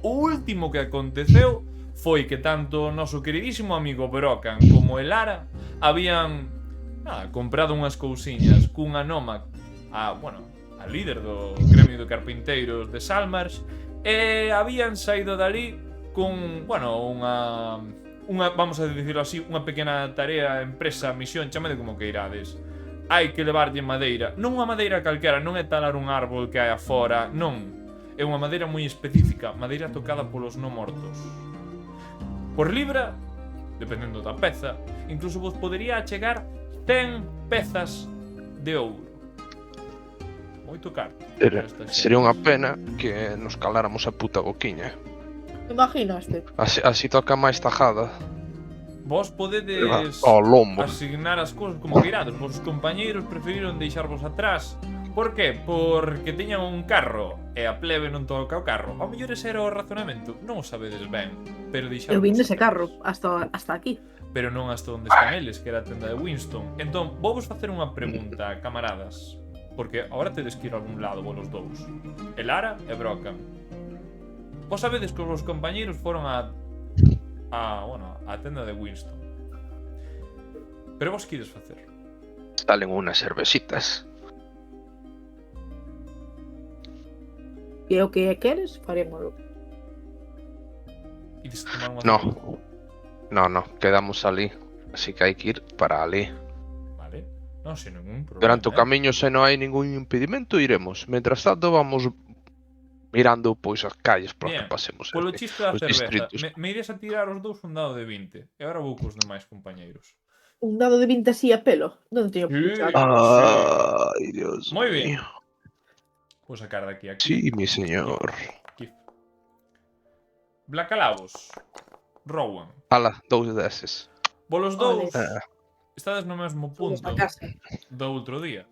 O último que aconteceu foi que tanto o noso queridísimo amigo Brocan como el Lara habían comprado unhas cousiñas cunha Noma, a líder do gremio de carpinteiros de Salmars, e habían saído dali con, unha vamos a dicirlo así, unha pequena tarea, empresa, misión, chamade como que irades. Hai que levarlle madeira, non unha madeira calquera, non é talar un árbol que hai afora, non. É unha madeira moi específica, madeira tocada polos non mortos. Por libra, dependendo da peza, incluso vos podería achegar 100 pezas de ouro. Moito caro. Sería unha pena que nos caláramos a puta boquiña. Imaginaste. Así toca máis tajada. Vos podedes asignar as cousas como queirades. Vos compañeiros preferiron deixarvos atrás. Por qué? Porque tiñan un carro e a plebe non toca o carro. Ao mellor ese era o razonamento. Non o sabedes ben, pero deixaron. Eu vin ese carro hasta aquí. Pero non hasta onde están eles, que era a tenda de Winston. Entón, vou vos facer unha pregunta, camaradas. Porque agora tedes que ir a algún lado vos os dous. El Lara e Brocan. Vos sabedes que os vos compañeiros foron a tenda de Winston. Pero vos quides facer? Salen unas cervecitas. E o que queres, farémoslo. Ides tomar unha cerveza? No, quedamos ali. Así que hai que ir para ali. Vale. Non, sin ningún problema. Durante o camiño, se non hai ningún impedimento, iremos. Mientras tanto, vamos mirando pois as calles por que pasemos. Polo chiste da cerveza, me ides a tirar os dous un dado de 20. E agora vou cos demais compañeiros. Un dado de 20 así a pelo? Non teño puxado. Ai, Dios mío. Moi ben. Vou sacar daqui aquí. Sí, mi señor. Blacalabos. Rowan. Ala, 2 deses. Volos dous estades no mesmo punto do outro día.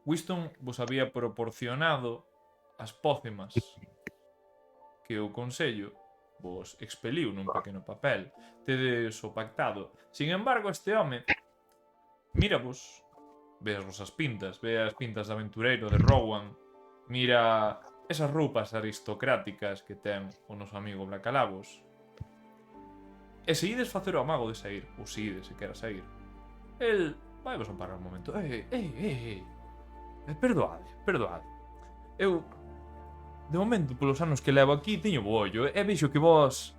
Winston vos había proporcionado as pócimas que o Consello vos expeliu nun pequeno papel. Tedes o pactado. Sin embargo, este home míravos, veasvos as pintas, ve as pintas de aventureiro de Rowan, mira esas roupas aristocráticas que ten o noso amigo Blacalabos. E se ides facer o amago de sair, ou se ides se quera sair, el vai vos a parar un momento. Perdoade. Eu, de momento, polos anos que levo aquí, teño bo ollo, e vexo que vos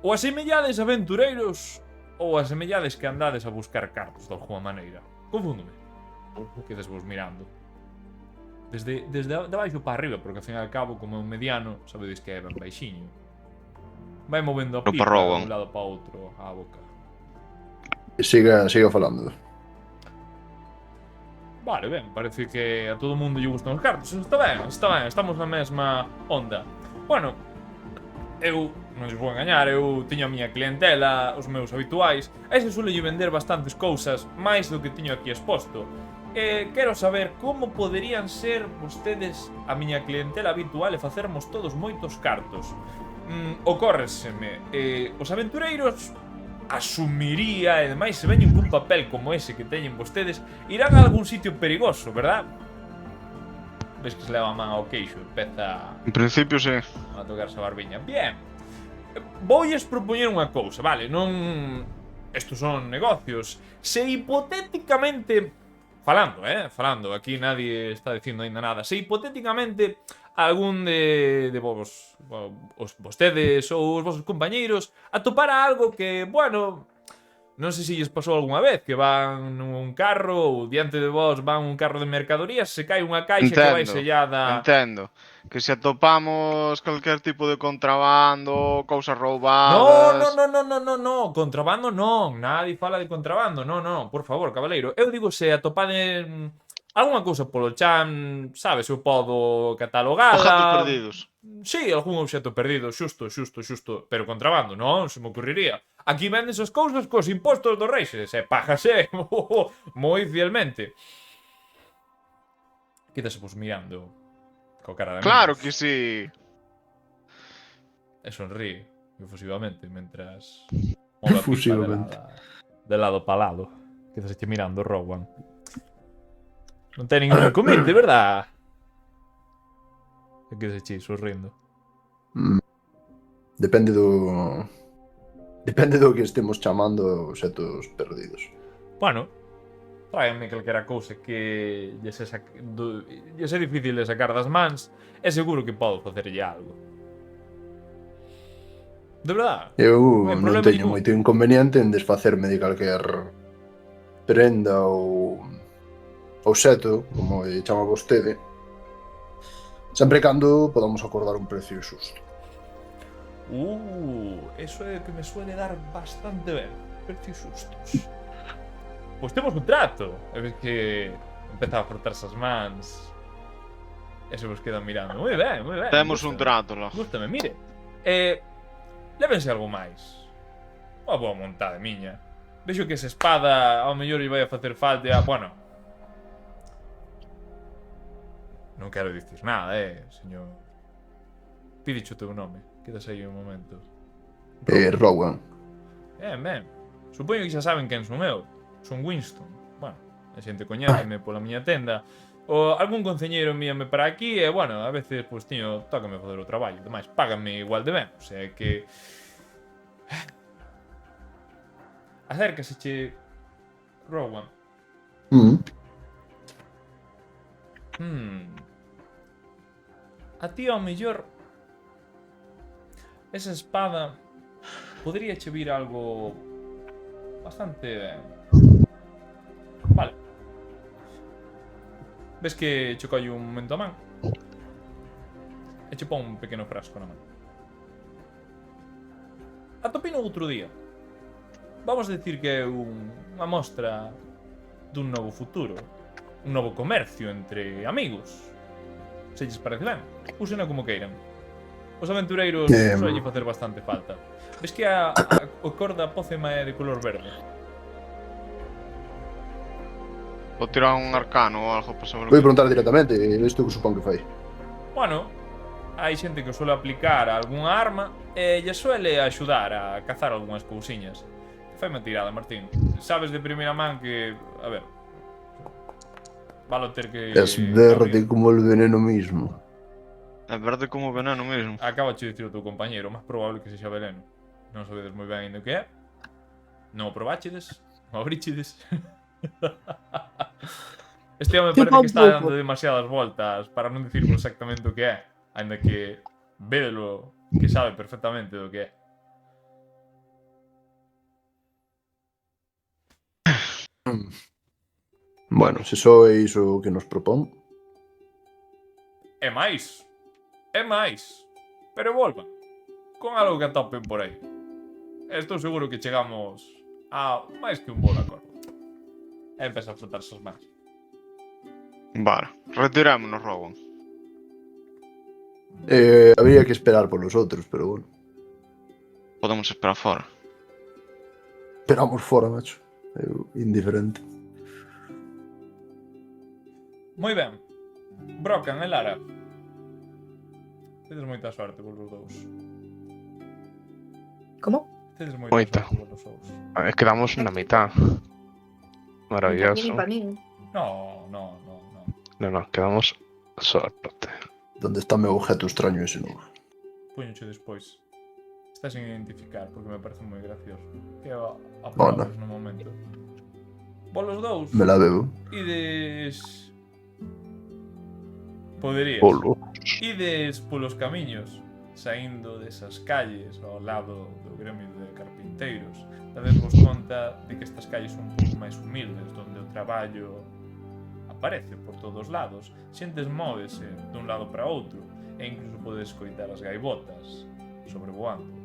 ou asemellades aventureiros ou asemellades que andades a buscar cartos de alguma maneira. Confúndome. Quedes vos mirando. Desde de baixo para arriba, porque ao fin e al cabo, como é un mediano, sabedes que é ben baixiño. Vai movendo a pipa de un lado para outro a boca. Siga falando. Vale, ben, parece que a todo mundo lle gustan os cartos. Está ben, estamos na mesma onda. Bueno, eu non lles vou engañar, eu tiño a miña clientela, os meus habituais, e se suele vender bastantes cousas, máis do que tiño aquí exposto. E quero saber como poderían ser vostedes a miña clientela habitual e facermos todos moitos cartos. Ocórreseme, os aventureiros asumiría, e demais, se veñen cun papel como ese que teñen vostedes, irán a algún sitio perigoso, verdad? Ves que se leva a man ao queixo, empeza... En principio, sí. A tocarse a barbiña. Bien. Voulles propoñer unha cousa, vale, non... Estos son negocios. Se hipotéticamente... Falando, aquí nadie está dicindo ainda nada. Se hipotéticamente algún de vos, vostedes ou os vosos compañeiros atopara algo que, bueno, non sei se lles pasou algunha vez, que van nun carro ou diante de vos van un carro de mercadorías, se cae unha caixa que vai sellada. Entendo. Que se atopamos calquer tipo de contrabando, cousas roubadas... No, contrabando non, nadie fala de contrabando, no, por favor, cabaleiro. Eu digo se atopade algunha cousa polo chan, sabes, eu podo catalogada. Objetos perdidos. Sí, algún obxecto perdido, xusto, pero contrabando, non, se me ocurriría. Aquí venden esas cousas cos impostos dos reis, se págase moi fielmente. Quédase vos mirando co cara de Claro que sí. E sonríe efusivamente, mentras move a pipa de lado para lado. Quédase mirando Rowan. Non ten ningún inconveniente, verdad? E quédase sonrindo. Depende do que estemos chamando obxetos perdidos. Bueno, tráiganme calquera cousa que lle se difícil de sacar das mans e seguro que podo facerlle algo. De verdade. Eu hai non problema teño ningún. moito inconveniente en desfacerme de calquer prenda ou obxeto, como lle chama vostede, sempre e cando podamos acordar un precio xusto. Eso é o que me suele dar bastante ben. Precios justos. Pois temos un trato. E ves que empeza a frotarse as mans. E se vos quedan mirando. Moi ben, moi ben. Temos un gústame. trato, logo. Gústame, mire. Lévense algo máis. Unha boa montada miña. Vexo que esa espada ao mellor lle vai a facer falta. Bueno. Non quero dicir nada, señor. Pídicho o teu nome. Quedas aí un momento. Rowan. Ben. Supoño que xa saben quen son eu. Son Winston. Bueno, a xente coñéceme pola miña tenda. O algún conceñeiro envíame para aquí e, bueno, a veces, pois, tócame fazer o traballo. Ademais, páganme igual de ben. O sea que... Acércaseche, Rowan. A ti, ao mellor, esa espada podría che vir algo bastante... Vale. Ves que che colle un momento a man e che pon un pequeno frasco na man. Atopino outro día. Vamos a decir que é unha mostra dun novo futuro, un novo comercio entre amigos. Se lles parece ben, úsena como queiran. Os aventureiros suelen facer bastante falta. Ves que a cor da pócema é de color verde. Vou tirar un arcano ou algo para saber o Vou que... preguntar directamente, isto que supón que fai. Bueno, hai xente que suele aplicar algunha arma e lle suele axudar a cazar algunhas cousiñas. Faime tirada, Martín. Sabes de primeira man que... A ver... Valo ter que... Es verde como el veneno mismo. É verde como veneno mesmo. Acaba de dicir o teu compañeiro, o máis probable que sexa veneno. Non sabedes moi ben ainda o que é. Non o probachedes, non o abrichedes. Este home parece que está dando demasiadas voltas para non dicirvos exactamente o que é, ainda que védelo que sabe perfectamente do que é. Bueno, se só é iso que nos propón. É máis. É máis. Pero volvan. Con algo que atopen por aí. Estou seguro que chegamos a máis que un bo acordo. E empeza a frotarse as mans. Vale, retirámonos, Rowan. Habría que esperar polos outros, pero bueno. Podemos esperar fora. Esperamos fora, macho. Eu, indiferente. Moi ben. Brocan e Lara. Tedes moita sorte vos os dous. Como? Tedes Moita. sorte vos os dous. Quedamos na mitad. Maravilloso. No. No, quedamos sorte. Donde está meu objeto extraño ese novo? Puñoche despois. Estás sin identificar porque me parece moi gracioso. Que a Bona. probamos no momento. Vos os dous. Me la bebo. Ides... Poderías. Polo. Ides polos camiños, saindo desas calles ao lado do gremio de carpinteiros. Dades vos conta de que estas calles son un pouco máis humildes, donde o traballo aparece por todos lados, xentes móvese dun lado para outro, e incluso podes escoitar as gaivotas sobrevoando.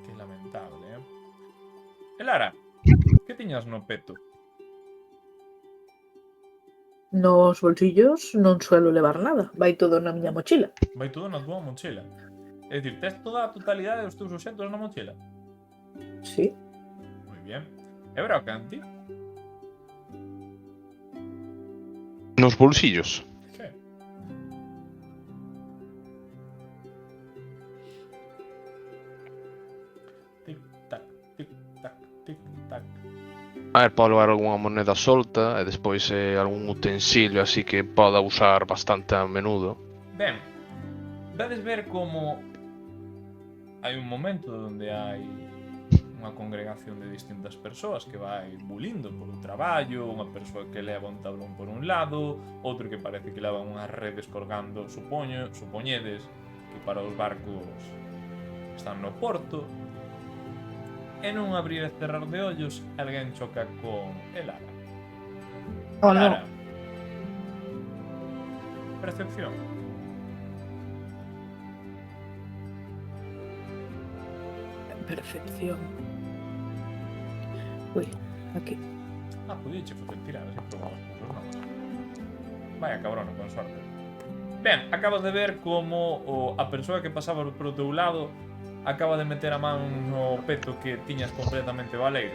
Que lamentable, E Lara, que tiñas no peto? Nos bolsillos non suelo levar nada. Vai todo na miña mochila. Vai todo na túa mochila. É dicir, tes toda a totalidade dos teus obxectos na mochila? Sí. Moi bien. E Brocan, ti? Nos bolsillos. Sí. Tic-tac, tic-tac, tic-tac. A ver, pode levar algunha moneda solta e despois algún utensilio así que poda usar bastante a menudo. Ben, Vedes ver como hai un momento onde hai unha congregación de distintas persoas que vai bulindo polo traballo, unha persoa que leva un tablón por un lado, outro que parece que leva unhas redes colgando, supoñedes que para os barcos están no porto. E nun abrir e cerrar de ollos, alguén choca con Elara. Oh, no. Elara. Percepción. Percepción. Uy, aquí. Podíche facer tirar así probamos cousas novas. Vaya cabrón, con sorte. Ben, acabas de ver como a persoa que pasaba pro teu lado acaba de meter a man no peto que tiñas completamente baleiro.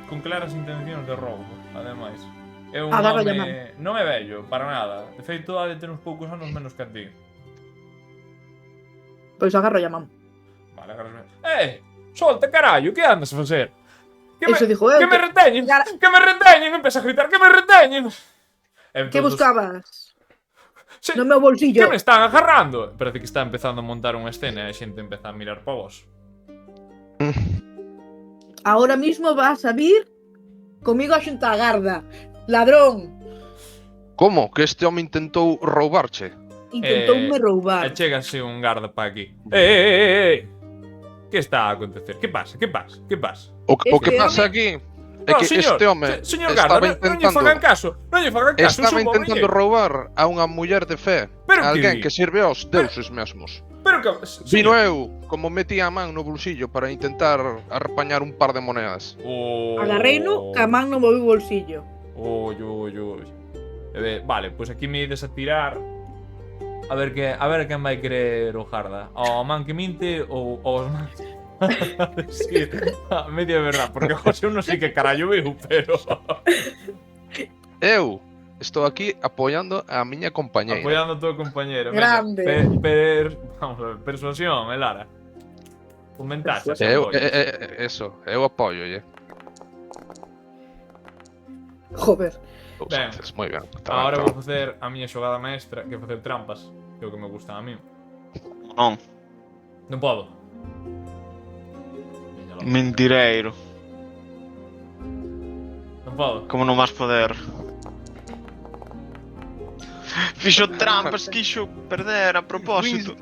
Con claras intencións de roubo, ademais. É un home... Non é vello, para nada. De feito, ha de ter uns poucos anos menos que a ti. Pois agarro a man. Vale, agarras... Solta, carallo, que andas a facer? Eso dijo él. Que me reteñen, que me reteñen, empeza a gritar, que me reteñen. Que buscabas? Sí, no meu bolsillo. Que me están agarrando? Parece que está empezando a montar unha escena e a xente empeza a mirar pa vos. Ahora mismo vas a vir comigo a xunta a garda. Ladrón. Como? Que este home intentou roubarche? Intentoume roubar. E chegase un garda pa aquí. Ei! Que está a acontecer? Que pasa? Que pasa? Que pasa? O que pasa aquí é que señor, este home señor garda, non lle fagan caso. Non lle fagan caso. Estaba intentando roubar a unha muller de fe. Pero Alguén que sirve aos deuses mesmos. Pero que... Vino eu, como metí a man no bolsillo para intentar arpañar un par de monedas. Agarreino, que a man no movi o bolsillo. Oi. Vale, pois aquí me ides a tirar. A ver quen vai querer o garda. O man que minte ou os man... Sí, media verdad, porque José non sei que carallo viu, pero... Eu estou aquí apoiando a miña compañeira. Apoiando a tua compañera. Grande. Vamos a ver, persuasión, Elara. Con ventaxas. Eso, eu apoio, Joder. Ben, moi ben. Ahora vou facer a miña xogada maestra, que é facer trampas, que é o que me gusta a mí. Non. Non podo. Mentireiro. Non podo. Como non vas poder? Fixo trampas, quixo perder a propósito.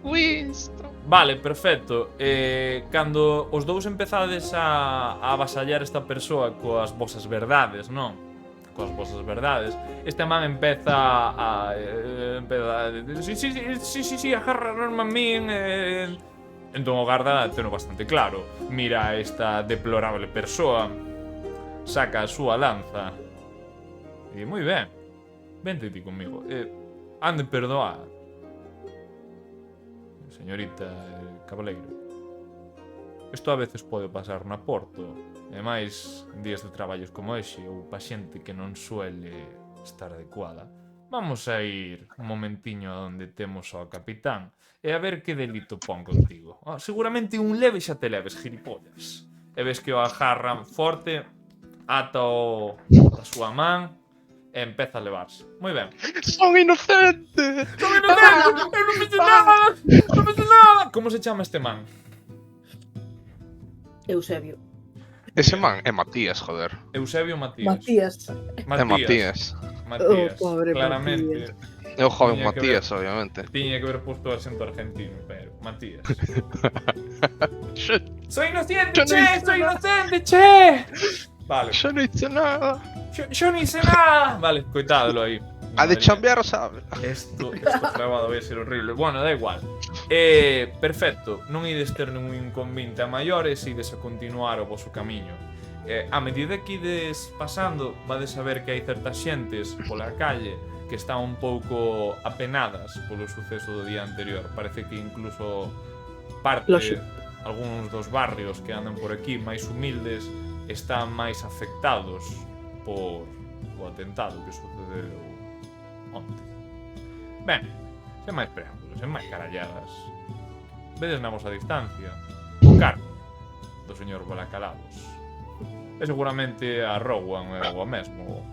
Winston. Vale, perfecto. Cando os dous empezades a avasallar esta persoa coas vosas verdades, non? Coas vosas verdades. Este man empeza a sí, agarrarme a min. Entón o garda teno bastante claro. Mira a esta deplorable persoa, saca a súa lanza e moi ben. Vente ti conmigo. Ande perdoar, señorita cabaleiro. Isto a veces pode pasar na porto, e máis en días de traballos como este ou pa xente que non suele estar adecuada. Vamos a ir un momentiño a onde temos ao capitán e a ver que delito pon contigo. Seguramente un leve xa te leves, gilipollas. E ves que o agarran forte, ata a súa man e empeza a levarse. Moi ben. Son inocente! Son inocente! Eu non fixe nada! Non fixe nada! Como se chama este man? Eusebio. Ese man é Matías, joder. Eusebio Matías. Matías. Matías, Oh, pobre claramente. É o joven Tiña que Matías, ver. obviamente. Tiña que haber posto acento argentino, pero Matías. Shit, Soy inocente, Yo no che, hice soy nada. inocente, che. Vale, yo no hice nada. yo no hice nada. Vale, coitádelo aí. A de Madre chambear, sabe? Esto grabado vai ser horrible. Bueno, da igual. Perfecto, non ides ter ningún inconveniente a maiores, ides a continuar o voso camiño. A medida que ides pasando, vades a ver que hai certas xentes pola calle que están un pouco apenadas polo suceso do día anterior. Parece que incluso parte, algúns dos barrios que andan por aquí máis humildes están máis afectados por o atentado que sucedeu onte. Ben, sen máis preámbulos, sen máis caralladas. Vedes na vosa distancia o carro do señor Balacalados. E seguramente a Rowan é o mesmo,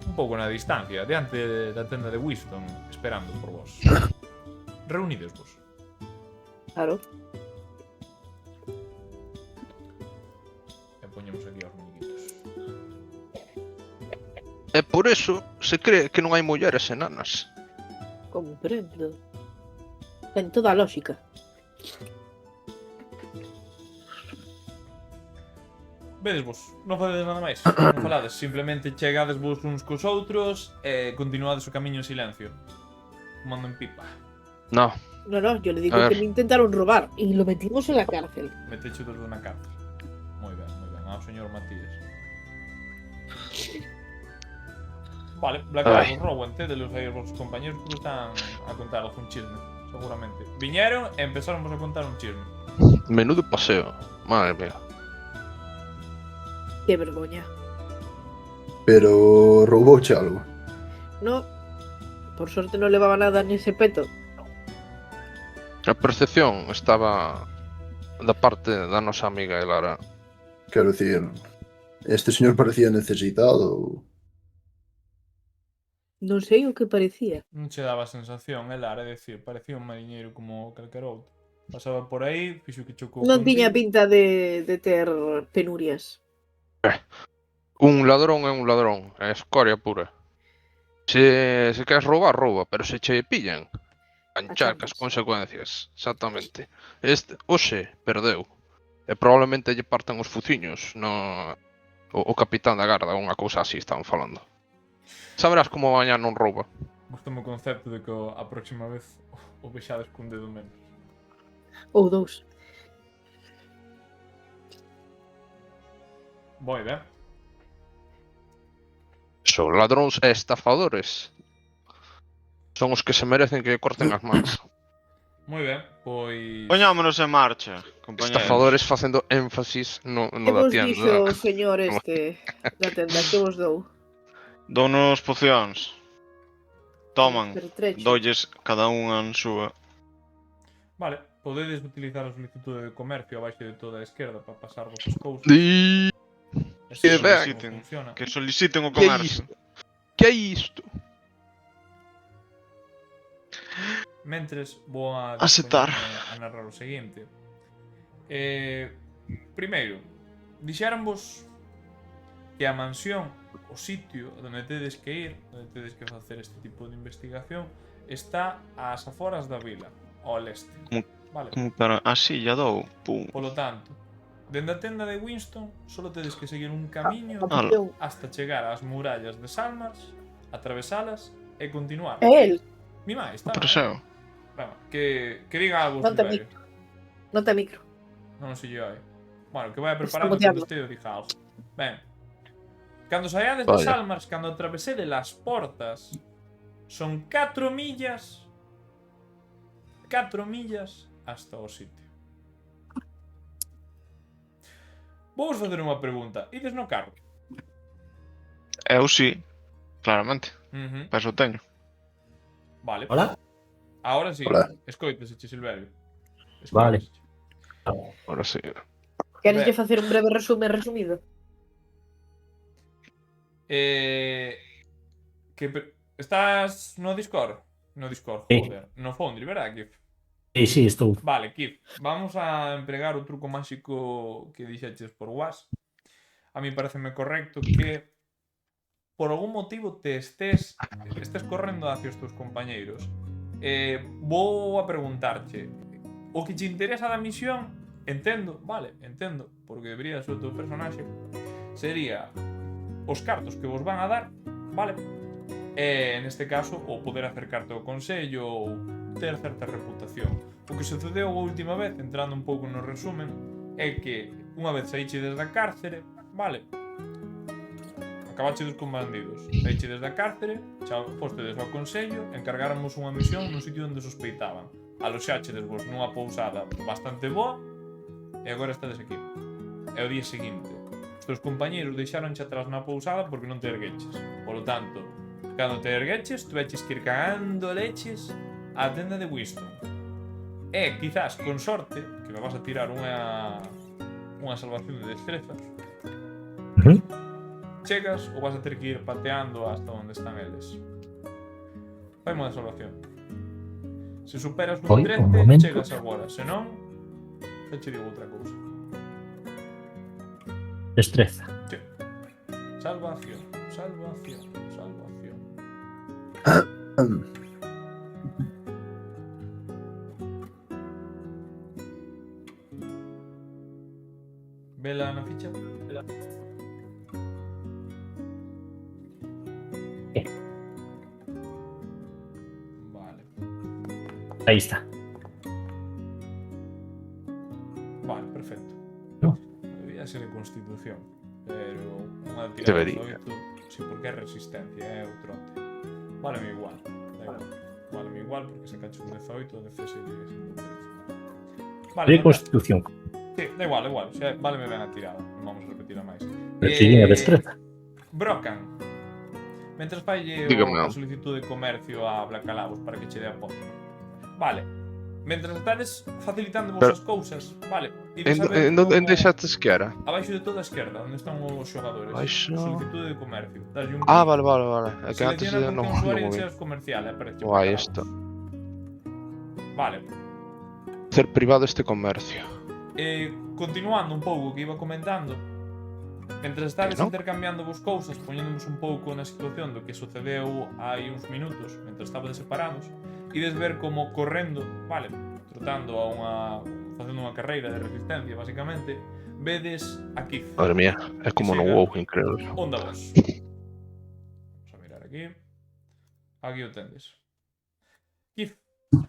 un pouco na distancia, diante da tenda de Winston, esperando por vos. reunidesvos. Claro. E poñemos aquí os muñequitos. E por eso se cree que non hai mulleres enanas. Comprendo. Ten toda a lógica. Vedesvos, non facedes nada máis. Non falades, simplemente chegades vos uns cos outros e continuades o camiño en silencio. Fumando en pipa. No, No, yo le digo A ver. que me intentaron robar y lo metimos en la cárcel. Meteche dos na cárcel. Moi ben, ao señor Matías. Vale, Blackrock, Ai. vos robo, entédelos aí os vosos compañeros porque están a contar algún chisme, seguramente. Viñeron e empezaron vos a contar un chisme. menudo paseo. Madre mía. Qué vergüenza. Pero roubouche algo. No, por suerte no levaba nada ni ese peto. A percepción estaba da parte da nosa amiga Elara. Quero dicir, este señor parecía necesitado. Non sei o que parecía. Non che daba a sensación, Elara, é dicir, parecía un mariñeiro como calquer outro. Pasaba por aí, fixo que chocou Non contigo. tiña pinta de ter penurias. Un ladrón é un ladrón, é escoria pura. Se queres roubar, rouba, pero se che pillan, anchar cas consecuencias, exactamente. Hoxe perdeu. E probablemente lle partan os fuciños, no o capitán da garda, unha cousa así estaban falando. Saberás como mañá non rouba. Gustame o concepto de que a próxima vez o vexades cun dedo menos. Ou dous. Moi ben. Son ladróns e estafadores. Son os que se merecen que corten as mans. Moi ben, pois... Poñámonos en marcha, compañeros. Estafadores facendo énfasis no Que da vos tienda. dixo o señor este da tenda? Que vos dou? Dounos pocións. Toman. Pertrecho. Dolles cada unha en súa. Vale, podedes utilizar a solicitude de comercio abaixo de toda a esquerda para pasar vossas cousas. Di... Así que é ben. como funciona. Que soliciten o Que é comercio. isto? Que é isto? Mentres vou a setar. a narrar o seguinte. Primeiro, dixéronvos que a mansión, o sitio onde tedes que ir, onde tedes que facer este tipo de investigación, está ás aforas da vila, ao leste. Vale. Como para... Así, ya dou. Pum. Polo tanto, dende a tenda de Winston, solo tedes que seguir un camiño Opción. hasta chegar ás murallas de Salmars, atravesalas e continuar. É el. Mi máis, está. Pero xeo. Venga, que diga algo Non te Silverio. Non te micro. Non se lle oi. Bueno, que vai preparando muteado. cando este diga algo. Ben. Cando saíades de Vaya. Salmars, cando atravesede las portas, son 4 millas 4 millas hasta o sitio. Vou facer unha pregunta. Ides no carro? Eu sí. Claramente. Uh Para eso teño. Vale. Hola. Ahora sí. Hola. Escoítese, Silverio. Vale. Ahora sí. Queres Ben. lle facer un breve resume resumido? Estás no Discord? No Discord, Sí. joder. No Foundry, verdad, Kif? Sí, estou. Vale, Kif, vamos a empregar o truco máxico que dixeches por WhatsApp. A mí pareceme correcto que por algún motivo estés correndo hacia os teus compañeiros. Vou a preguntarche, o que te interesa da misión, entendo, vale, entendo, porque debería ser o teu personaxe, sería os cartos que vos van a dar, vale? E, neste caso, o poder acercarte ao consello ou ter certa reputación. O que sucedeu a última vez, entrando un pouco no resumen, é que unha vez saíchedes da cárcere, vale? Acabachedes con bandidos. Saíchedes da cárcere, fostedes ao consello, encargáramos unha misión nun sitio onde sospeitaban. Aloxáchedes vos nunha pousada bastante boa e agora estades aquí. E o día seguinte, os teus compañeiros deixaronche atrás na pousada porque non te ergueches. Polo tanto, cando te ergueches, tuveches que ir cagando leches á tenda de Winston. E, quizás, con sorte, que me vas a tirar unha salvación de destreza, chegas ou vas a ter que ir pateando hasta onde están eles. Faime unha salvación. Se superas un Oi, 13, un momento. chegas agora. Se non, xa che digo outra cousa. Destreza. Sí. Salvación, salvación, salvación. Vela na ficha? Vela. Vale. Ahí está. Vale, perfecto. No. Debería ser de constitución, pero unha tirada Debería. 18, sí, porque é resistencia, é o trote. Váleme igual, da igual. Váleme igual porque se cacho un 18, o 16 sigue sendo Vale, De fantástico. constitución. Sí, da igual, xa váleme ben a tirada, non vamos a repetir a máis. Pero si tiña destreza. Brocan, mentras falle Dígame. a solicitud de comercio a Blacalabos para que che dé a posta. Vale, mentras estades facilitando vos Pero- as cousas, vale, En deixates que era? abaixo de toda a esquerda, onde están os xogadores. Abaixo. Solicitud de comercio. Daslle un Ah, clic, vale. É que antes selecciona non con que usuario mo vi. deseas comercial, aparece Guai, Blacalabos. isto. Vale, Hacer privado este comercio. continuando un pouco o que iba comentando, mentras estades Que non? intercambiando vos cousas, poñéndonos un pouco na situación do que sucedeu hai uns minutos, mentras estabades separados, ides ver como correndo, vale, trotando a unha facendo unha carreira de resistencia, basicamente, vedes a Keith. Madre mía, é como no Siga. WoW, increíble. Onda vos. Vamos a mirar aquí. Aquí o tendes. Keith,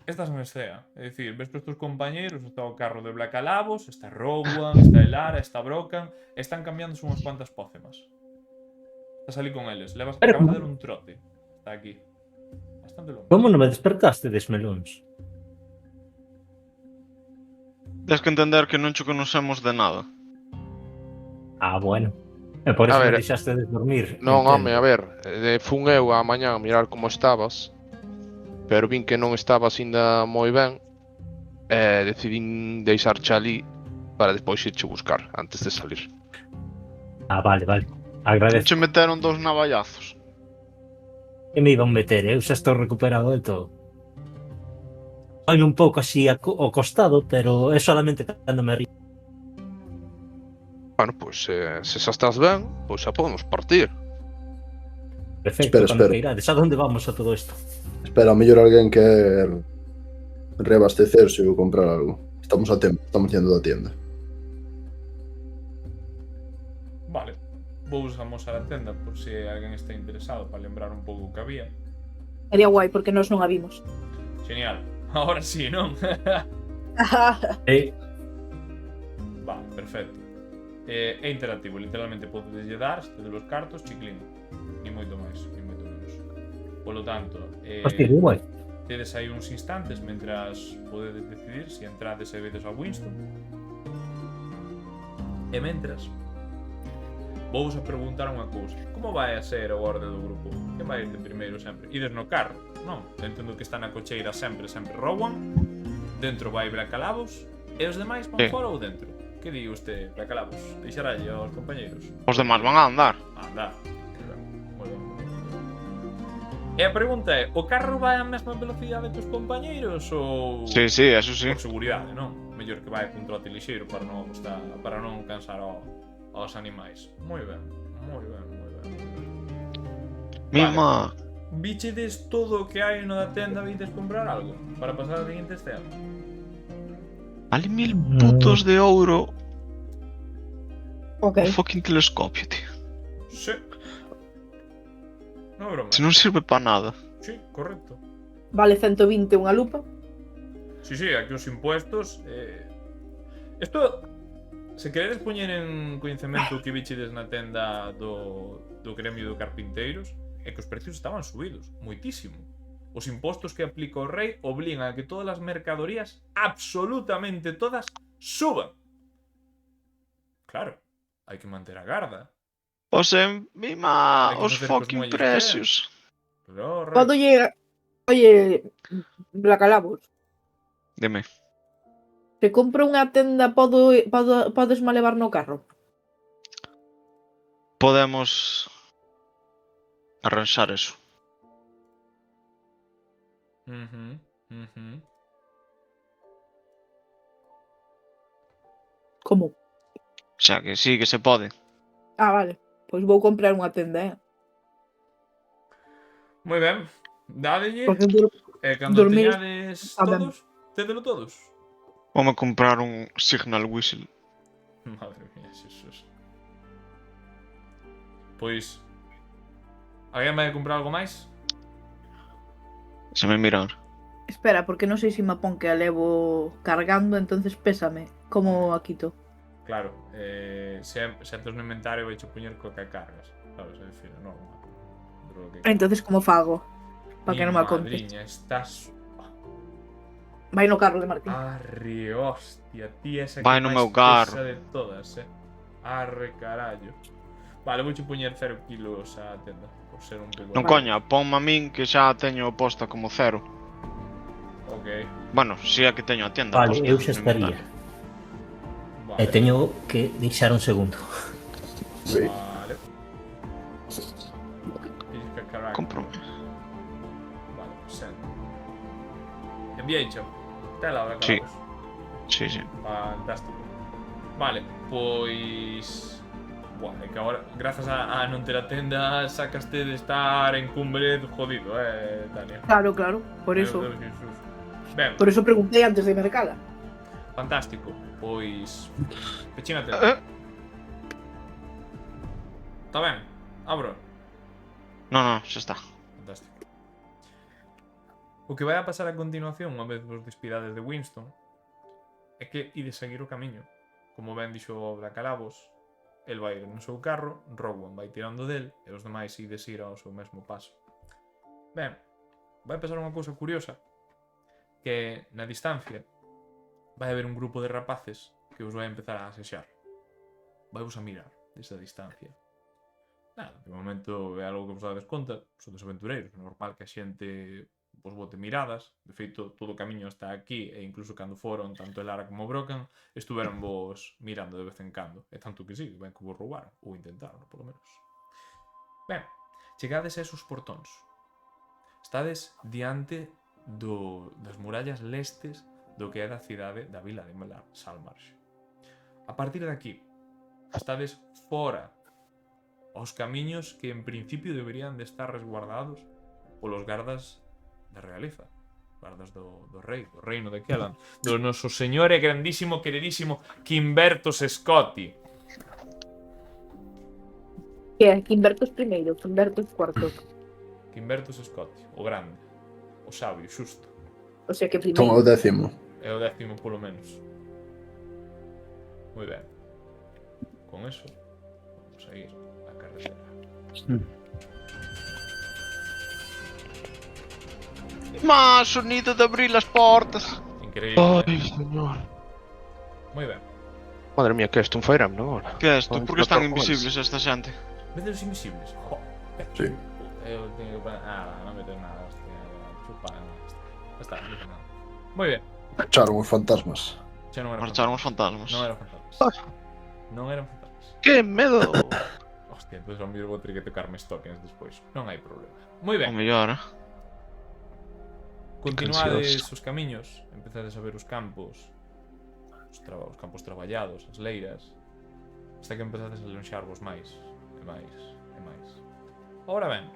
estás en escena. É dicir, ves que os teus compañeiros, está o carro de Blacalabos, está Rowan, está Elara, está Brocan, están cambiándose unhas cuantas pócemas. Estás ali con eles, Pero acabas de como- dar un trote. Está aquí. Bastante longo. Como non me despertaste des melóns? Tens que entender que non che conocemos de nada. Ah, bueno. E por A eso ver, me deixaste de dormir. Non, entendo. home, a ver, fun eu a mañá a mirar como estabas, pero vin que non estabas ainda moi ben, e decidín deixarche ali para despois irche buscar, antes de salir. Ah, vale. Che Agradezo. meteron 2 navallazos. Que me iban meter, eu xa estou recuperado de todo. Olho un pouco así ao costado, pero é solamente cando me río. Bueno, pois se xa estás ben, pois xa podemos partir. Perfecto, Espera, cando espera. queirades. A donde vamos a todo isto? Espera, a mellor alguén quer reabastecerse ou comprar algo. Estamos a tempo, estamos yendo da tienda. Vale. Vou amosar a tenda por se alguén está interesado para lembrar un pouco o que había. Sería guai, porque nós non a vimos. Genial. Ahora sí, non? Vale, perfecto. É interactivo, literalmente podes lle dar, este de los cartos, chiclín. Ni moito máis, ni moito menos. Polo tanto, Hostia, que guai. tedes aí uns instantes mentras podedes decidir se entrades e vedes a Winston. E mentras, vou-vos a preguntar unha cousa. Como vai a ser a orde do grupo? Que vai ir de primeiro sempre? Ides no carro? Non, entendo que está na cocheira sempre Rowan. Dentro vai Blacalabos. E os demais van Sí. fora ou dentro? Que di usted, Blacalabos? Deixaralle aos compañeiros? Os demás van a andar. Anda. Moi ben. E a pregunta é, o carro vai a mesma velocidade que os compañeiros ou... Sí, eso sí. Por seguridade, non? Mellor que vai cun trote lixeiro para non cansar aos animais. Moi ben, moi ben. Mima. Bichedes todo o que hai no da tenda, vides comprar algo para pasar a seguinte escena. Vale 1000 putos de ouro Ok. o fucking telescopio, tío. Sí. Non é broma. Se non sirve para nada. Sí, correcto. Vale 120 unha lupa. Sí, aquí os impuestos Esto se queredes poñer en coñecemento o que bichedes na tenda do gremio de carpinteiros é que os precios estaban subidos, moitísimo. Os impostos que aplica o rei obligan a que todas as mercadorías, absolutamente todas, suban. Claro, hai que manter a garda. Mima, Hai que os facer fucking cos muelles precios. Pero, rei, Podo llegar... Oye, Blacalabos, Dime. se compro unha tenda, podes me levar no carro? Podemos arranxar eso. Como? O sea, que sí, que se pode. Ah, vale. Pois vou comprar unha tenda, Moi ben. Dádelle. Porque E cando dormir teñades está ben. todos, tédelo todos. Vamos comprar un Signal Whistle. Madre mía, xesus. Pois... Alguén vai comprar algo máis? Se me mirar. Espera, porque non sei se me pon que a levo cargando, entonces pésame. Como a quito? Claro, se entres no inventario vai che poñer co que cargas. Sabes, é dicir, normal. Pero que Entonces como fago? Para que non me contes. Madriña, estás... Vai no carro de Martín. Arre, hostia, ti esa Vai que no máis meu carro. pesa de todas, Arre, carallo. Vale, vouche poñer 0 kilos a tenda, por ser un pouco... Non Vale. coña, ponme a min que xa teño posta como 0. Ok, Bueno, si é que teño a tienda Vale, posta eu xa no estaría. vale. E teño que deixar un segundo. Sí. Vale. Pisca caraca. Compro. Vale, sendo. Enviéicho. Tela ahora, Sí. cargos. Sí, sí. Fantástico. Vale, pois... Buah, é que agora, grazas a non ter a tenda, sacaste de estar en cumbre jodido, Tania. Claro, claro. Por Meu eso. Deus, Jesús. Ben, Por eso preguntei antes de mercala. fantástico. Pois... Pechín a tenda. Está ben? Abro. No, xa está. Fantástico. O que vai a pasar a continuación, unha vez vos despidades de Winston, é que ides seguir o camiño. Como ben dixo o Bracalabos, el vai ir no seu carro, Rowan vai tirando del, e os demais ides ir ao seu mesmo paso. Ben, vai pasar unha cousa curiosa, que na distancia vai haber un grupo de rapaces que os vai empezar a asexar. Vai vos a mirar desde a distancia. Nada, de momento é algo que vos dades conta, sodes aventureiros, é normal que a xente vos bote miradas, de feito todo o camiño está aquí e incluso cando foron tanto Elara como Brocan estuveron vos mirando de vez en cando, e tanto que sí, ben que vos roubaron, ou intentaron, polo menos. Ben, chegades a esos portóns. Estades diante das murallas lestes do que é da cidade da vila de Salmarsh. A partir de aquí, estades fora aos camiños que en principio deberían de estar resguardados polos gardas da realeza, gardas do rei, do reino de Kellan, do noso señor e grandísimo, queridísimo Quimbertos Scotti. Que é? Quimbertos primeiro, Quimbertos cuarto. Quimbertos Scotti, o grande, o sabio, xusto. O sea que Toma o primeiro. 10º. É o 10º polo menos. Moi ben. Con eso, vamos a ir á carretera. Más sonido de abrir as portas. Increíble. Ai, señor. Moi ben. Madre mía, que é isto? Un Fire Emblem agora? Que é isto? Vamos Por que están tratar con invisibles esta xente? Vete os invisibles. Jo. Sí. Eu teño que poner... non metes nada, hostia. Chupa, ya está, non metes nada. Moi ben. Echaron os fantasmas. Xa non eran Marcharon os fantasmas. Non eran fantasmas. Non eran fantasmas. Que medo! Hostia, entón ao mellor vou ter que tocarme os tokens despois. Non hai problema. Moi O ben. mellor, Continuades os camiños, empezades a ver os campos, os campos traballados, as leiras, hasta que empezades a lonxarvos máis, e máis, e máis. Ora ben,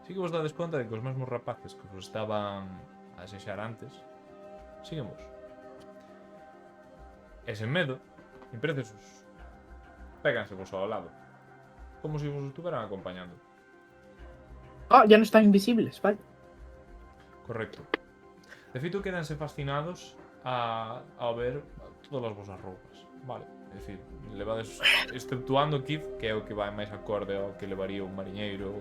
si que vos dades conta de que os mesmos rapaces que vos estaban a asexar antes, siguen vos. E sen medo, imprecesos, péganse vos ao lado, como se vos estuveran acompañando. Ah, ya non están invisibles, vale. Correcto. De feito, quedanse fascinados ao ver todas as vosas roupas. Vale, é dicir, levades, exceptuando Keith, que é o que vai máis acorde ao que levaría un mariñeiro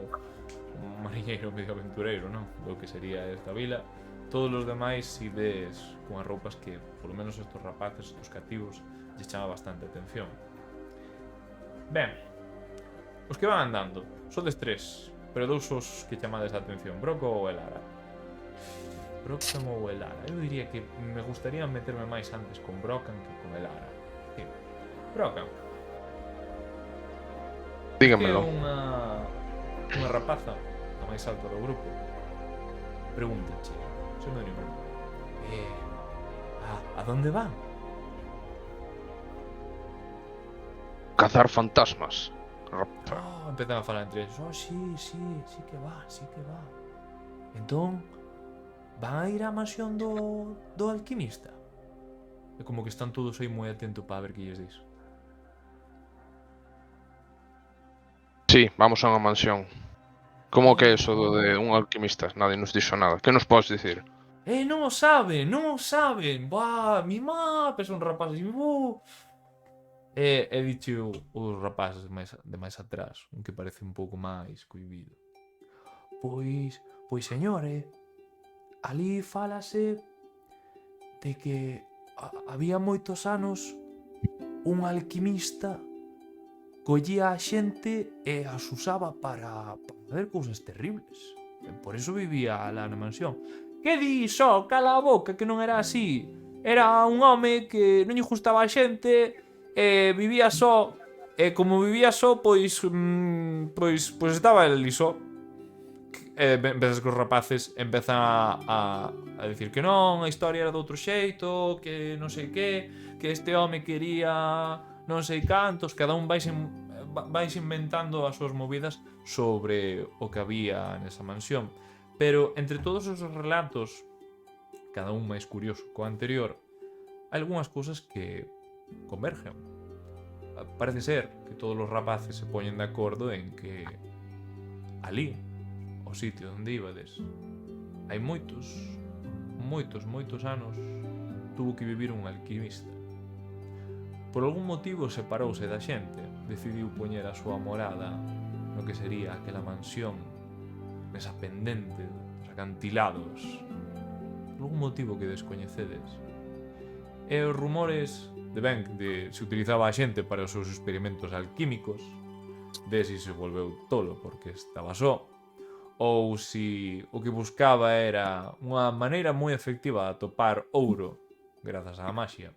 medio aventureiro, non? Do que sería esta vila. Todos os demais ides con as roupas que, polo menos estes rapaces, estes cativos, lles chama bastante atención. Ben, os que van andando, sodes 3, pero 2 os que chamades a atención, Broco ou Elara. Brocan ou Elara? Eu diría que me gustaría meterme máis antes con Brocan que con Elara. Sí. Brocan. Que é Dígamelo. unha rapaza, a máis alta do grupo. Pregúntache, se non digo. A donde van? cazar fantasmas. Empezan a falar entre eles. Sí que va. Entón, van a ir á mansión do alquimista? É como que están todos aí moi atentos para ver que lles dis. Sí, vamos a unha mansión. Como que é eso de un alquimista? Nadie nos dixo nada. Que nos podes dicir? Non o saben. Buah, mi má, son rapaces. E dicho os rapaces de máis atrás, un que parece un pouco máis cohibido. Pois, señor, ali fálase de que había moitos anos un alquimista collía a xente e as usaba para facer cousas terribles. E por eso vivía lá na mansión. Que di, só, cala a boca, que non era así. Era un home que non lle gustaba a xente e vivía só. E como vivía só, pois estaba ali só. Vezes que os rapaces empezan a dicir que non, a historia era de outro xeito, que non sei que este home quería non sei cantos, cada un vais inventando as súas movidas sobre o que había nesa mansión. Pero entre todos os relatos, cada un máis curioso co anterior, hai algunhas cousas que convergen. Parece ser que todos os rapaces se poñen de acordo en que ali, o sitio onde ibades, hai moitos anos tuvo que vivir un alquimista. Por algún motivo separouse da xente, decidiu poñer a súa morada no que sería aquela mansión, nesa pendente dos acantilados, por algún motivo que descoñecedes. E os rumores de se utilizaba a xente para os seus experimentos alquímicos, de si se volveu tolo porque estaba só, ou si o que buscaba era unha maneira moi efectiva de atopar ouro grazas á maxia.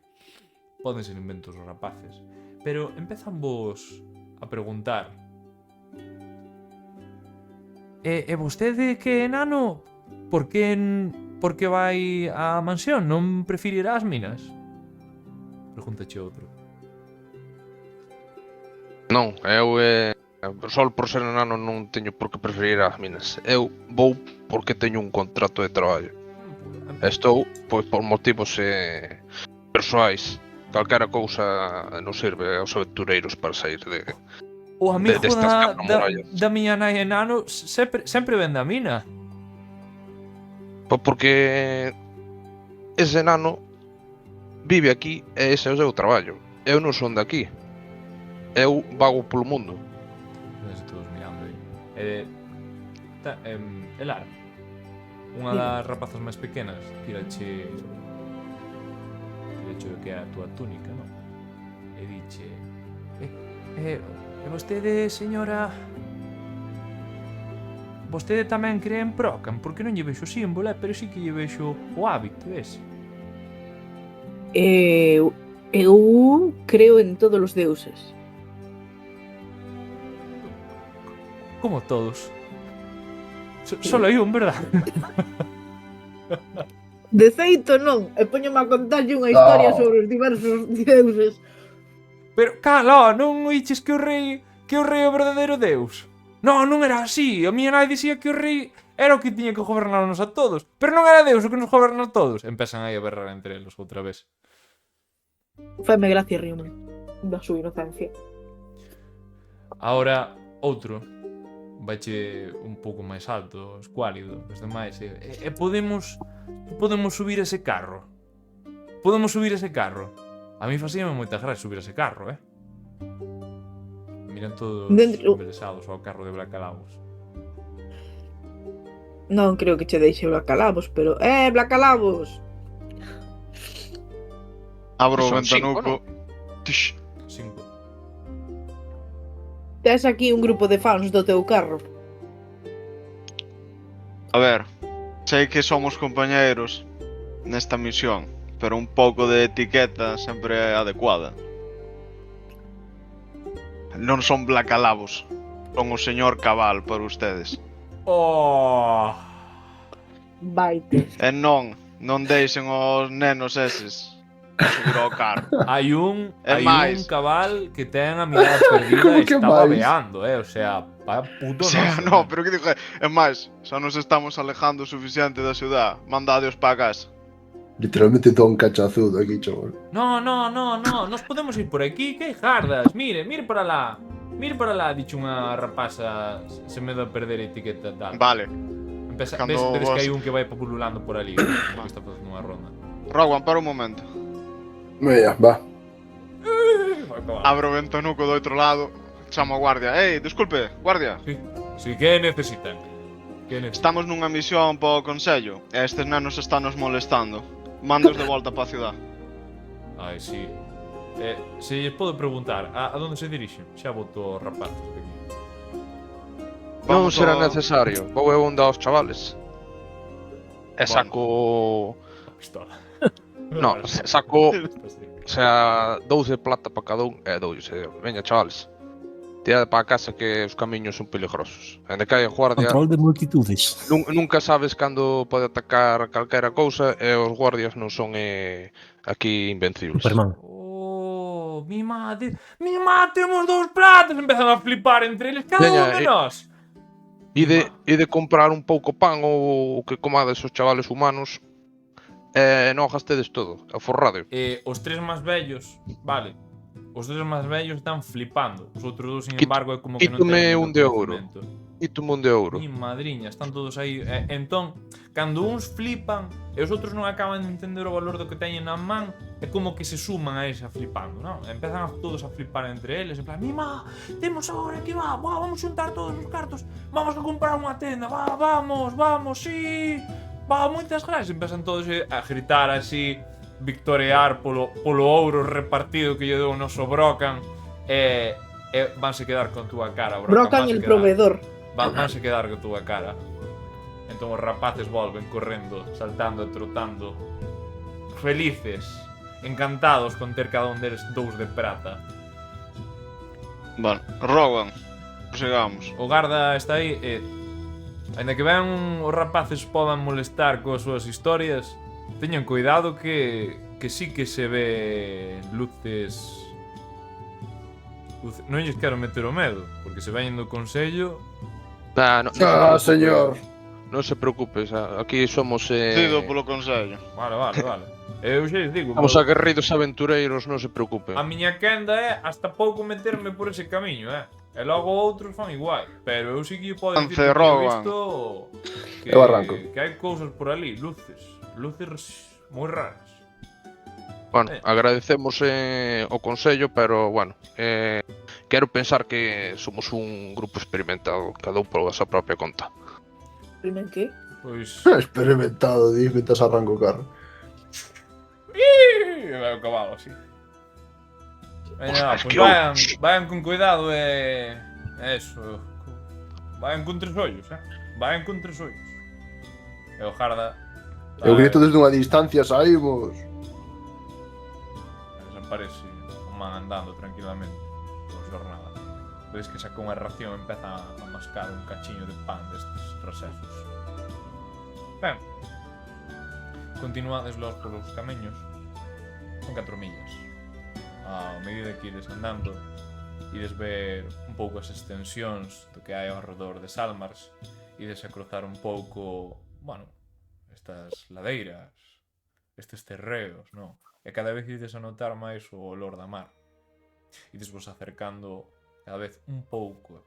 Poden ser inventos os rapaces, pero empezan vos a preguntar: E vostede que é enano? Por que vai á mansión? Non preferirá as minas? Pregúntache outro. Non, eu só por ser enano non teño por que preferir as minas. Eu vou porque teño un contrato de traballo. Estou, pois, por motivos persoais. Calquera cousa nos sirve aos aventureiros para sair de... O amigo destas da miña nai enano sempre vende a mina. Pois porque ese enano vive aquí e ese é o seu traballo. Eu non son de aquí. Eu vago polo mundo. Todos mirando aí. Elar, unha das rapazas máis pequenas, tirache o que é a túa túnica, non? E diche: E vostede, señora, vostede tamén cree en Procan? Porque non lle vexo o símbolo, pero sí que lle vexo o hábito ese. Eu creo en todos os deuses. Como todos. Solo hai un, verdad? De feito non, e poñome a contarlle unha historia sobre os diversos deuses. Pero, cala, non oiches que o rei é o verdadeiro deus? Non era así. A miña nai dicía que o rei era o que tiña que gobernarnos a todos. Pero non era Deus o que nos goberna a todos. Empezan aí a berrar entre eles outra vez. Faime gracia, ríome da súa inocencia. Ahora, outro vaiche un pouco máis alto, escuálido, os demais, e podemos subir ese carro. Podemos subir ese carro. A mí facíame moita gracia subir ese carro, Miran todos embelesados ao carro de Blacalabos. Non creo que che deixe Blacalabos, pero... Blacalabos! Abro o Son ventanuco. 5. Tes aquí un grupo de fans do teu carro. A ver, sei que somos compañeiros nesta misión, pero un pouco de etiqueta sempre é adecuada. Non son Blacalabos, son o señor Cabal para ustedes. Oh! Baite. E non deixen os nenos eses subir ao carro. Hai un É máis. cabal que ten a mirada perdida e Que está máis? babeando, o sea, vaya puto O sea, noso, no, man. pero que digo, é máis, xa nos estamos alejando o suficiente da ciudad. Mandadeos para casa. Literalmente todo un cachazudo aquí, chaval. No, nos podemos ir por aquí, que hai jardas. Mire para lá. Mire para lá, dicho unha rapaza se me dá a perder a etiqueta tal. Vale. Empeza, Cando vedes que vos- hai un que vai pululando por ali, que está facendo unha ronda. Rowan, para un momento. Mira, va. Abro o ventanuco do outro lado, chamo a guardia. Ei, disculpe, guardia. Si que necesitan. Que necesitan. Estamos nunha misión para o Consello e estes nenos están nos molestando. Mandos de volta para a ciudad. Ai, si. Se lles podo preguntar, a donde se dirixen? Xa boto o rapaz aquí. Non Vamos será ao- necesario. Vou eu onde aos chavales. E Bueno. saco... A pistola. No, saco... O sea, 12 plata para cada un e dous. Veña, chavales. Tirade para a casa que os camiños son peligrosos. Ende que hai a guardia, Control de multitudes. nunca sabes cando pode atacar calquera cousa e os guardias non son aquí invencibles. Superman. Oh, mi madre, temos dous platos. Empezan a flipar entre eles, cada Veña, un de nós. Ide comprar un pouco pan ou o que comades os chavales humanos e non gastedes todo, aforrade. Os tres máis vellos, vale. Os tres máis vellos están flipando. Os outros dous, sin Quit- embargo, é como que non quítome teñen un de ouro. conocemento. E tu mon de ouro. Mi madriña, están todos aí. Entón, cando uns flipan e os outros non acaban de entender o valor do que teñen na man, é como que se suman a esa flipando, non? Empezan todos a flipar entre eles, en plan, mima, temos agora que vamos xuntar todos os cartos, vamos a comprar unha tenda, vamos, sí, moitas gracias. Empezan todos a gritar así, victorear polo ouro repartido que lle deu o noso Brocan, e vanse quedar con túa cara, Brocan el proveedor. Vanse quedar con túa cara. Entón os rapaces volven correndo, saltando e trotando, felices, encantados con ter cada un deles dous de prata. Vale, Rowan, sigamos. O garda está aí e, aínda que ben os rapaces podan molestar coas súas historias, teñan cuidado que sí que se ve luces. Non lles quero meter o medo, porque se veñen do Consello. Ah, señor. Non se preocupe, aquí somos... Cido polo Consello. Vale. Eu xa lles digo, Somos aguerridos aventureiros, non se preocupe. a miña quenda é hasta pouco meterme por ese camiño, E logo outros fan igual. Pero eu sí que podo dicir que teño Rowan. visto Eu arranco. que hai cousas por ali, luces moi raras. Bueno, agradecemos o consello, pero bueno, quero pensar que somos un grupo experimentado, cada un por a súa propia conta. Primen que? Pois Experimentado, di, mientras arranco o carro. vai o cabalo así. Veña, Ostras, pois que vayan con cuidado e eso. Vayan con tres ollos, Vayan con tres ollos. E o Jarda Eu grito desde unha distancia, saímos. Desaparece o man andando tranquilamente por xornada. Vedes que sacou unha ración e empeza a mascar un cachiño de pan destes recesos. Ben, continuades los polos camiños. Son 4 millas. A medida que ides andando, ides ver un pouco as extensións do que hai ao redor de Salmars. Ides a cruzar un pouco, bueno, estas ladeiras, estes terreos, non? E cada vez ides a notar máis o olor da mar. Ides vos acercando cada vez un pouco,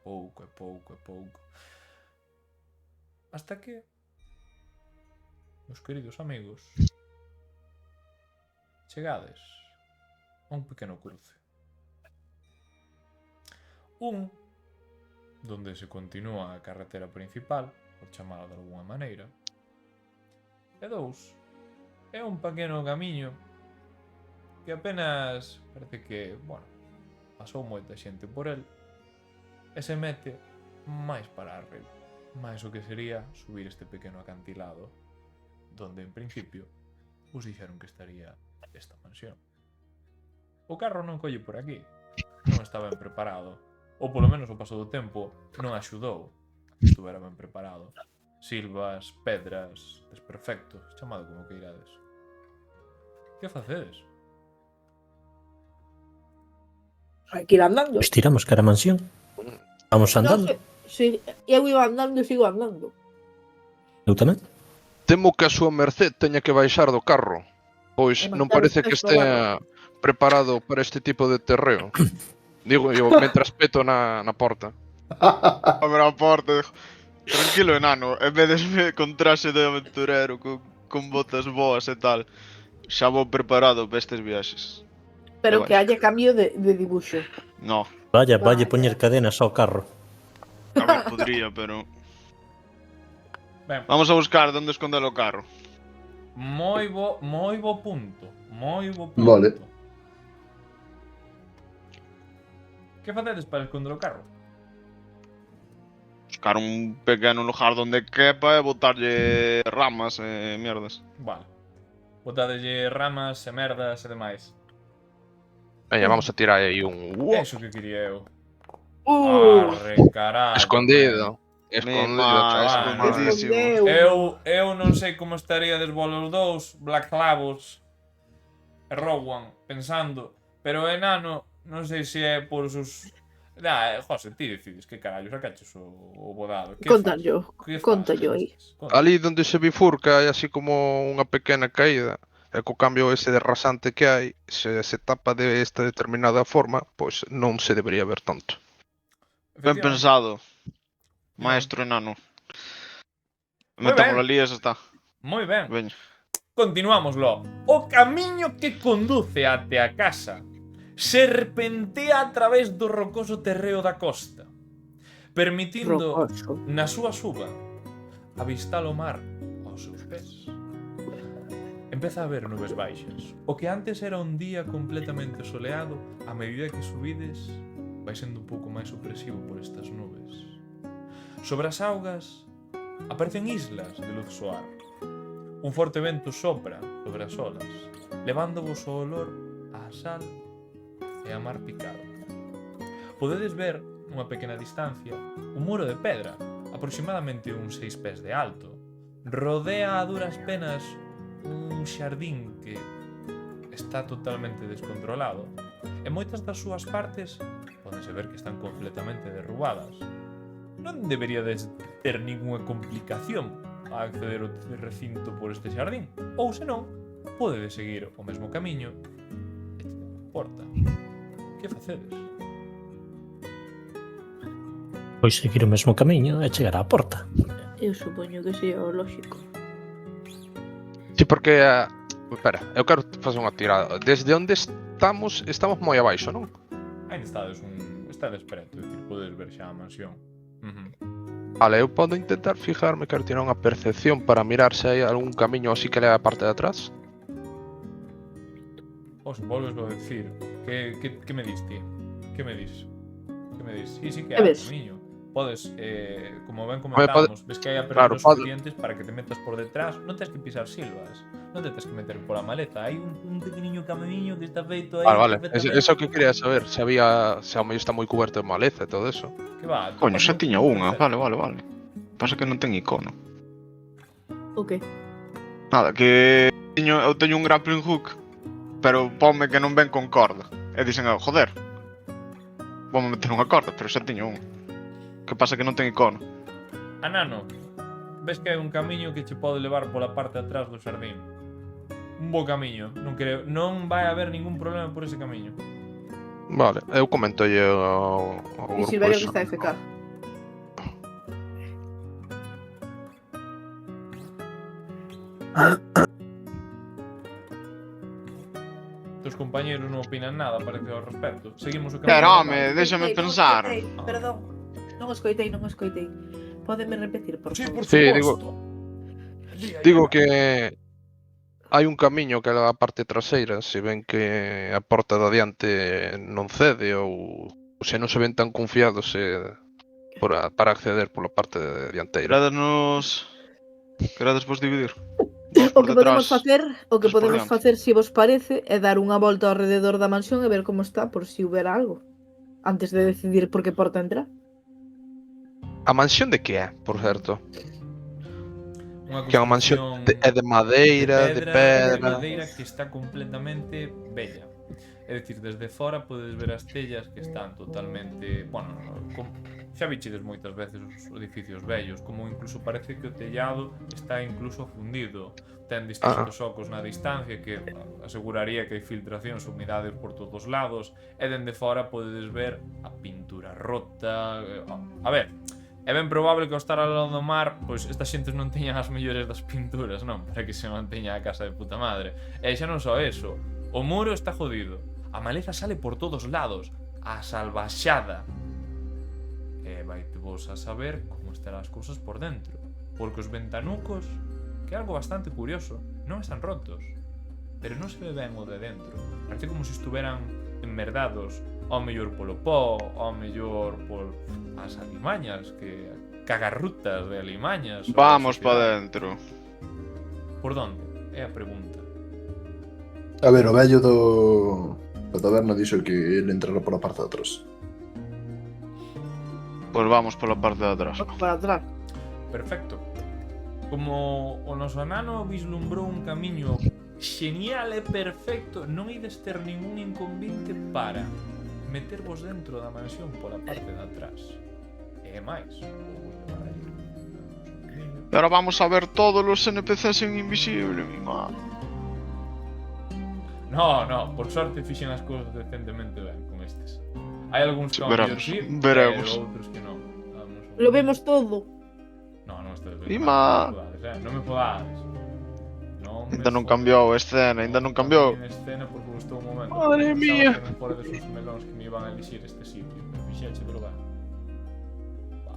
hasta que, meus queridos amigos, chegades a un pequeno cruce. Un, donde se continúa a carretera principal, por chamalo de alguna maneira, e dous, é un pequeno camiño que apenas parece que, bueno, pasou moita xente por el e se mete máis para arriba, máis o que sería subir este pequeno acantilado donde en principio vos dixeron que estaría esta mansión. O carro non colle por aquí, non estaba ben preparado, ou polo menos o paso do tempo non axudou que estuvera ben preparado. Silvas, pedras, desperfectos, chamado como que irades. Que facedes? Hai que ir andando. Pois tiramos cara a mansión. Vamos andando. Non sei, eu iba andando e sigo andando. Eu tamén. Temo que a súa merced teña que baixar do carro, pois E non matar parece os que tres no estea preparado para este tipo de terreo. Digo eu, mentras peto na porta. Abre a porta, digo, tranquilo, enano, en vez de con traxe de aventurero, con botas boas e tal, xa vou preparado para estes viaxes. Pero Eu que acho haya cambio de dibuixo. No, Vaya Vaya. poñer cadenas ao carro. a ver, podría, pero... Ben, Vamos a buscar onde esconder o carro. moi bo punto. Moi bo punto. Vale. Que facedes para esconder o carro? Buscar un pequeno lugar onde quepa e botarlle ramas e mierdas. Vale. Botadelle ramas e merdas e demais. Veña, vamos a tirar aí un... Eso que quería eu. Uh, Arre, carallo. Escondido. Escondido, Chaval. escondidísimo. escondeu. Eu non sei como estaríades vos os dous, Black Clavos e Rowan, pensando, pero enano, non sei se é por sus... José, ti decides que carallo sacaches o bodado. Que Conta fas? yo. Que fas? Conta yo aí. Conta. Ali donde se bifurca hai así como unha pequena caída. E co cambio ese de rasante que hai, se tapa de esta determinada forma, pois non se debería ver tanto. Ben Efectivamente. pensado, maestro enano. Moi Metámoslo ben. ali e xa está. Moi ben. Veña. Continuámoslo. O camiño que conduce até a casa serpentea a través do rocoso terreo da costa, permitindo Rocoso. na súa suba avistar o mar aos seus pés. Empeza a haber nubes baixas. O que antes era un día completamente soleado, a medida que subides, vai sendo un pouco máis opresivo por estas nubes. Sobre as augas aparecen islas de luz soar. Un forte vento sopra sobre as olas, levándovos o olor á sal e a mar picado. Podedes ver, nunha pequena distancia, un muro de pedra, aproximadamente uns 6 pés de alto. Rodea a duras penas un xardín que está totalmente descontrolado, e moitas das súas partes pódense ver que están completamente derrubadas. Non deberíades ter ningunha complicación a acceder ao recinto por este xardín, ou senón, podedes seguir o mesmo camiño e chegar á porta. Que facedes? Pois seguir o mesmo camiño e chegar á porta. Eu supoño que sería o lógico. Sí, porque... espera, eu quero facer unha tirada. Desde onde estamos moi abaixo, non? Ainda estades preto, é dicir, podedes ver xa a mansión. Vale, eu podo intentar fijarme, quero tirar unha percepción para mirar se hai algún camiño así que leva a parte de atrás. Os volves a decir, que me diste? Que me dis? Que me dis? Sí, que Que hai ves? camiño. Podes, como ben comentamos, ves que hai Claro, apertos pode- suficientes para que te metas por detrás. Non tens que pisar silvas, non te tens que meter pola maleta. Hai un pequeniño camiño que está feito aí. Vale, perfectamente. eso que quería saber, se ao mellor está moi coberto de maleza e todo eso. Que va, Coño, xa totalmente tiña unha, perfecto. vale. Pasa que non ten icono. Ok. Nada, que eu teño un grappling hook, pero ponme que non ven con corda. E dicen, joder, vamos meter unha corda, pero xa tiño unha. Que pasa que non ten icono. Anano, ves que hai un camiño que che pode levar pola parte de atrás do xardín. Un bo camiño, non vai haber ningún problema por ese camiño. Vale, eu comentolle ao E grupo Silverio que eso. está FK. Tus compañeros non opinan nada, parece ao respecto. Seguimos o camiño. Pero, normal. home, déxame Escoitei, pensar. non escoitei, Perdón. Non escoitei. Pódeme repetir, por Sí, favor? por Sí, suposto. Digo que hai un camiño que leva a parte traseira, se ven que a porta de adiante non cede ou se non se ven tan confiados para acceder pola parte dianteira. Queredes vos dividir? O que podemos facer, dos por diante. se vos parece, é dar unha volta ao rededor da mansión e ver como está, por si hubiera algo. Antes de decidir por que porta entrar. A mansión de que é, por certo? Unha Que é unha mansión é de madeira, de de pedra. madeira que está completamente bella. É dicir, desde fora podes ver as tellas que están totalmente... Bueno, xa bichedes moitas veces os edificios vellos, como incluso parece que o tellado está incluso fundido. Ten distintos ocos na distancia que aseguraría que hai filtracións, humidades por todos lados, e dende fora podedes ver a pintura rota... A ver, é ben probable que ao estar ao lado do mar, pois esta xente non teñan as mellores das pinturas, non? Para que se manteña a casa de puta madre. E xa non só eso, o muro está jodido. A maleza sale por todos lados. A salvaxada. E vaite vos a saber como estarán as cousas por dentro. Porque os ventanucos, que é algo bastante curioso, non están rotos. Pero non se ve ben o de dentro. Parece como se estuveran enmerdados, ao mellor polo pó, ao mellor por as alimañas, que cagarrutas de alimañas. Vamos pa dentro. Por donde? É a pregunta. A ver, o vello da taberna dixo que ele entrara por a parte de atrás. Pois vamos pola parte de atrás. Para atrás. Perfecto. Como o noso nano vislumbrou un camiño genial e perfecto, non ides ter ningún inconvinte para metervos dentro da mansión pola parte de atrás. E máis, Pero vamos a ver todos os NPCs en invisible, mi má. No, por sorte fixen as cousas decentemente ben con estes. Hai algúns que Veremos, sí, veremos. pero outros que non. Lo vemos todo. Non estes ben. Ima. Non me podades. Ainda non cambiou a escena, ainda non cambiou. A escena porque gustou un momento. Madre mía. Pensaba que non foredes uns melóns que me iban a elixir este sitio. Me fixeche de lugar.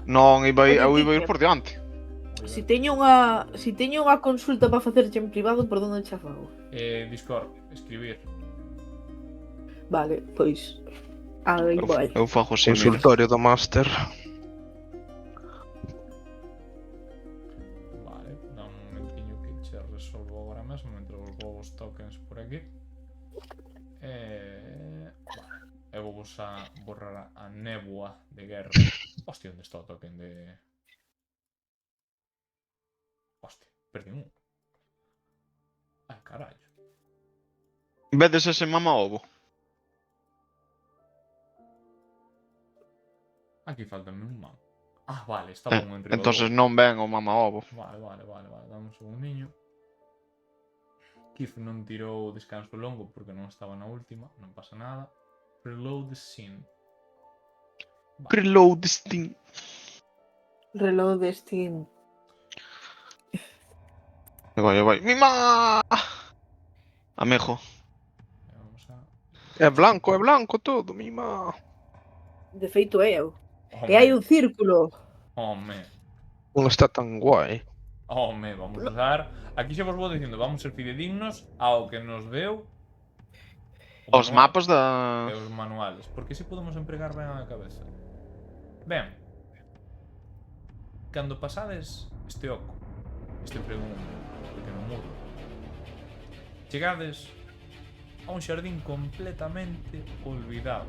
Non, eu iba a ir por diante. Si teño unha consulta para facerche en privado, por onde che fago? Discord, escribir. Vale, pois aí vai. Eu fago así, mira. Consultorio do Master. Vale, dá un momentiño que che resolvo agora mesmo mentre vos vou os tokens por aquí. Vale, eu vou vos a borrar a néboa de guerra. Hostia, onde está o token de... Hostia, perdí un. Ai, carallo. Vedes ese mama ovo? Aquí faltame un man. Ah, vale, estaba un enriba. Entonces non ven o mama ovo. Vale, dame un segundinho. Keith non tirou descanso longo porque non estaba na última, non pasa nada. Reload the scene. Reload this thing. Reloj de Steam. Vai. ¡Mima! Amejo. Vamos a... É blanco todo, mima. De feito é eu. E hai un círculo. Home, Non está tan guai. vamos a dar... Aquí xa vos vou dicindo, vamos ser fidedignos ao que nos deu Os mapas e da... os manuales, porque se podemos empregar ben a cabeza. Ben, cando pasades este oco, este pequeno muro, chegades a un xardín completamente olvidado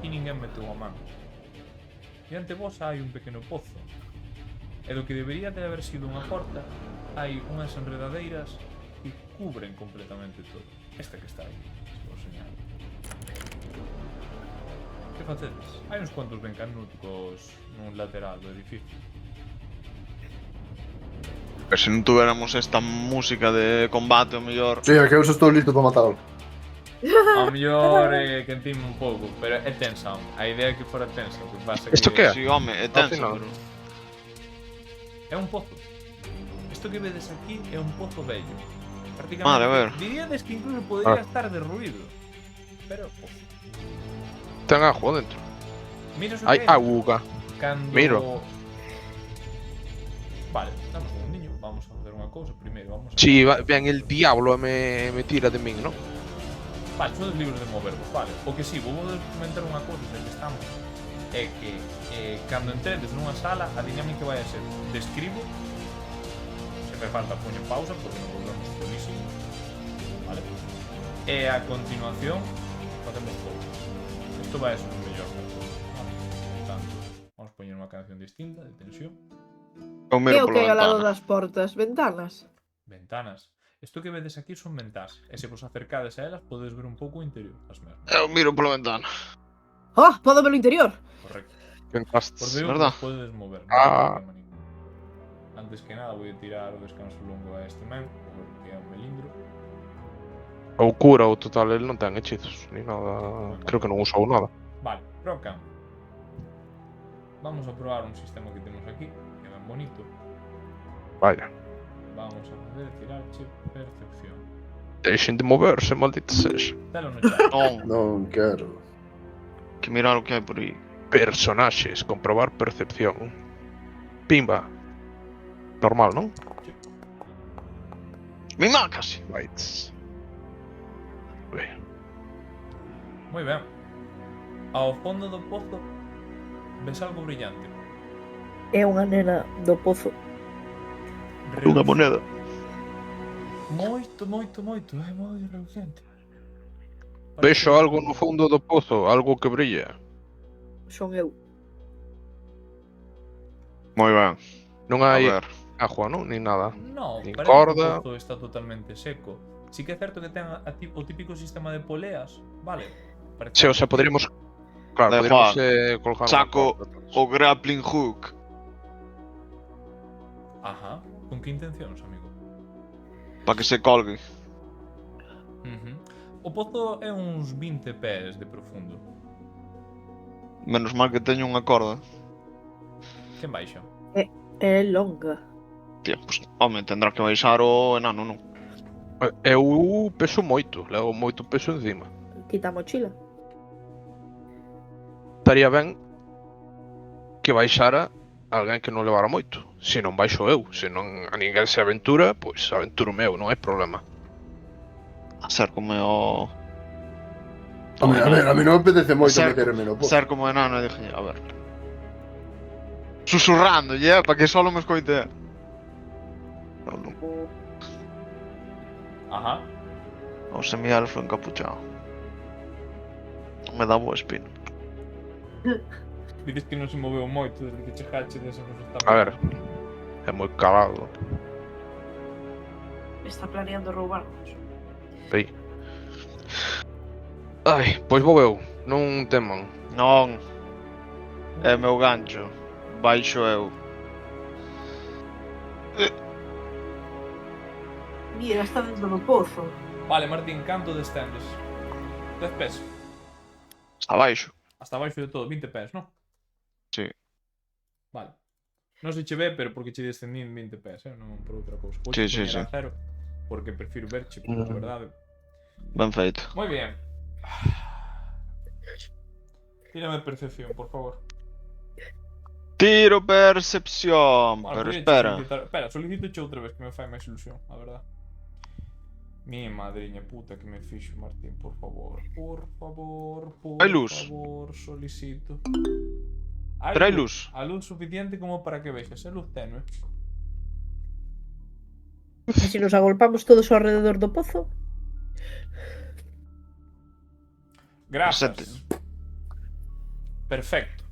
e ninguén meteu a man. E ante vos hai un pequeno pozo, e do que debería de haber sido unha porta hai unhas enredadeiras que cubren completamente todo. Esta que está aí, se vos señalo. Que facedes? Hai uns cuantos bencanúticos nun lateral do edificio. Pero se non tuviéramos esta música de combate, o mellor... Sí, aquí eu xa estou listo para matalo. Ao mellor que entime un pouco, pero é tensa. A idea é que fora tensa, o que pasa que... Isto que é? Sí, home, é tenso, final. pero... É un pozo. Isto que vedes aquí é un pozo vello. Prácticamente, Vale, a ver. diríades que incluso podría estar derruído. Pero, pozo. Ten agua dentro. Mira o Hai que é. auga. Cando... Miro. Vale, dame un segundinho. Vamos a facer unha cousa. Primeiro, vamos a... Si, ven el diablo e me tira de min, non? Vale, sodes libres de movervos, vale. O que si, vou comentar unha cousa xa que estamos. É que cando entredes nunha sala, a dinámica vai a ser describo. Se me falta poño pausa porque non volvemos buenísimos. Vale. E a continuación facemos cousas. Isto vai a ser o mellor. Vale. Portanto, vamos poñer unha canción distinta de tensión. Eu Que miro o que pola hai ao lado ventana. das portas? Ventanas? Ventanas. Isto que vedes aquí son ventás, e se vos acercades a elas podedes ver un pouco o interior das mesmas. Eu miro pola ventana. ¡Ah! ¡Puedo ver lo interior! Correcto. Que Por entrastes. veo que ¿Verdad? os podedes mover, non Ah. hai problema ningún. Antes que nada voy a tirar o descanso longo a este men, porque é un melindro. Ou cura, ou total, ele non ten hechizos, ni nada. Creo que non usou nada. Vale, Rocan. Vamos a probar un sistema que temos aquí, que é ben bonito. Vaya. Vamos a poder tirarche percepción. Deixen de moverse, maldita sexa. Telo no chat. Non, Non quero. que mirar o que hai por aí. Personaxes, comprobar percepción. Pimba. Normal, non? Mi má casi. Right. Ben. Moi ben. Ao fondo do pozo ves algo brillante. É unha nena do pozo. Unha moneda. Moito, é moi reluciente. Vexo algo no fondo do pozo, algo que brilla. Son eu. Moi ben. Non A hai ver. agua, non? Ni nada. No, Nin parece corda. que o pozo está totalmente seco. Sí que é certo que ten o típico sistema de poleas, vale? Parece Se, o sea, poderíamos... Claro, Da poderíamos igual. colgar Saco unha corda. O grappling hook. Ajá. Con que intencións, amigo? Para que se colgue. O pozo é uns 20 pés de profundo. Menos mal que teño unha corda. Quen baixa? É longa. Tío, pues, home, tendrá que baixar o enano, non? Eu peso moito, levo moito peso encima. Quita a mochila. Estaría ben que baixara alguén que non levara moito. Se non baixo eu, se non a ninguén se aventura, pois aventuro meu, non hai problema. Acércome ao... Home, a ver, a mí non me apetece moito Cerco. meterme no pozo. Acércome ao enano e dije, a ver. Susurrando, para que solo me escoite. Non, non. Ajá. O semielfo encapuchado. Non me dá boa espina. Dices que non se moveu moito desde que chegache dese nos está A ver, é moi calado. Está planeando roubarnos. Aí. Ai, pois vou eu, non teman. Non. É meu gancho. Baixo eu. Mira, está dentro do pozo. Vale, Martín, canto descendes? 10 pés. Está baixo. Hasta abaixo de todo, 20 pés, non? Sí. Vale. Non se che ve, pero porque che descendín 20 pés, non por outra cousa. Sí, sí, sí. A cero, porque prefiro verche, porque a verdade. Ben feito. Moi bien. Tírame percepción, por favor. Tiro percepción. Bueno, Pero podía espera. Espera, solicito outra vez que me fai máis ilusión, a verdad. Mi madriña puta que me fixo, Martín, por favor. Por favor, por Hai luz? favor, solicito. Pero hai luz. A luz suficiente como para que vexas, é luz tenue. E se nos agolpamos todos ao alrededor do pozo? Grazas. Presente. Perfecto.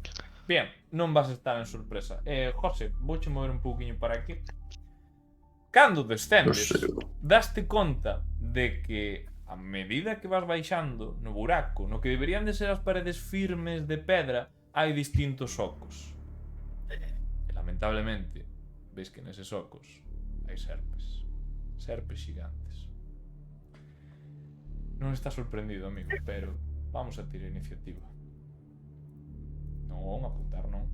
Bien, non vas a estar en sorpresa. José, vouche mover un pouquiño para aquí. Cando descendes, daste conta de que a medida que vas baixando no buraco, no que deberían de ser as paredes firmes de pedra, hai distintos ocos. E lamentablemente, veis que neses ocos hai serpes. Serpes gigantes. Non está sorprendido, amigo, pero vamos a tirar iniciativa. Non, apuntar non.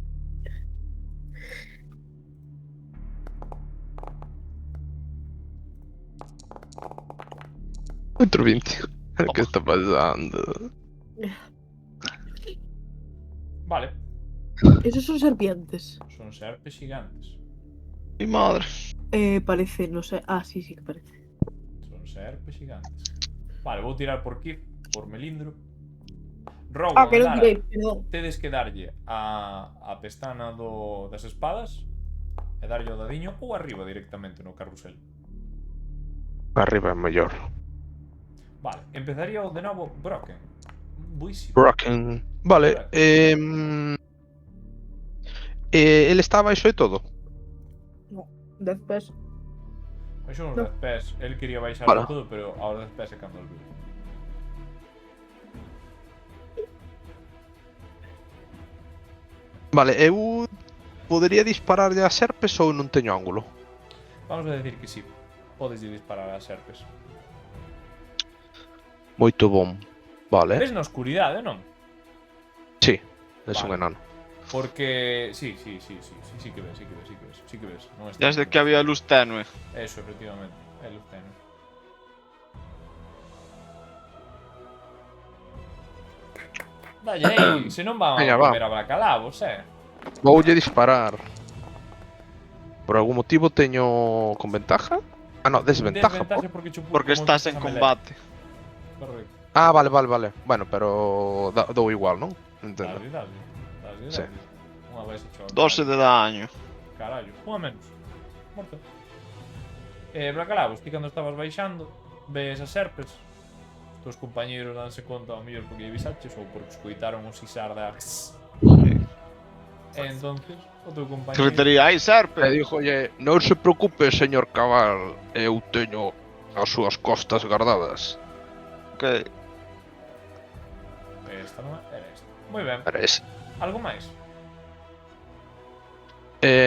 Outro 20. Que está pasando? Vale, Esos son serpientes. son serpes gigantes. Mi madre. Parece, no sé. Ah, sí, sí que parece. Son serpes gigantes. Vale, vou tirar por Kif, por Melindro. Rogo, Ah, que non Lara, tirei, perdón. tedes que darlle a pestana das espadas e darlle o dadiño ou arriba directamente no carrusel. Arriba é mellor. Vale, empezaría de novo Brocken. Buísimo. Brocken. Vale, ele está abaixo de todo. Despois. Baixou uns No. 10 pés. El quería baixar Vale. todo, pero aos 10 pés é cando el viu. Vale, eu podería dispararlle a serpes ou non teño ángulo? Vamos a decir que sí. Podes disparar as serpes. Moito bom. Vale, Ves na oscuridade, non? sí, es un Vale. enano. Porque... Sí que ves. Sí que ves. Non está Desde oscuro. que había luz tenue. Eso, efectivamente. É luz tenue. Dalle aí, se non van Veña, a va. comer a bracalabos, Voulle disparar. Por algún motivo teño con ventaja? Ah, no, desventaja. Desventaxe porque chupu, Porque como estás empiezas en a melee. combate. Correcto. Ah, vale. Bueno, pero dou igual, non? Entendo. Dale. Sí. Unha vez hecho. 12 de daño. Carallo, unha menos. Morto. Bracalabos, ti cando estabas baixando, ves as serpes. Os teus compañeiros danse conta ao mellor porque lle visaches ou porque escoitaron o sisar da... E entonces, o teu Que compañeiro... gritaría, ai, E serpe! díjolle, non se preocupe, señor Cabal, eu teño as súas costas guardadas. Que Esta non era esta. Moi ben. Era ese. Algo máis?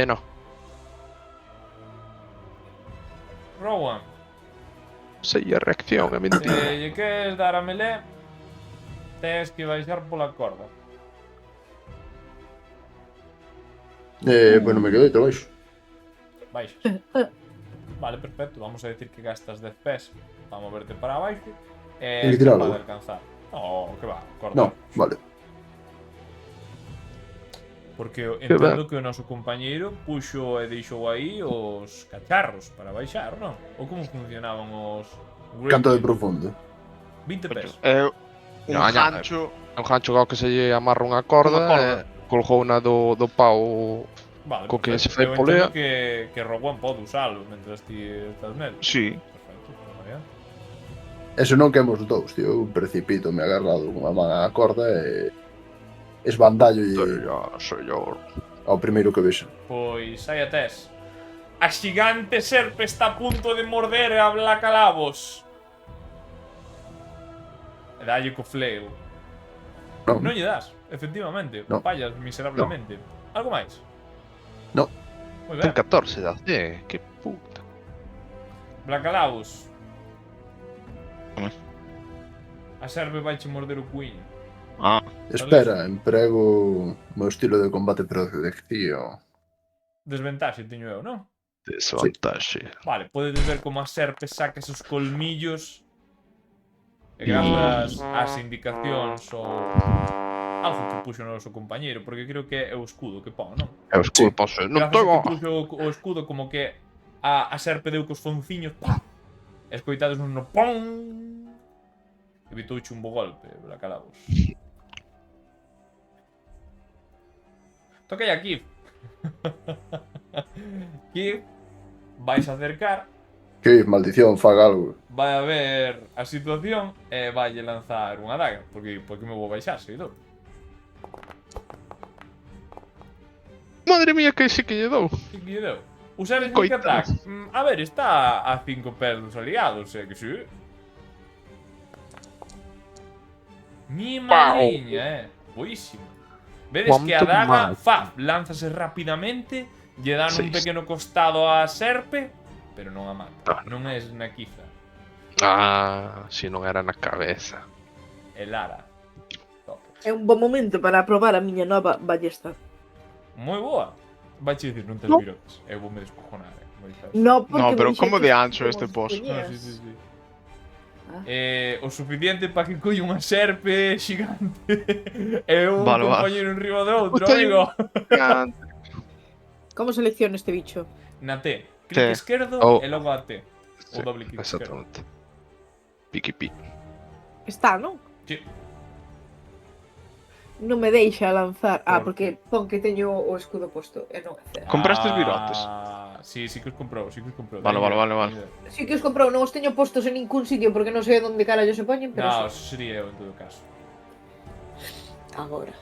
No. Rowan, Sei a reacción, é mentira. se lle queres dar a melee, tes que baixar pola corda. Bueno, me quedo aí baixo. Baixas. Vale, perfecto. Vamos a decir que gastas 10 pés para moverte para abaixo. Hai que tiralo. Para alcanzar. No, que va, corda. No, vale. Porque eu entendo que o noso compañeiro puxo e deixou aí os cacharros para baixar, non? Ou como funcionaban os... Canto de profundo. 20 pés. é un No, gancho. É un gancho ao que se lle amarra unha corda, Unha corda. e colgou na do pau. Vale, co que perfecto. se fai Eu polea. entendo que Rowan pode usalo mentras ti estás nel. Sí. Perfecto, pues vaya. Eso non quemos dous, tío. Eu precipito, me agarrado unha man á corda e... esbandallo Señor. ao primeiro que vexa. Pois aí a tes. A xigante serpe está a punto de morder a Bracalabos. E dalle co flail. Non, Non lle das, efectivamente. No. Fallas miserablemente. Algo máis? No. Moi Ten ben. 14 de AC, que puta. Bracalabos. Home. A serpe vai che morder o cuiño. Ah, espera, emprego o meu estilo de combate protección. Desventaxe teño eu, non? Desvantaxe. Vale, podedes ver como a serpe saca esos colmillos e grazas ás indicacións ou algo que puxo o noso compañeiro, porque creo que é o escudo que pon, non? É o escudo, pose. Non Grazas a tengo. que puxo o escudo como que a serpe deu cos fonciños, ¡pam! Escoitades un no pom. Evitouche un bo golpe, Bracalabos. Toca a Kif. Kif, vais a acercar, Que maldición, faga algo. vai a ver a situación e vai a lanzar unha daga, porque me vou baixar, seguidor. Madre mía, que sí que lle dou. Que lle deu? Usar sneak Coitado. attack. A ver, está a 5 pés dos aliados, que sí. Mi madriña, Buísimo. Vedes que a Cuánto daga, mal. lánzase rapidamente, lle dan un Seis. pequeno costado á serpe, pero non a mata. Ah. Non é snaquiza. Ah, si non era na cabeza. É Lara. Top. É un bo momento para probar a miña nova ballesta. Moi boa. Vai che dicir, non tes No. virotes. Eu vou me descojonar, moi feo. No, porque No, pero me como dixetes de ancho como este os pozo? No, poñías. sí. Ah. O suficiente para que colle unha serpe xigante e un Vale, va. compañero enriba de outro, Hostia, amigo. Como selecciono este bicho? Na T. Clic T. esquerdo Oh. e logo a T. Sí, O doble clic esquerdo. exactamente. Piqui pi. Está, non? Sí. Non me deixa lanzar. Ah, Por porque pon que teño o escudo posto e non é certo. Compraste virotes? Sí que os comprou, Vale, vale. Si que os comprou, non os teño postos en ningún sitio porque non sei onde carallo se poñen, pero No, sí. eso sería eu en todo caso. Agora.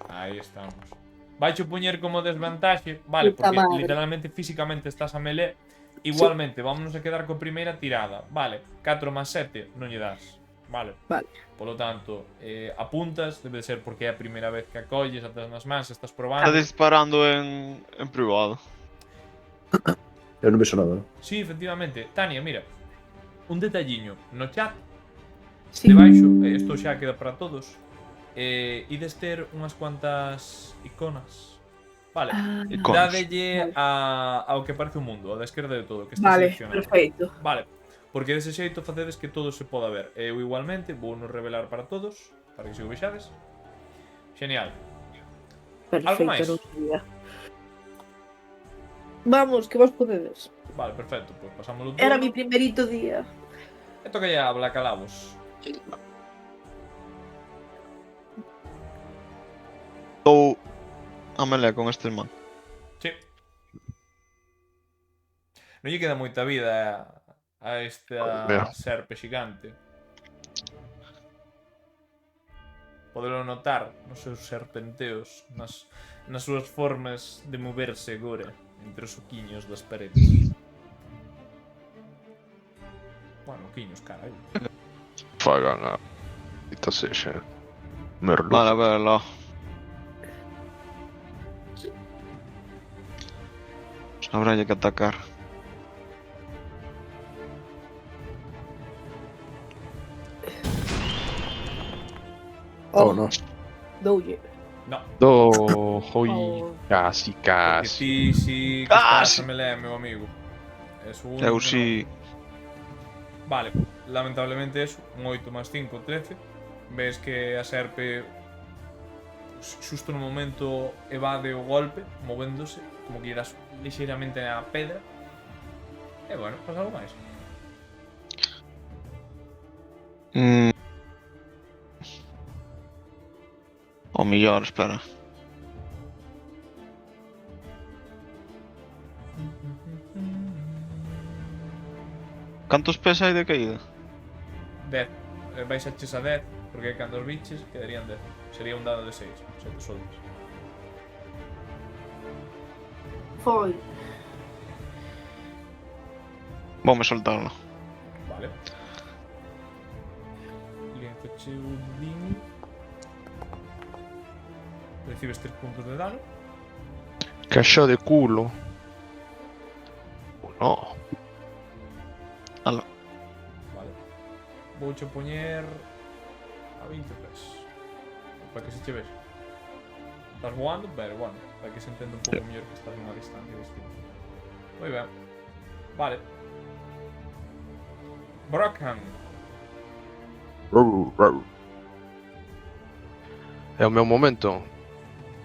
Aí estamos. Vai poñer como desvantaxe, vale, Puta porque madre. literalmente físicamente estás a melee Igualmente, vámonos a quedar coa primeira tirada. Vale, 4 más 7 non lle das. Vale. Vale. Polo tanto, apuntas, debe de ser porque é a primeira vez que a colles, a tes nas mans, estás probando. Está disparando en privado. Eu non vexo nada. Sí, efectivamente. Tania, mira, un detalliño no chat, Sí. debaixo, isto xa queda para todos. Ides ter unhas cuantas iconas. Vale. Ah, Iconos. Dádelle ao que parece un mundo, a da esquerda de todo, que está vale, seleccionado. perfecto. Vale, porque dese xeito facedes que todo se poda ver. Eu igualmente vou nos revelar para todos, para que se o vexades. Genial. Perfecto, máis? non sabía. Vamos, que vos podedes. Vale, perfecto, pues pasamos o turno. Era mi primerito día. E toca ya a Blacalabos. Estou a melee con este man. Sí. Non lle queda moita vida a esta Mira. serpe xigante. Podelo notar nos seus serpenteos, nas súas formas de moverse agora entre os oquiños das paredes. Bueno, oquiños, carai. Fagan a... Ita sexa. Merlu. Vale, a ver, lá. Habrá que atacar. Oh, no. Doulle. No, Do... Hoi... Oh. Casi, porque casi. ti si que Ah, estás sí. a melee, meu amigo. Es un... Eu si... Vale, lamentablemente eso, un 8 más 5, 13. Ves que a serpe xusto no momento evade o golpe, movéndose, como que irás ligeiramente a pedra. E bueno, pasa algo máis. O mellor, espera. Cantos pés hai de caída? 10. Vais a ches a 10, porque cando os biches quedarían 10. Sería un dado de 6, se te soltas. Foi. Voume soltarlo. Vale. Lienzoche un dini. Recibes 3 puntos de dano. Cachó de culo. No. Ala. Vale. Vouche poñer a 20 pés. Para que se che vexe. Estás voando, pero bueno, para que se entenda un pouco mellor que estás nunha distancia distinta. Moi ben. Vale. Brockham. É o meu momento.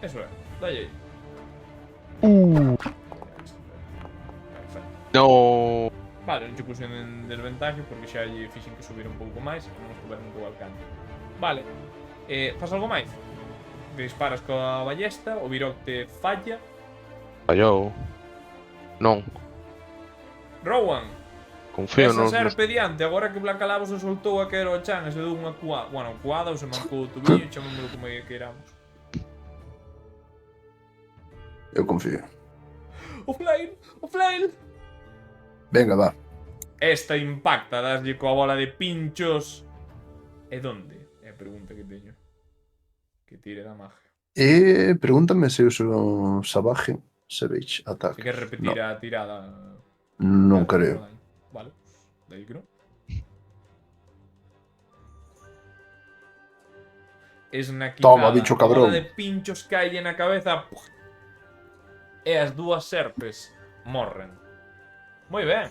Eso é. Dalle aí. Perfecto. No. Vale, non che puxen en desventaxe porque xa lle fixen que subir un pouco máis e non estuveron no teu alcance. Vale. Faz algo máis? Disparas coa ballesta, o Virok te falla. Fallou. Non. Rowan, Confío esa no... serpe diante, agora que Blacalabos se soltou a quero o chan e se deu unha cuada, bueno, cuada ou se mancou o tubiño, chamémoslo como queiramos. Eu confío. O flail, o flail. Venga, va. Esta impacta, daslle coa bola de pinchos. E donde? É a pregunta que teño. Que tire da magia. E pregúntame se uso Savage Savage Se Attack. queres repetir a tirada. Non Claro, creo. Vale, de aí que non. Es na quizada. Toma, bicho A cabrón. bola de pinchos cae na cabeza. ¡Puf! E as dúas serpes morren. Moi ben.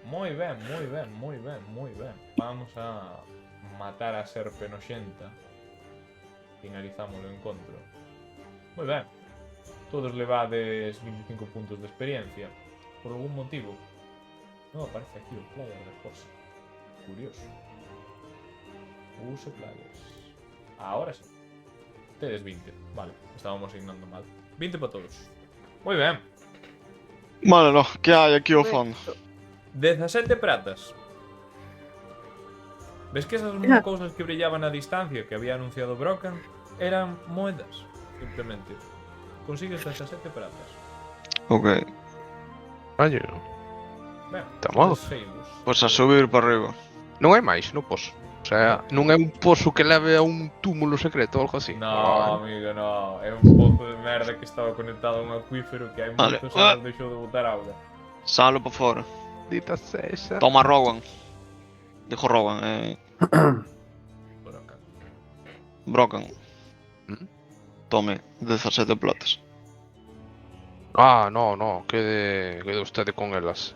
Moi ben, moi ben, moi ben, moi ben. Vamos a matar a serpe noxenta. Finalizamos o encontro. Moi ben. Todos levades 25 puntos de experiencia. Por algún motivo. Non aparece aquí o player de José. Curioso. Use players. Ahora sí. Tedes 20. Vale, estábamos asignando mal. 20 para todos. Moi ben. Vale, no, que hai aquí ao fondo? 17 pratas. Ves que esas Mira. cousas que brillaban a distancia que había anunciado Brocken eran moedas, simplemente. Consigues 17 pratas. Ok. Fallo. Ben, Tamo. desfeimos. Pois a subir para arriba. Non hai máis no pozo. O sea, non é un pozo que leve a un túmulo secreto ou algo así. No, amigo, no. É un pozo de merda que estaba conectado a un acuífero que hai Vale. moitos anos deixou de botar auga. Salo para fora. Dita sexa. Toma Rowan. Dijo Rowan, Por acá. Brocan. ¿Mm? Tome 17 platas. Ah, no, quede vostede con elas.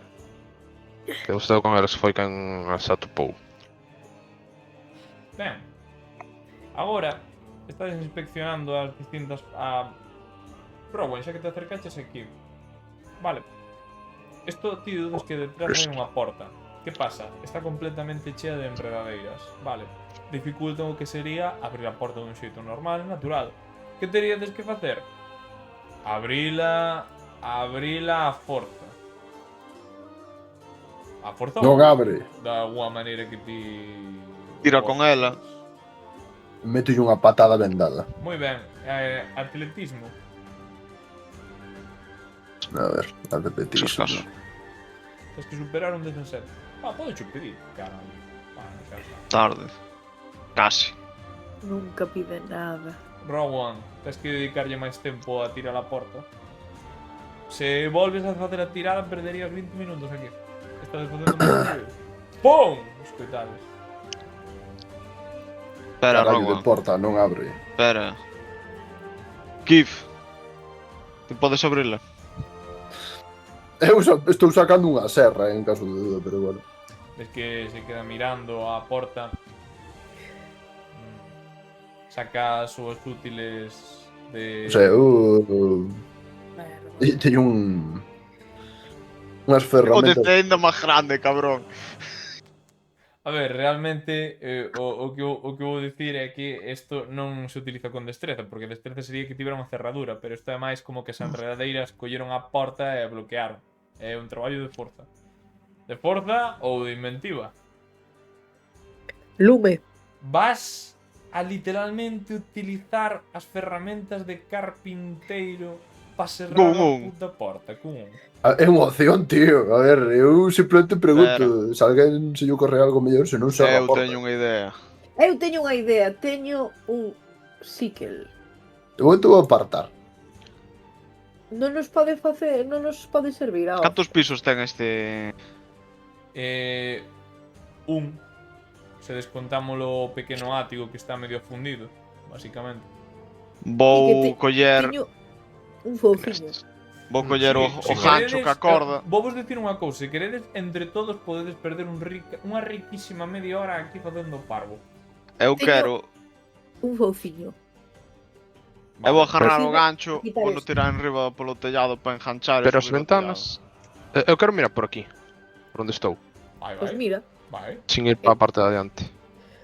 Quede vostede con elas, foi quen as atopou. Ben. Agora, estás inspeccionando as distintas... Rowan, xa que te acercaches aquí. Vale. Isto ti dudas que detrás hai unha porta. Que pasa? Está completamente chea de enredadeiras. Vale. Dificulta o que sería abrir a porta dun xeito normal, natural. Que teríades que facer? Abrila a forza. A forza Non abre. da alguma maneira que ti... Tira con ela. Meto unha patada vendada. Moi ben. Atletismo. A ver, atletismo. Caso. Tens que superar un 17. Podes pedir, caralho. Xa está. Tarde. Casi. Nunca pide nada. Rowan, tens que dedicarlle máis tempo a tirar a porta. Se volves a facer a tirada, perderías 20 minutos aquí. Estás facendo moi ruido. Pum! Escoitades. Espera, Carallo de Rowan. porta, non abre. Espera. Kif. Ti podes abrila? Eu estou sacando unha serra en caso de duda, pero bueno. Ves que se queda mirando a porta. Saca as súas útiles de... O sea, Merda. teño unhas O ferramentas. deste ainda máis grande, cabrón. A ver, realmente o que vou dicir é que isto non se utiliza con destreza, porque destreza sería que tivera unha cerradura, pero isto é máis como que as enredadeiras colleron a porta e a bloquearon. É un traballo de forza. De forza ou de inventiva. Lume. Vas a literalmente utilizar as ferramentas de carpinteiro para cerrar Con a un. puta porta, con un. É unha opción, tío. A ver, eu simplemente pregunto se alguén se lle ocorre algo mellor, se non serra a Eu porta. teño unha idea. Eu teño unha idea. Teño un síquel. De momento vou apartar. Non nos pode facer, non nos pode servir agora. Cantos pisos ten este... Un. Se descontámolo o pequeno ático que está medio fundido, básicamente. Vou coller... Teño un fouciño. Vou coller o Se gancho queredes, ca corda. Vou vos dicir unha cousa, se queredes, entre todos podedes perder unha riquísima media hora aquí facendo parvo. Eu Teño- quero... Un fouciño. Eu vou agarrar Sí, o gancho, quitar vou esto. tirar enriba polo tellado para enganchar e Pero as subir ao ventanas... Eu quero mirar por aquí. Por onde estou. Vai, Pois vai. mira. Vai. Sin ir para a parte de adiante.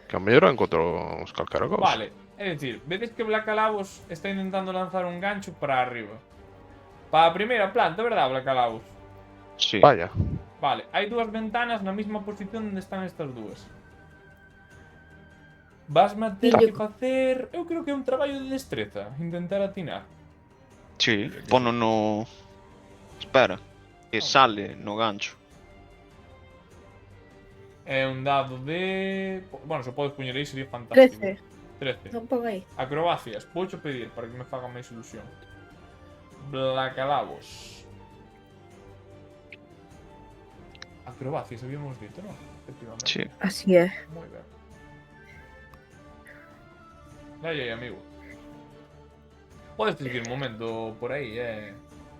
Que a mellor encontro uns calquera cousa. Vale, é dicir, vedes que Blackalabos está intentando lanzar un gancho para arriba. Para a primeira planta, verdad, Blackalabos? tellado. Sí. Vaya. Vale, hai dúas ventanas na mesma posición onde están estas dúas. Vas a ter Tiño- que facer... Eu creo que é un traballo de destreza, intentar atinar. Sí, pono no... Espera. Que sale no gancho. É un dado de... Bueno, se podes poñer aí sería fantástico. 13. 13. Non pon aí. Acrobacias, voucho pedir para que me faga máis ilusión. Blackalabos. Acrobacias, habíamos dito, non? Efectivamente. Sí. Así é. Moi ben. Dai aí, amigo. Podes seguir un momento por aí,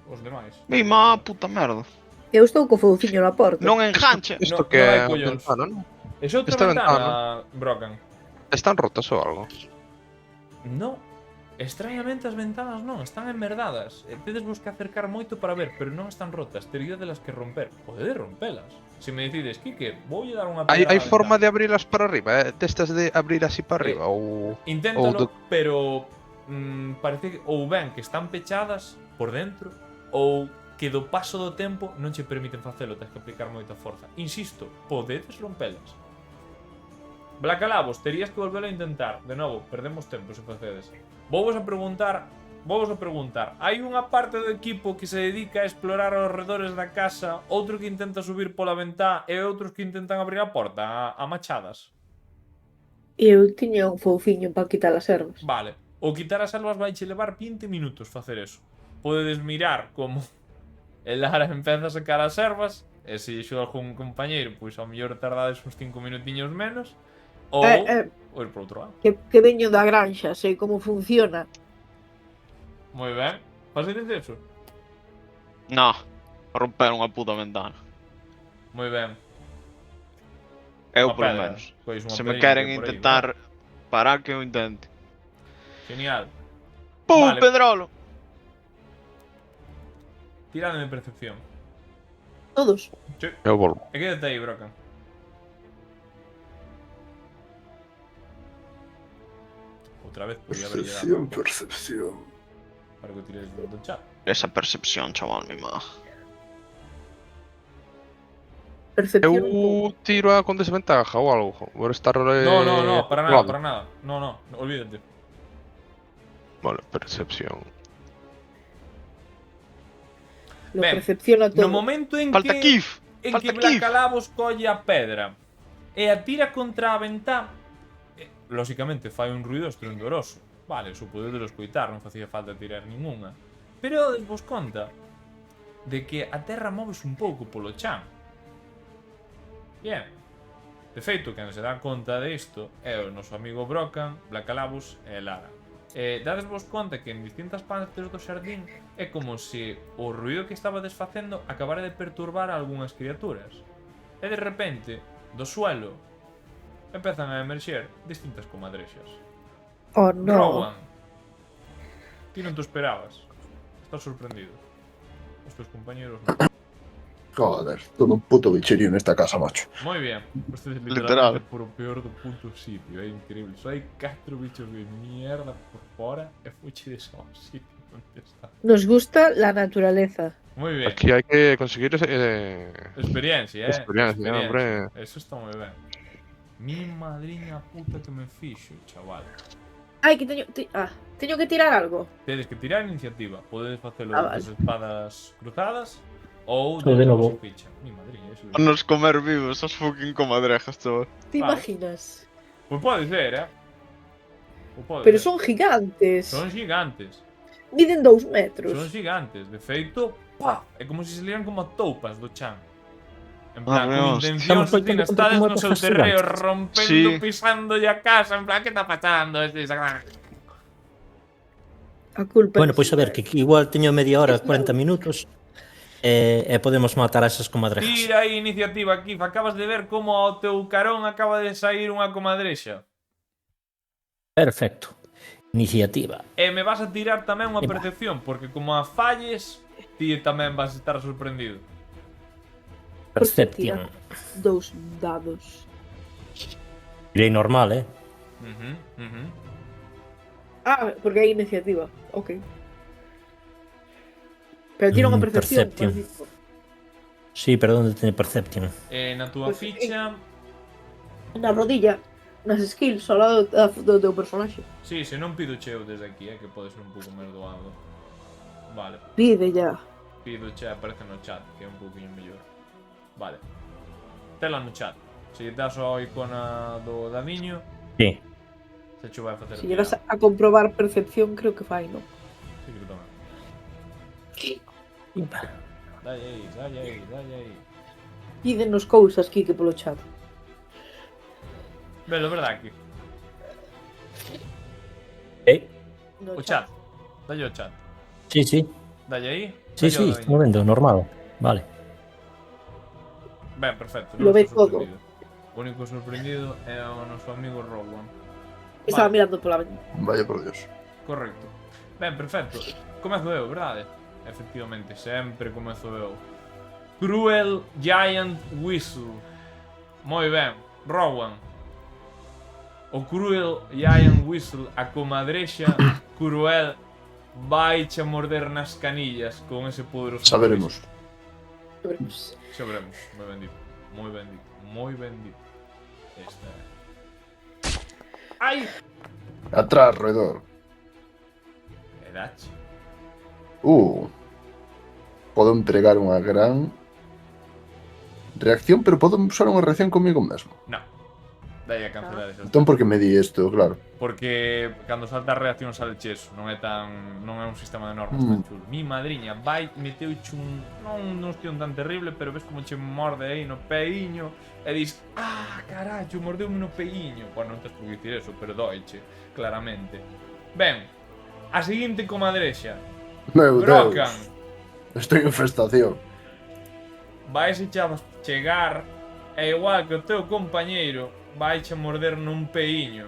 os demais. Mima, puta merda. Eu estou co fouciño na porta. Non engancha. Isto No, que non hai é collóns. ventana, non? Esa outra Esta ventana, Brocan. Están rotas ou algo? No. Extrañamente as ventanas non, están enmerdadas. Tedes vos que acercar moito para ver, pero non están rotas. Tería delas que romper. Podedes rompelas. Se me decides, Kike, voulle dar unha Hai pedrada á forma ventana. de abrilas para arriba, destas de abrir así para arriba ou... Inténtalo, ou pero parece que ou ben que están pechadas por dentro ou que do paso do tempo non che permiten facelo, tens que aplicar moita forza. Insisto, podedes rompelas. Blackalabos, terías que volvelo a intentar. De novo, perdemos tempo se facedes. Vou vos a preguntar vou a preguntar. Hai unha parte do equipo que se dedica a explorar os redores da casa, outro que intenta subir pola ventá e outros que intentan abrir a porta a machadas. Eu tiña un fouciño para quitar as ervas. Vale. O quitar as selvas vai che levar 20 minutos facer eso. Podedes mirar como el Lara empeza a sacar as ervas, e se xo algún compañeiro, pois ao mellor tardades uns 5 minutiños menos, ou ir por outro lado. Que veño da granxa, sei como funciona. Moi ben. Facedes eso? No, romper unha puta ventana. Moi ben. Eu, Unha polo pedra. menos. Pois unha Se me pedriña queren por aí, intentar parar, que eu intente. Genial. ¡Pum, Vale. Pedrolo! Tirade de percepción. Todos. Eu volvo. E quédate aí, Brocan. Outra vez podía haberlle dado Percepción. para que o tires do chat. Esa percepción, chaval, mi má. Percepción. Eu tiro a con desventaja ou algo. Por estar... No, para nada, jugado. para nada. No, olvídate. Vale, percepción. Lo Ben, percepciona todo. No momento en Falta que Kif! en Falta que Kif! Blacalabos colle a pedra e a tira contra a ventá, lóxicamente fai un ruido estrondoroso. Vale, su poder de escoitar, non facía falta tirar ningunha. Pero desvos conta de que a terra moves un pouco polo chan. Bien. De feito, quen se dá conta disto é o noso amigo Brocan, Blacalabos e Lara. Dadesvos conta que en distintas partes do xardín é como se o ruido que estaba desfacendo acabara de perturbar a algunhas criaturas. E de repente, do suelo, empezan a emerxer distintas comadrexas. Oh, no. Rowan, ti non te esperabas. Estás sorprendido. Os teus compañeros non. Joder, todo un puto bicherío nesta casa, macho. Moi bien. Ustedes Literal. literalmente por o peor do puto sitio. É increíble. Só hai 4 bichos de mierda por fora e fuchides ao sitio onde está. Nos gusta la naturaleza. Moi bien. Aquí hai que conseguir Experiencia, experiencia, hombre. Eso está moi ben. Mi madriña puta que me fixo, chaval. Ai, que teño que tirar algo. Tedes que tirar iniciativa. Podedes facelo Vale. das espadas cruzadas ou Ou de novo. vosa ficha. Mi madriña, eso. Nos comer vivos, esas fucking comadrejas, chaval. ¿Te Vale. imaginas? Pois pode ser, Pode Pero ser. son gigantes. Son gigantes. Miden 2 metros. Son gigantes. De feito, ¡pah! É como se salieran como toupas do chan. En plan, Ah, con Dios. intencións Estamos de moito estades como no seu toupas terreo, gigantes. rompendo, Sí. pisando a casa, en plan, que está pasando? A culpa. Bueno, pois a ver, que igual teño media hora, 40 minutos e podemos matar a esas comadrejas. Tira aí iniciativa, Kif. Acabas de ver como ao teu carón acaba de sair unha comadrexa. Perfecto. Iniciativa. E me vas a tirar tamén unha Venga. percepción, porque como a falles, ti tamén vas a estar sorprendido. Perception. 2 dados. Tirei normal, Ah, porque hai iniciativa. Ok. Pero tira unha percepción. Perception. Francisco. Sí, pero onde teño Perception? Na túa Pois, ficha... Na rodilla. Nas skills, ao lado do teu personaxe. Sí, se non pido cheo desde aquí, que pode ser un pouco máis doado. Vale, Pide ya. pido che, aparece no chat, que é un pouquinho mellor. Vale. Tela no chat. Se lle das ao icona do dadiño, Sí. se che vai a facer Se llegas a comprobar percepción, creo que fai, non? Sí, que tamén. Impa. Dalle aí. Pídenos cousas, Kike, polo chat. Velo, verdad, aquí. No O chat. Dalle o chat. Sí, sí. Dalle aí. Sí, dalle ao sí, dadiño. estou vendo, normal. Vale. Ben, perfecto. Lo non ve estou todo. sorprendido. O único sorprendido é o noso amigo Rowan. Estaba Vale. mirando pola ventana. Vaya por Dios. Correcto. Ben, perfecto. Comezo eu, verdade? Efectivamente, sempre comezo eu. Cruel Giant Whistle. Moi ben, Rowan. O Cruel Giant Whistle, a comadrexa cruel, vaiche a morder nas canillas con ese poderoso. Saberemos. Veremos. Saberemos. Moi bendito. Moi bendito. Moi bendito. Esta é. Ai! Atrás, roedor. E dache. Podo empregar unha gran reacción, pero podo usar unha reacción comigo mesmo. No. Dai a cancelar esa. Entón, por que me di isto, claro. Porque cando salta a reacción sale cheso, non é un sistema de normas tan chulo. Mi madriña vai meteuche non hostión tan terrible, pero ves como che morde aí no peiño e dis, carallo, mordeume no peiño. Bueno, non tes por que dicir eso, pero doiche, claramente. Ben, a seguinte comadrexa. Meu Brocan, Deus. Estou en infestación. vais chegar e igual que o teu compañeiro vais a morder nun peiño.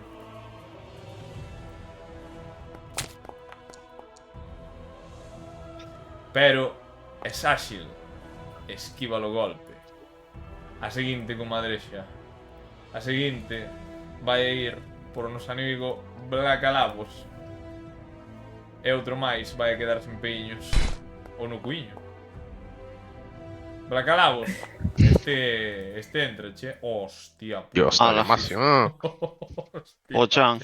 Pero es áxil, esquiva o golpe. A seguinte comadrexa. A seguinte vai a ir por o noso amigo Blacalabos. E outro máis vai a quedar sen peiños. Ou no cuiño. Blacalabos. Este entra, che. Hostia. Dios, Ala. máximo. Hostia. O chan.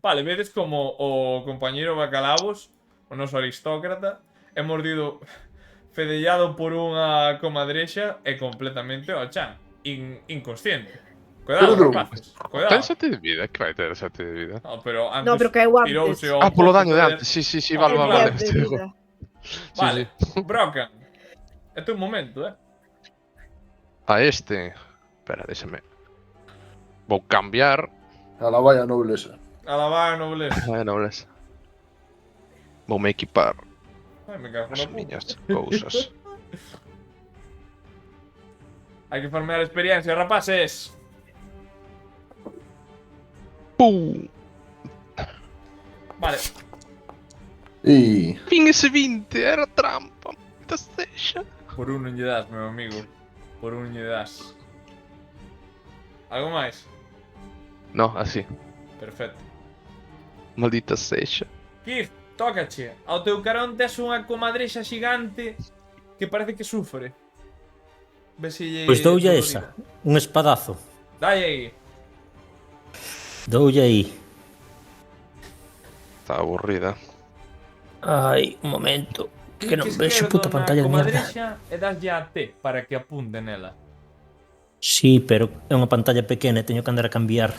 Vale, vedes como o compañeiro Bacalabos, o noso aristócrata, é mordido fedellado por unha comadrexa e completamente ao chan. Inconsciente. Cuidado, Pero, rapaces. Cuidado. Ten 7 de vida, que vai ter 7 de vida? No, pero antes No, pero caeu antes. tirouse o Polo daño de poder. antes, sí, Ah, vale, claro. vale. De vida. Vale, Brocan. É teu momento, A este... Espera, déxame. Vou cambiar. A la valla nobleza. Alabar a nobleza. A nobleza. Voume equipar Ai, me cago as na puta. miñas cousas. Hai que farmear experiencia, rapaces. Pum! Vale, E Fin ese 20, era trampa. Maldita sexa. por un non lle das, meu amigo. Por un lle das. Algo máis? No, así. Perfecto. Maldita sexa. Keith, tócache. Ao teu carón tes unha comadrexa xigante que parece que sufre. Ve se lle... Pois doulle esa, un espadazo. Dai aí. Doulle aí. Está aburrida. Ai, un momento. Que non Clic vexo esquerdo puta na pantalla de mierda. comadrexa e daslle a T para que apunte nela. Sí, pero é unha pantalla pequena e teño que andar a cambiar.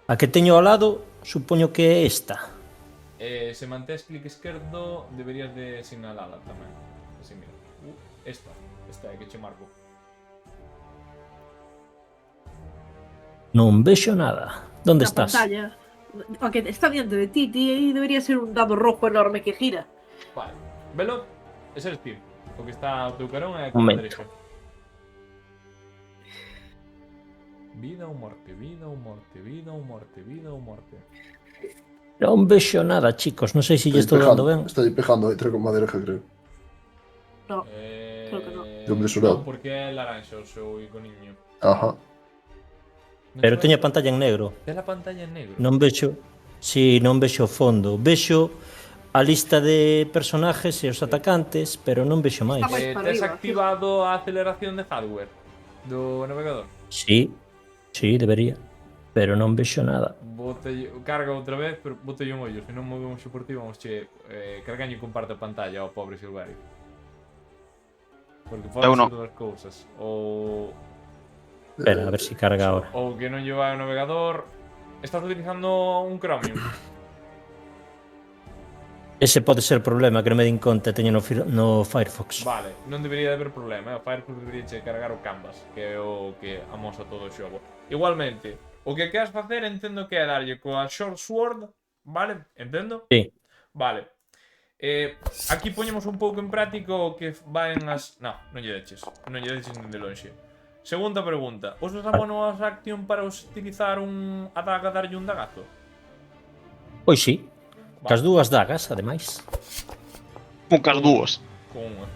A que teño ao lado, supoño que é esta. Se mantés clic esquerdo, deberías de sinalala tamén. Así, mira. Esta é que che marco. Non vexo nada. Donde Na estás? pantalla. O que está diante de ti, aí debería ser un dado rojo enorme que gira. Vale. Velo? Ese eres ti. O que está ao teu carón é a Momento. comadrexa. Vida ou morte, vida ou morte, vida ou morte, vida ou morte. Non vexo nada, chicos. Non sei se lle estou dando ben. Estoy pejando entre comadreja, creo. No. Creo que no. De un desolado. Non, porque é laranxa o seu iconiño. Ajá. Pero teño a pantalla en negro. Ten a pantalla en negro. Non vexo... Si, non vexo o fondo. Vexo a lista de personajes e os atacantes, pero non vexo máis. Está máis para Tes arriba, activado a aceleración de hardware do navegador. Sí, debería. Pero non vexo nada. Carga outra vez, pero botelle un ollo. Se non movemos por ti, vamos che cargaño e comparte a pantalla ao pobre Silverio. Porque Eu fodan non. ser dúas cousas. Ou Espera, a ver se carga ahora. ou que non lleva o navegador. Estás utilizando un Chromium. Ese pode ser o problema, que non me din conta, teño no Firefox. Vale, non debería de haber problema. O Firefox debería che cargar o Canvas, que é o que amosa todo o xogo. Igualmente, o que queras facer entendo que é darlle coa Short Sword, vale? Entendo? Sí. Vale. Aquí poñemos un pouco en práctico o que va en as... Non lle deches. Non lle deches nin de lonxe. Segunda pregunta. Usas a bonus action para utilizar un adaga darlle un dagazo? Pois sí. Vale. Cas dúas dagas, ademais. Un cas dúas. Con unha.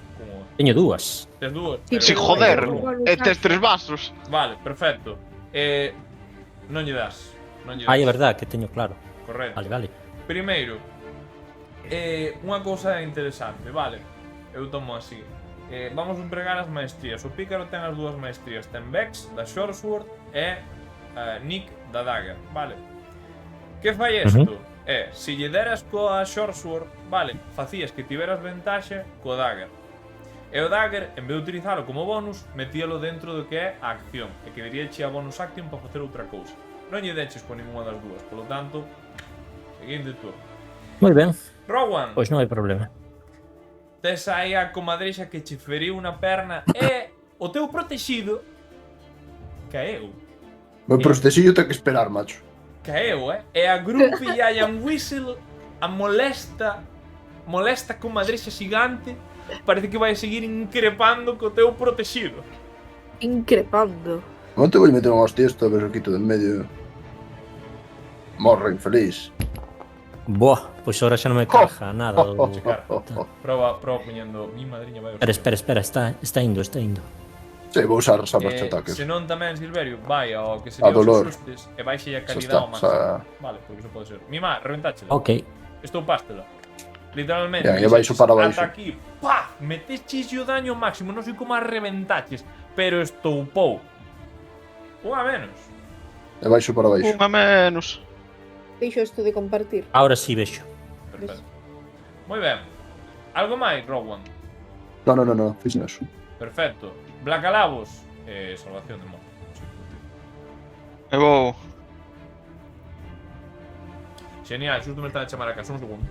Teño dúas. Tes dúas? Sí, Si, pero- joder. pero- E tes 3 vasos. Vale, perfecto. Non lle das. Non lle das. Ai, é verdad, que teño claro. Correcto. Vale. Primeiro, unha cousa interesante, vale? Eu tomo así. Vamos empregar as maestrías. O pícaro ten as dúas maestrías. Ten Vex, da Short Sword, e Nick, da Dagger, vale? Que fai isto? se lle deras coa Short Sword, vale, facías que tiveras ventaxe co Dagger. E o Dagger, en vez de utilizalo como bonus, metíalo dentro do que é a acción, e que daríache a bonus action para facer outra cousa. Non lle deches con ninguna das dúas, polo tanto, seguinte turno. Moi ben, Rowan, pois non hai problema. tes aí a comadrexa que che feriu unha perna e o teu protexido caeu. Meu protexillo ten que esperar, macho. Caeu, E a Grumpy Iron Whistle a molesta comadrexa xigante. Parece que vai seguir increpando co teu protexido. Increpando. Non te vou meter unha hostia esta, pero quito de en medio. Morre infeliz. Boa, pois ahora xa non me caja nada. Proba poñendo mi madriña vai. Espera, está indo. Sí, vou usar sabas de ataques. Se non tamén Silverio, vai ao que A sería os dolor. asustes e baixe a Xa calidade ao está, máximo. Vale, porque iso pode ser. Mima, reventáchela. Ok. Estoupástela. Literalmente. Ya, e baixo para baixo. Ata aquí, pa, meteches o daño máximo, non sei como a reventaches, pero estoupou. Unha menos. E baixo para baixo. Unha menos. Deixo isto de compartir. Ahora sí vexo. Perfecto. Moi ben. Algo máis, Rowan? No, fixen eso. Perfecto. Blacalabos. Salvación de moto. E vou. Genial, xusto me están a chamar a casa un segundo.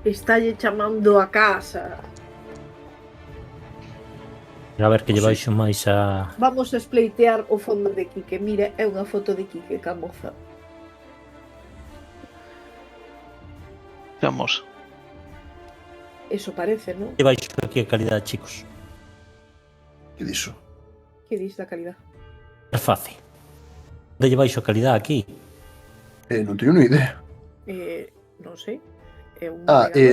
Estalle chamando a casa. A ver que lle baixo máis a... Vamos a spleitear o fondo de Kike. Mira, é unha foto de Kike, ca moza. Vamos. Eso parece, non? Lle baixo aquí a calidade, chicos. Que diso? Que dis da calidad? É fácil. Lle baixo a calidade aquí. Non teño ni idea. Non sei. É un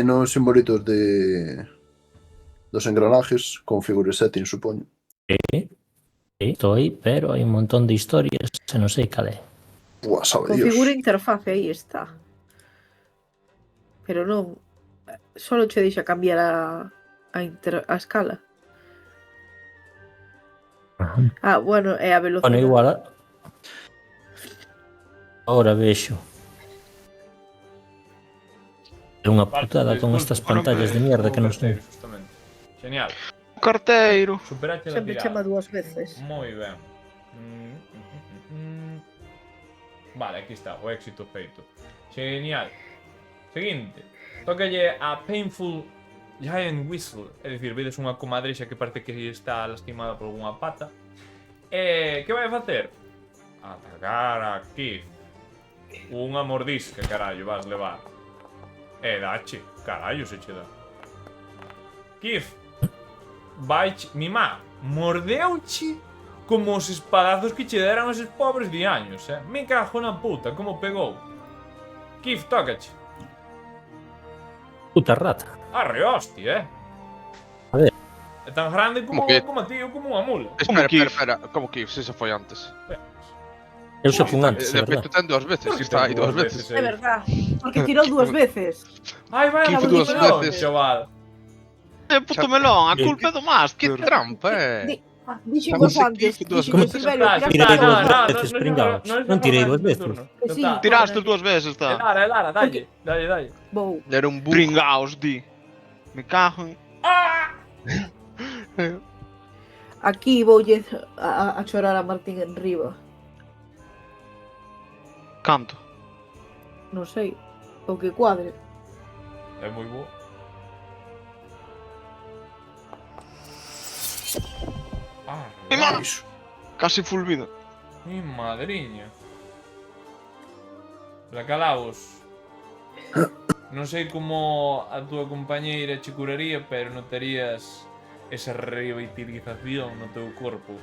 Nos simbolitos de... dos engranajes, configure setting, supoño. Estou aí, pero hai un montón de historias e non sei cal é. Buah, sabe Dios. configura interface, aí está. Pero non... Solo che deixa cambiar a escala. Bueno, é a velocidade. Bueno, igual... Ahora vexo. É unha putada con estas pantallas de mierda que non son... Justamente. Genial. Carteiro. Superaste la Sempre tirada. chama dúas veces. Moi ben. Vale, aquí está, o éxito feito. Genial. Seguinte. Tócalle a Painful Giant Whistle. É dicir, vedes unha comadrexa que parece que está lastimada por alguna pata. E que vai a facer? Atacar a Keith. Unha mordisca, carallo, vas levar. E dache, carallo se che dá. Keith, vaiche, mimá, mordeuche como os espadazos que che deran eses pobres diaños, Me cago na puta, como pegou. Keith, tócache. Puta rata. Arre, hostia, A ver. É tan grande como, Como que? como tío, como unha mula. Espera, como que se foi antes? Eu xa fun antes, é De feito verdad. ten dúas veces, que está aí dúas veces. É verdad. Porque tirou dúas veces. Ai, vai, Keith a dúas melón, veces. chaval. Puto melón, a culpa é do Master. Que trampa, Dixemos Vamos antes. aquí, dúas Dixemos veces. Silverio, Está, tiraste Tirei no, dúas dúas no, veces, no, pringaos. no, Non tirei dúas no, veces. no, no, Que sí. está. Tiraste dúas veces, está. Lara, dalle. Vou. Era un bug. Pringaos, di. Me cago en... Aquí voulle a chorar a Martín en riba. Canto. Non sei. O que cuadre. É moi bo. Mi má. Iso. Casi full vida. Mi madriña. Blacalabos. Non sei como a túa compañeira che curaría, pero notarías esa revitalización no teu corpo.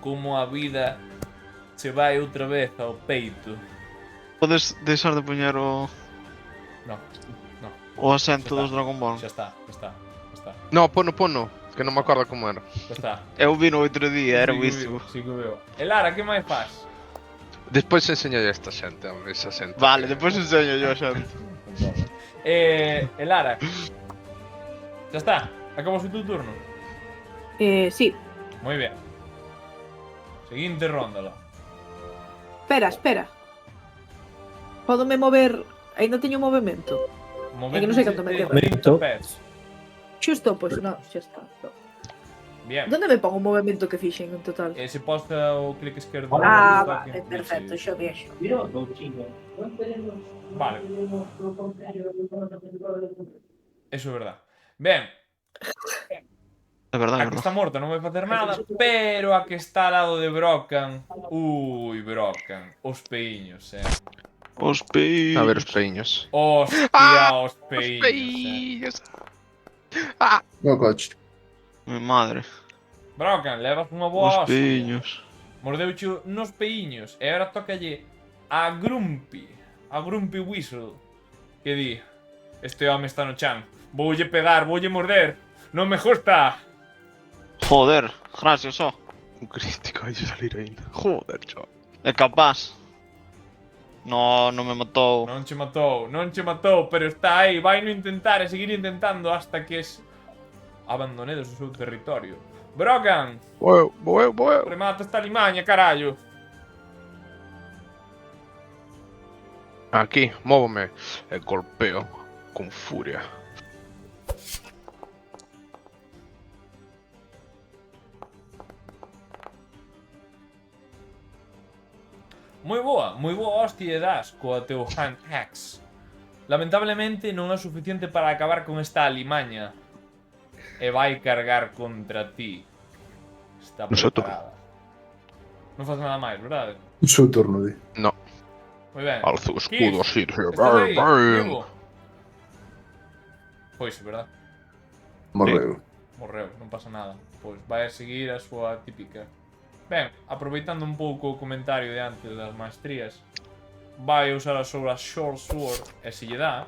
Como a vida se vai outra vez ao peito. Podes deixar de poñer o asento Xa está. dos Dragon Ball. Xa está. No, pono, que non me acordo como era. Xa está. Eu vi no outro día, era Sí, buísimo. Sí que o veo. E Lara, que máis faz? Despois enseñalle a esta xente, a esa xente. Vale, depois enseño yo a xente. E Lara. Xa está. Acabou o teu turno. Sí. Moi ben. Seguinte ronda, lá. Espera. Pódome mover... Ainda teño movimento. É que non sei canto me queda. 30 pés. Xusto, pois non, xa está. Bien. Donde me pongo o movimento que fixen en total? Se posta o clic esquerdo. Ah, no vale, toque, perfecto, dice- xa vexo. Vale, eso é verdad. Ben, É verdade, é a que verdade. está morta non vai facer nada, pero a que está ao lado de Brocan... Ui, Brocan. Os peiños, Os peiños. A ver os peiños. Hostia, os Os peiños, peiños. No coche. Mi madre. Brocan, levas unha boa Os hostia. peiños. Mordeucho nos peiños. E agora tocalle a Grumpy. A Grumpy Whistle. Que di, este home está no chan. Voulle pegar, voulle morder. Non me gusta. Joder, gracias, ó. Un crítico hai de salir ainda. Joder, chaval. É capaz. No, non me matou. Non che matou, pero está aí. Vai no intentar e seguir intentando hasta que abandonedes o seu territorio. Brogan, Voeu. remata esta limaña, carallo. Aquí, móvome e golpeo con furia. Moi boa hostia e das coa teu hand axe. Lamentablemente non é suficiente para acabar con esta alimaña. E vai cargar contra ti. Está No seu preparada. Non faz nada máis, verdade? O seu turno, di. No, Moi ben. alzo o escudo así. Estás aí, vivo? Pois, verdad? Morreu. Morreu, non pasa nada. Pois vai a seguir a súa típica. Ben, aproveitando un pouco o comentario de antes das maestrías, vai usar a súa Short Sword e se lle dá,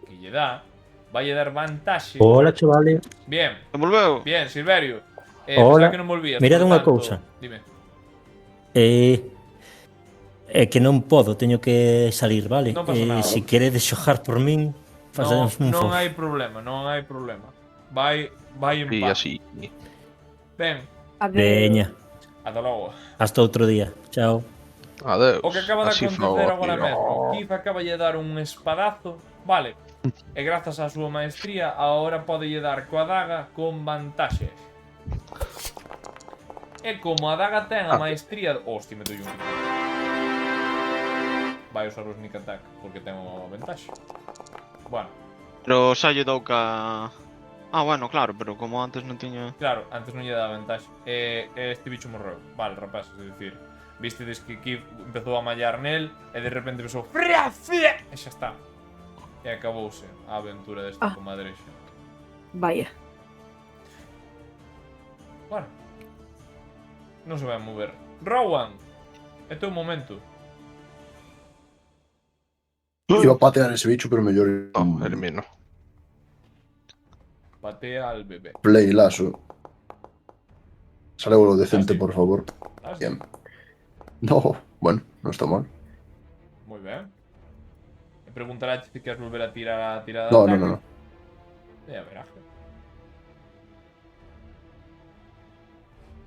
que lle dá, vai dar vantaxe. Hola, chavales. Bien, Devolveu. bien, Silverio. Hola. Pensaba que non volvías. Mirad por unha tanto, cousa. Dime. É que non podo, teño que salir, vale? Non pasa nada. Se queredes xogar por min, facemos un Non favor. hai problema, non hai problema. Vai en E paz. así. Ben, Veña, ata logo. hasta outro día. Chao. Adeus. O que acaba de Así acontecer foi agora aquí. mesmo, Keith acaba de dar un espadazo, vale, e grazas á súa maestría agora pode dar coa daga con vantaxe. E como a daga ten a maestría... Hostia, meto un sneak attack. Vai usar o sneak attack porque ten o vantaxe. Bueno, Pero xa lle dou ca... Ah, bueno, claro, pero como antes non tiña... claro, antes non lle daba vantaxe. E este bicho morreu. Vale, rapaz, é dicir, vistedes que Keith empezou a mallar nel e de repente pensou e xa está. E acabouse a aventura desta comadrexa. Vaya. Bueno, non se vai a mover. Rowan, é teu momento. Iba a patear ese bicho, pero mellor No, elimino. Patea al bebé. play lazo. Saleu lo decente, por favor. Ah, sí. Bien. No, bueno, non está mal. Moi ben. E preguntará se queres volver a tirar a tirada No, de no, ataque. no, no. E a veraje.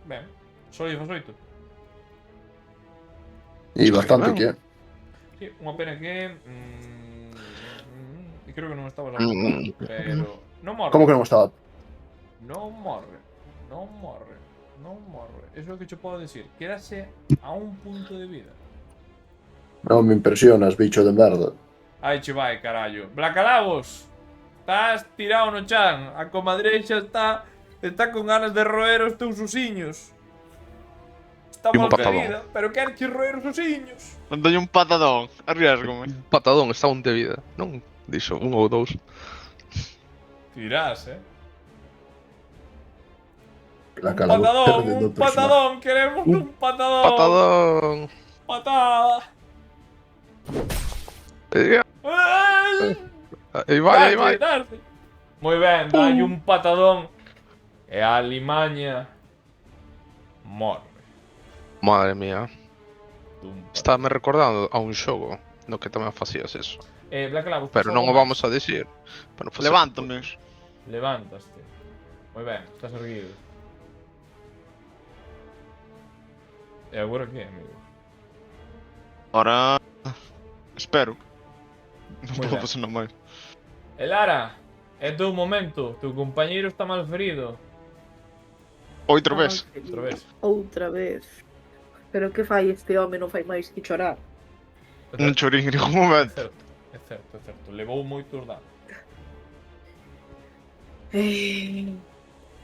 Ben, só lle fas 8. E bastante ben. que é. Sí, unha pena que... e creo que non estabas apuntando, pero... Non morre. Como que non estaba? Non morre. Non morre. Non morre. Eso é o que che podo decir. Quérase a un punto de vida. Non me impresionas, bicho de merda. Aí che vai, carallo. Blacalabos! Estás tirado no chan. A comadrexa está con ganas de roer os teus osiños. Está E un mal patadón. ferida, pero quer che roer os osiños. Non teño un patadón. Arriesgome. Patadón, está un de vida. Non dixo, un ou dous. Tirás, La Un cara patadón, verde do un patadón. Queremos un patadón. Patadón. Patada. Ai. Aí vai, aí vai. Darte. Moi ben, dalle un patadón. E a limaña morre. Madre mía. Dun patadón. Estáme recordando a un xogo no que tamén facías eso. Blacalabos, Pero non o vamos a decir. Para non facer- Levántame. Levántaste. Moi ben, estás erguido. E agora que, amigo? Ahora... Espero. Non Moi pode ben. pasar nada máis. Elara, é teu momento. Teu compañeiro está mal ferido. Outra vez. Outra vez. Outra vez. Pero que fai este home? Non fai máis que chorar. Non chorín en ningún É momento. certo, é certo, é certo. Levou moitos danos.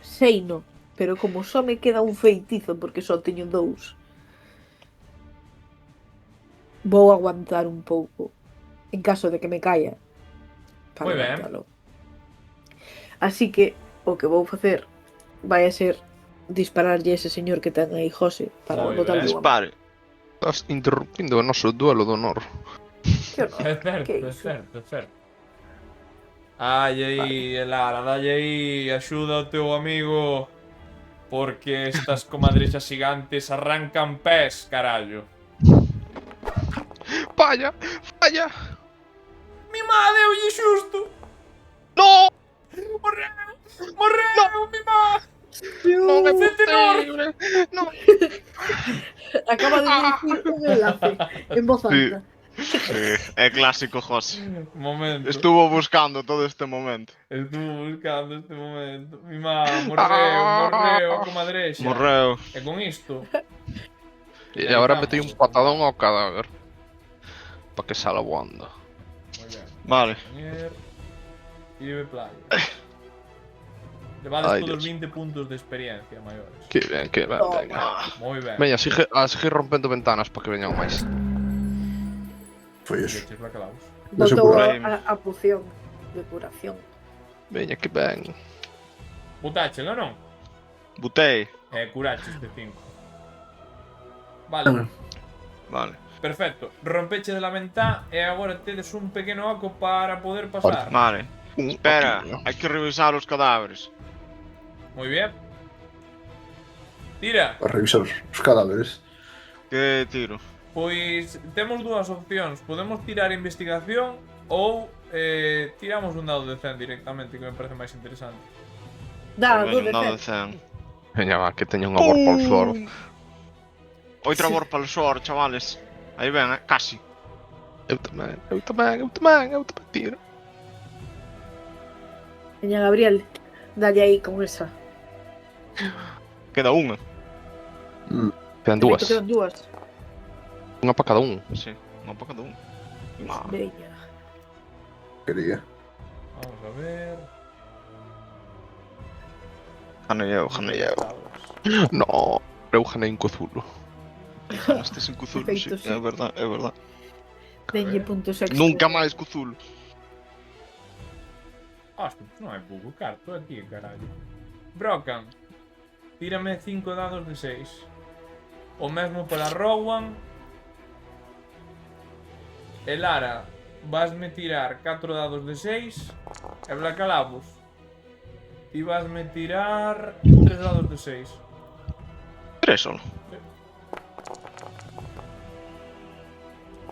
Seino, pero como só me queda un feitizo porque só teño 2, vou aguantar un pouco en caso de que me caia para Moi ben. levantalo. Así que o que vou facer vai a ser dispararlle a ese señor que ten aí José para Moi botarlle ben. unha Dispare. Estás interrumpindo o noso duelo de honor. Que honor, É certo, que é iso? certo, é certo. Ai, aí, Elara, dalle aí axuda ao teu amigo porque estas comadrexas gigantes arrancan pés, carallo. Falla, falla. Mi má deulle xusto. No, Morreu, morreu, mi má. non é Centenor. posible. No. Acaba de dicir un enlace en voz alta. Sí, é clásico, José. Momento. Estuvo buscando todo este momento. Estuvo buscando este momento. Mi má, morreu, comadrexa. Morreu. E con isto, E agora metei un patadón ao cadáver. Para que sala voando. moi ben. Vale. Compañer, Ibe playa. Levades Ai, todos Dios. 20 puntos de experiencia maiores. Que ben, que ben, Toma. venga. Moi ben. Veña, a seguir rompendo ventanas para que veñan máis. Foi iso. Leches bacalaos. Deixa Botou curar. a poción de curación. Veña, que ben. Botáchelo, non? Botei. Curaches de 5. Vale, Vale. perfecto. Rompeche de la ventá e agora tedes un pequeno oco para poder pasar. Vale. Un Espera, poquinho. hai que revisar os cadáveres. Moi bien. Tira. Para revisar os cadáveres. Que tiro? Pois temos dúas opcións. Podemos tirar investigación ou tiramos un dado de 100 directamente, que me parece máis interesante. Dá, Pois do veño, un dado de de 100. Veña, va, que teña un amor polo suor. Outra borpa al suor, chavales. Aí ven, casi. Eu tamén, eu tamén, eu tamén, eu tamén tiro. Veña, Gabriel, dalle aí con esa. Queda unha. Quedan dúas. Quedan dúas. Unha para cada un. Sí, unha para cada un. Veña. Quería. Vamos a ver. Janei eu. No, eu ganei un cozulo. Este sin Cthulhu, sí. Perfecto, sí. É verdad, é verdad. Denlle puntos extra. Nunca máis Cthulhu. Hostia, pues non hai pouco carto aquí, carallo. Brocan, tírame 5 dados de 6. O mesmo para Rowan. E Lara, vasme tirar 4 dados de 6. E Blacalabos, ti vasme tirar 3 dados de 6. 3 solo.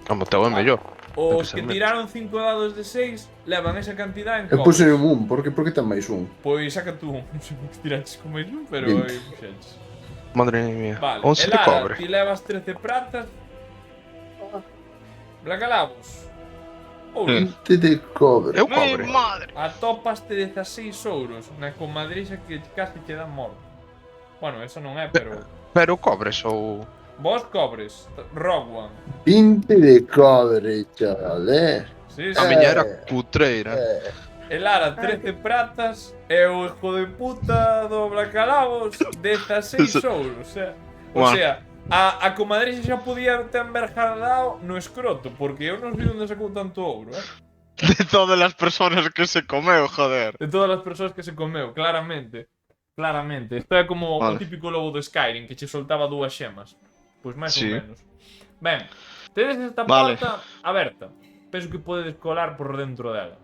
Como teu é mellor. Os que Especialmente. tiraron 5 dados de 6 levan esa cantidad en Eu cobres. puse un, por que ten máis un? Pois saca tú un. Non sei por que tiraches con máis un, pero 20. aí puxeches. Madre mía. Vale, 11 de Elara, cobre. ti levas 13 pratas. Blacalabos. Ouro. De cobre. Eu Mi cobre. madre. Atopaste 16 ouros na comadrixa que casi che dá morto. Bueno, eso non é, pero... Pero cobres ou... Vos cobres, Rowan. 20 de cobre, chaval, Sí, A sí. miña era cutreira. Elara, 13 pratas e o hijo de puta do Blacalabos 16 ouros, o Buah. sea, a comadrixa xa podía ter dado no escroto, porque eu non sei onde sacou tanto ouro, De todas as persoas que se comeu, joder. de todas as persoas que se comeu, claramente. Claramente, isto é como o Vale. típico lobo do Skyrim que che soltaba dúas xemas. Pois máis Sí. ou menos. Ben, tedes esta Vale. porta aberta. Penso que podedes colar por dentro dela.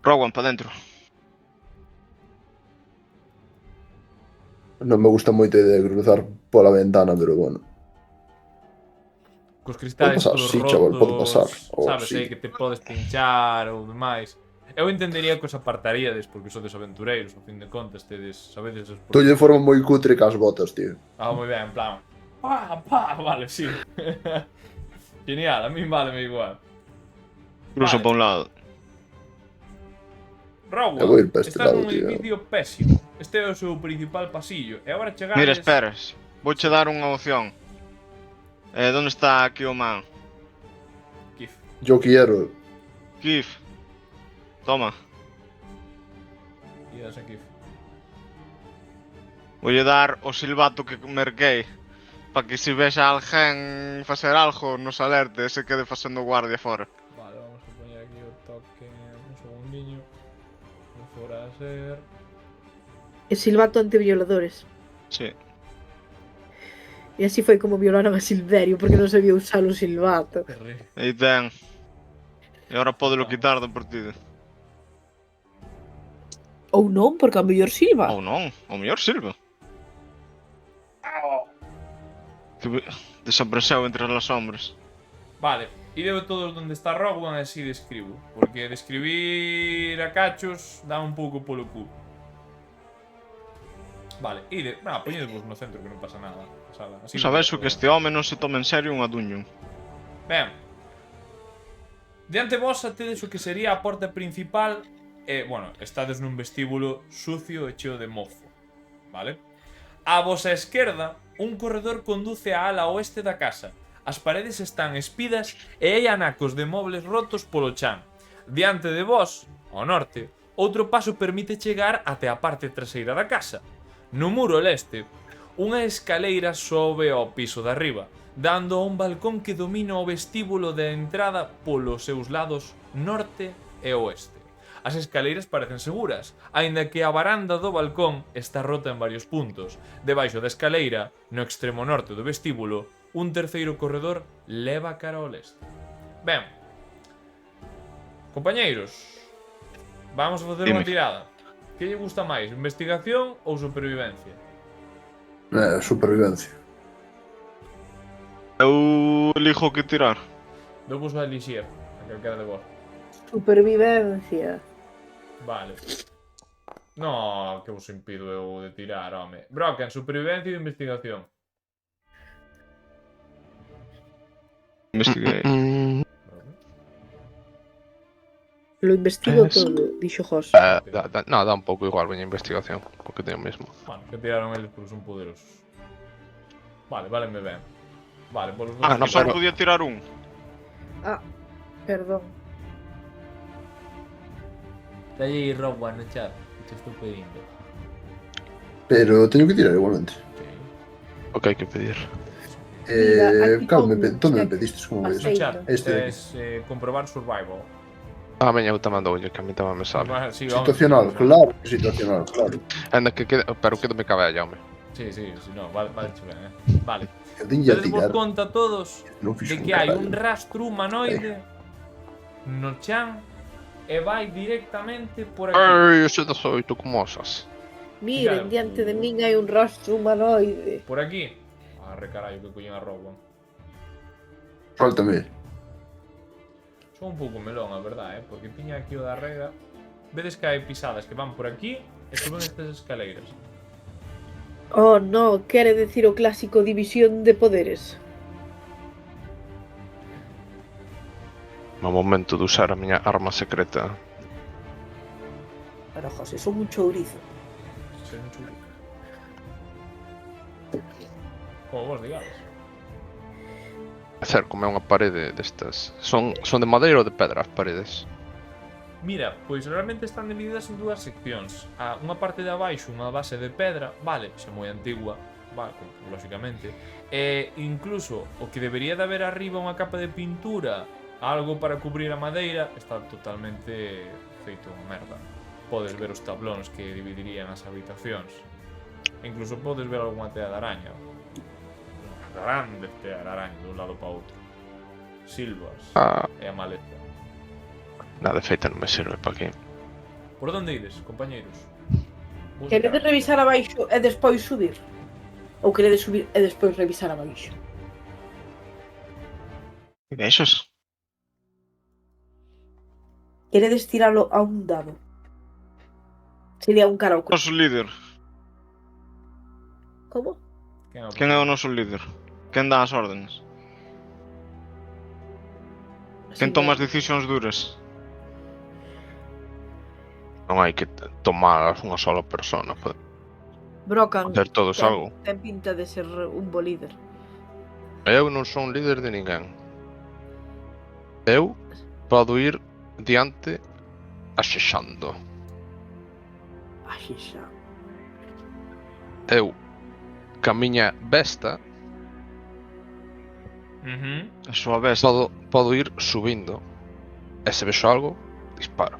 Rowan, pa dentro. Non me gusta moito a idea de cruzar pola ventana, pero bueno. Cos cristais Pode pasar, todos sí, rotos, chaval, pode pasar. Oh, sabes, sí. aí que te podes pinchar ou demais. Eu entendería que os apartaríades porque sodes aventureiros, ao fin de contas, tedes, sabedes os Tô de forma moi cutre cas botas, tío. Ah, moi ben, en plan. Vale, sí. Genial, a mí váleme igual. Cruzo Vale. para un lado. Eu vou ir Rowan, pa este estás lado, nun tío. edificio pésimo. Este é o seu principal pasillo. E agora chegades... Mira, esperas. Vouche dar unha opción. Onde está aquí o man? Kif. Yo quiero. Kif. Toma. Idas a Kif. Voulle dar o silbato que merquei. Para que se vexa alguén facer algo nos alerte e se quede facendo guardia fora. Vale, vamos a poñer aquí o toque un segundiño. Non fora a ser... El silbato ante violadores. Sí. E así foi como violaron a Silverio, porque non sabía usar o silbato. Terrible. Aí ten. E agora pódelo quitar da partida. Ou non, porque a mellor silba. Ou non, o mellor sirve. Que desapareceu entre as sombras. Vale, ideo todos donde está Rowan e así describo. Porque describir a cachos dá un pouco polo cu. Vale, ide... poñedevos no centro que non pasa nada. Así Sabes o que este home non se toma en serio unha dungeon. Ben. Diante vosa tedes o que sería a porta principal e, bueno, estades nun vestíbulo sucio e cheo de mofo. Vale? A vosa esquerda, un corredor conduce á ala oeste da casa. As paredes están espidas e hai anacos de mobles rotos polo chan. Diante de vos, ao norte, outro paso permite chegar até a parte traseira da casa. No muro leste, unha escaleira sobe ao piso de arriba, dando a un balcón que domina o vestíbulo de entrada polos seus lados norte e oeste. As escaleiras parecen seguras, aínda que a varanda do balcón está rota en varios puntos. Debaixo da escaleira, no extremo norte do vestíbulo, un terceiro corredor leva cara ao leste. Ben, compañeiros, vamos a facer unha Dime. tirada. Que lle gusta máis, investigación ou supervivencia? Supervivencia. Eu elijo que tirar. Dou vos a elixir, a calquera de vos. Supervivencia. Vale. No, que vos impido eu de tirar, home. Broken, supervivencia e investigación. Investiguei. Lo investigo Es- todo, dixo Jos. No, da un pouco igual veña investigación, porque teño mesmo. Bueno, que tiraron eles porque son poderosos. Vale, válenme ben. Vale, polos Ah, no, no, só pero- podía tirar un. Ah, perdón. Dalle aí Rowan no chat, que te estou pedindo. Pero teño que tirar igualmente. Sí. O que hai que pedir. Mira, aquí Cal me pon- donde me pedistes como Aceite. ves? No chat, Este de aquí. es comprobar survival. Veña, eu tamén doulle, que a mí tamén me sale. Sí, vamos, Situacional, sí, claro que situacional, claro. Ainda que quede, pero quedo me cabe allá, home. Sí, no, vale ben, Vale. Eu dinlle a Tedes vos tirar, conta todos non fixo de un que hai carallo. un rastro humanoide no chan e vai directamente por aquí. Ai, ese 18, como osas. Miren, Claro. diante de min hai un rostro humanoide. Por aquí. Arre carallo que coñen a Rowan. Suéltame. Son un pouco melón, a verdade, porque tiña aquí o da rega. Vedes que hai pisadas que van por aquí e suben estas escaleiras. Oh, no, quere decir o clásico división de poderes. No momento de usar a miña arma secreta. Pero, José, son un chourizo. Se non chulo. Como vos digades. Acércome a unha parede destas. Son de madeira ou de pedra as paredes? Mira, pois realmente están divididas en dúas seccións. A unha parte de abaixo, unha base de pedra, vale, xa moi antigua, vale, lógicamente. E incluso o que debería de haber arriba unha capa de pintura, algo para cubrir a madeira, está totalmente feito unha merda. Podes ver os tablóns que dividirían as habitacións. E incluso podes ver algunha tea de araña. Unha grande tea de araña dun lado para outro. Silvas e a maleta. Nada, de feita non me serve para que. Por onde ides, compañeiros? Vos Queredes dirán. revisar abaixo e despois subir? Ou queredes subir e despois revisar abaixo? E vexas? Queredes tiralo a un dado? Sería un cara ao Noso líder. Como? Quen é o noso líder? Quen dá as órdenes? Quen toma as decisións duras? Non hai que tomar unha sola persona. Pode Brocan facer todos algo. ten pinta de ser un bo líder. Eu non son líder de ninguén. Eu podo ir diante axexando. Ai, xa. Eu, ca miña besta, A súa besta. podo ir subindo. E se vexo algo, disparo.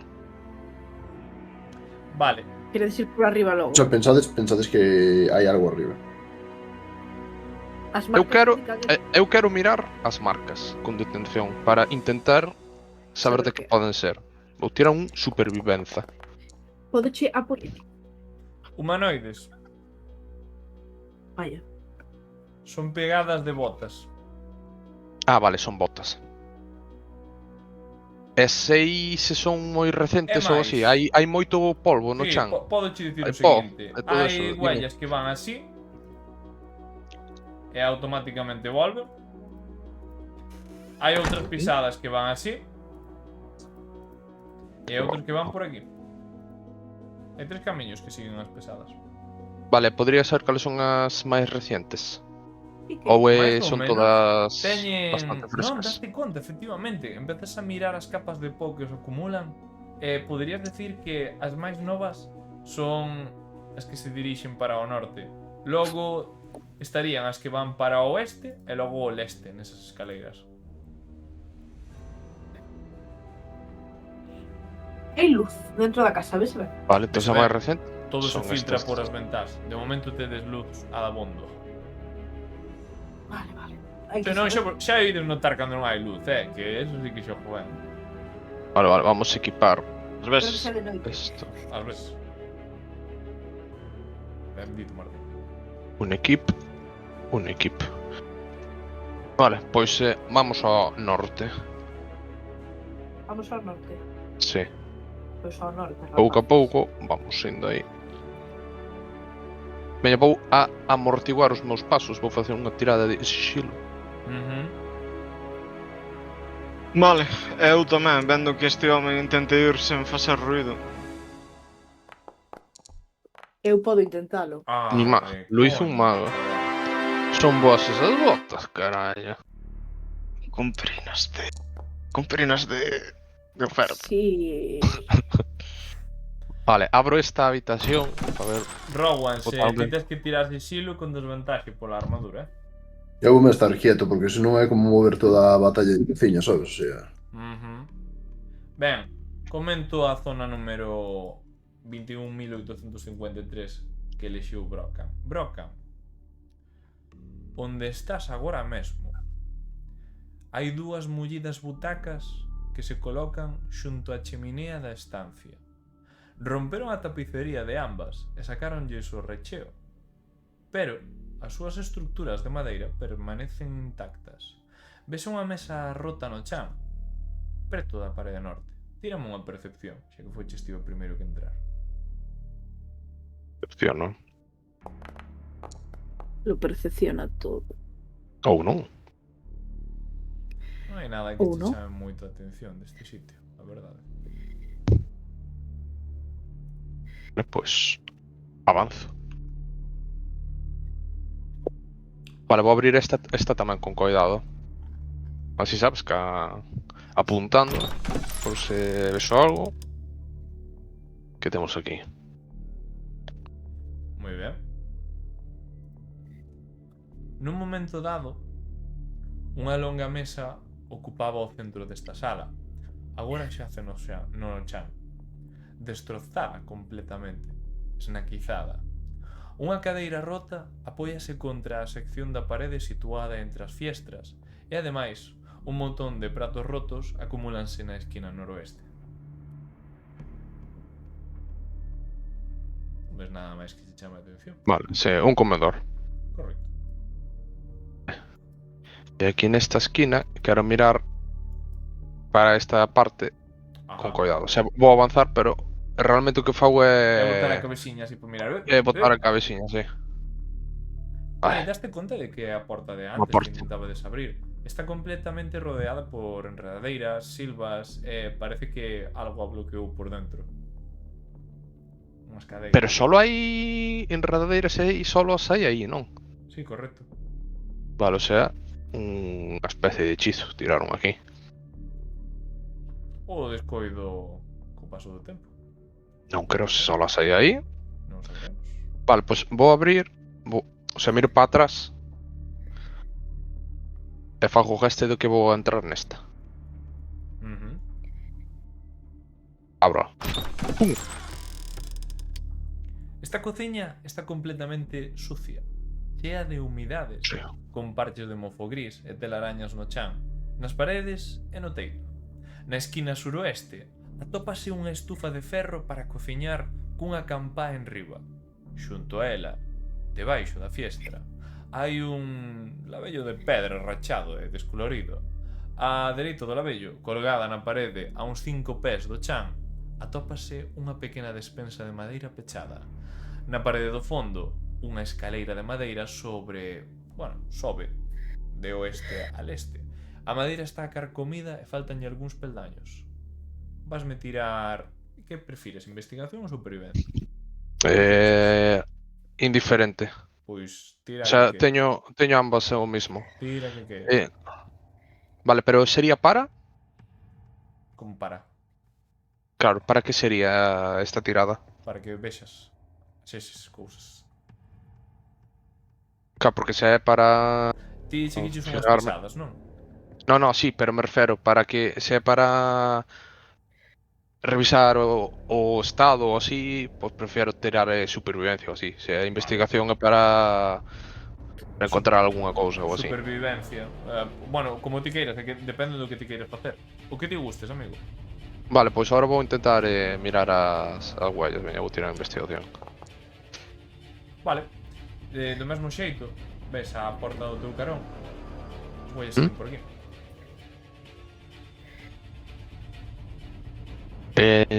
Vale. Queredes ir por arriba logo. O sea, pensades que hai algo arriba. As Eu quero, indican eu quero mirar as marcas con detención para intentar saber de que poden ser. Vou tirar un supervivenza. Podeche apoiar. Humanoides. Vaya. Son pegadas de botas. Ah, vale, son botas. E sei se son moi recentes É ou máis. así. Hai moito polvo no Sí, chan. podo che dicir o Hai po, seguinte. e todo Hai eso, dime. huellas que van así e automáticamente volven. Hai outras pisadas que van así e outros que van por aquí. Hai 3 camiños que siguen as pesadas. Vale, podría ser cales son as máis recientes. E que? Ou Máis ou son menos, todas Teñen... bastante Non, frescas. daste conta, efectivamente. Empezas a mirar as capas de pó que os acumulan e poderías decir que as máis novas son as que se dirixen para o norte. Logo estarían as que van para o oeste e logo o leste nesas escaleiras. Hai luz dentro da casa, ves? Vale, entón Eso a é. máis recente. Todo se Son filtra estas. por as ventás. De momento tedes luz abondo. Vale, vale. Hai que Se non, saber. xa hai de notar cando non hai luz, que eso sí que xo joven. Vale, vamos a equipar As Pero veces. xa de noite. isto. Ás veces. Bendito Martín. Un equip. Vale, pois vamos ao norte. Vamos ao norte. Sí, Pois ao norte. pouco a pouco vamos indo aí. Veña, vou a amortiguar os meus pasos. Vou facer unha tirada de sigilo. Vale, eu tamén, vendo que este home intenta ir sen facer ruido. Eu podo intentalo. Ni má, lo hizo un mago. Son boas esas botas, carallo. Con perinas de oferta. Sí. Vale, abro esta habitación. A ver, Rowan, se Totalmente. ti tes que tirar sigilo con desventaxe pola armadura, Eu vou estar quieto, porque senón é como mover toda a batalla de cociña, sabes? O sea, Ben, comento a zona número 21.853 que elixiu Brocan. Brocan, onde estás agora mesmo, hai dúas mullidas butacas que se colocan xunto á cheminea da estancia. Romperon a tapicería de ambas e sacaronlles o recheo, pero as súas estructuras de madeira permanecen intactas. Ves unha mesa rota no chan, preto da parede norte. Tírame unha percepción, xa que foches ti o primeiro que entrar. percepción, non? Lo percepciona todo. Ou non? Non hai nada que Ou te non. chame moito a atención deste sitio, a verdade. Pois avanzo. Vale, vou abrir esta tamén con cuidado. Así sabes que apuntando por se vexo algo. Que temos aquí? Moi ben. Nun momento dado, unha longa mesa ocupaba o centro desta sala. Agora xace no chan, destrozada completamente, esnaquizada. Unha cadeira rota apóiase contra a sección da parede situada entre as fiestras e, ademais, un montón de pratos rotos acumúlanse na esquina noroeste. Non ves nada máis que te chame a atención. Vale, sí, un comedor. Correcto. E aquí nesta esquina quero mirar para esta parte con cuidado. O sea, vou avanzar, pero realmente o que fago É botar a é cabeciña así por mirar. botar a cabeciña, sí. Vale, Vale, daste conta de que a porta de Unha antes porta. que intentaba desabrir Está completamente rodeada por enredadeiras, silvas e parece que algo a bloqueou por dentro. Unhas cadeias. Pero solo hai enredadeiras e solo as hai aí, non? Sí, correcto. Vale, o sea, unha especie de hechizo tiraron aquí. O descoido co paso do tempo. Non creo se solo as hai aí. Non saberemos. Vale, pois vou abrir, o sea, miro para atrás e fago o gesto de que vou entrar nesta. Abro. Esta cociña está completamente sucia, chea de humidades, Sí. con parches de mofo gris e telarañas no chan, nas paredes e no teito. Na esquina suroeste atópase unha estufa de ferro para cociñar cunha campá enriba. Xunto a ela, debaixo da fiestra, hai un labello de pedra rachado e descolorido. Á dereita do labello, colgada na parede a uns 5 pés do chan, atópase unha pequena despensa de madeira pechada. Na parede do fondo, unha escaleira de madeira sobe de oeste a leste. A madeira está carcomida e faltanlle algúns peldaños. Vasme tirar... Que prefires, investigación ou supervivencia? Indiferente. Pois tira O sea, que... teño ambas o mismo. Tira que... Vale, pero sería para? Como para Claro, para que sería esta tirada? que vexas esas cousas. Claro, porque se é para... Ti seguiches unhas Fijarme. pesadas, non? No, sí, pero me refero para que se é para revisar o estado ou así, pois prefiero tirar supervivencia ou así. Se a investigación é para encontrar algunha cousa ou así. Supervivencia. Bueno, como ti queiras, é que depende do que ti queiras facer. O que ti gustes, amigo. Vale, pois agora vou intentar mirar as huellas. Veña, vou tirar a investigación. Vale. Do mesmo xeito, ves a porta do teu carón. As huellas siguen por aquí.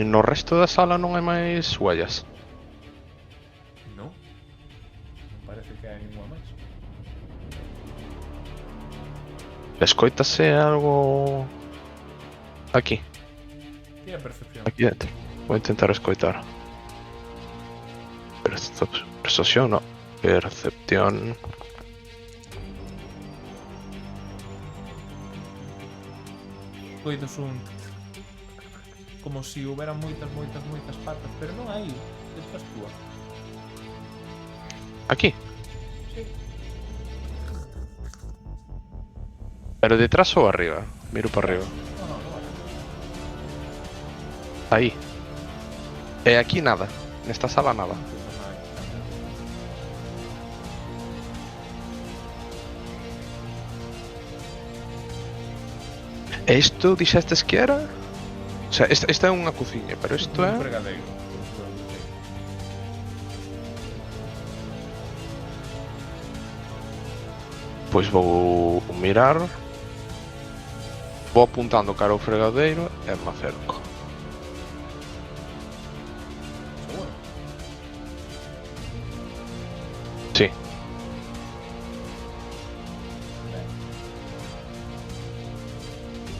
No resto da sala non hai máis huellas. Non? Non parece que hai ninguna máis. Escoítase algo aquí, Tira percepción. aquí dentro. Vou intentar escoitar. Percepción, no. Percepción. Coitos un... Como si houbera moitas patas, pero non hai. Estás túa. Aquí. Sí. Pero detrás ou arriba? Miro para arriba. Non vale. Aí. E aquí nada. Nesta sala nada. E isto dixestes que era? O sea, esta é unha cociña, pero isto é... Un fregadeiro. Pois vou mirar. Vou apuntando cara ao fregadeiro e me acerco. Seguro. Sí. Ben.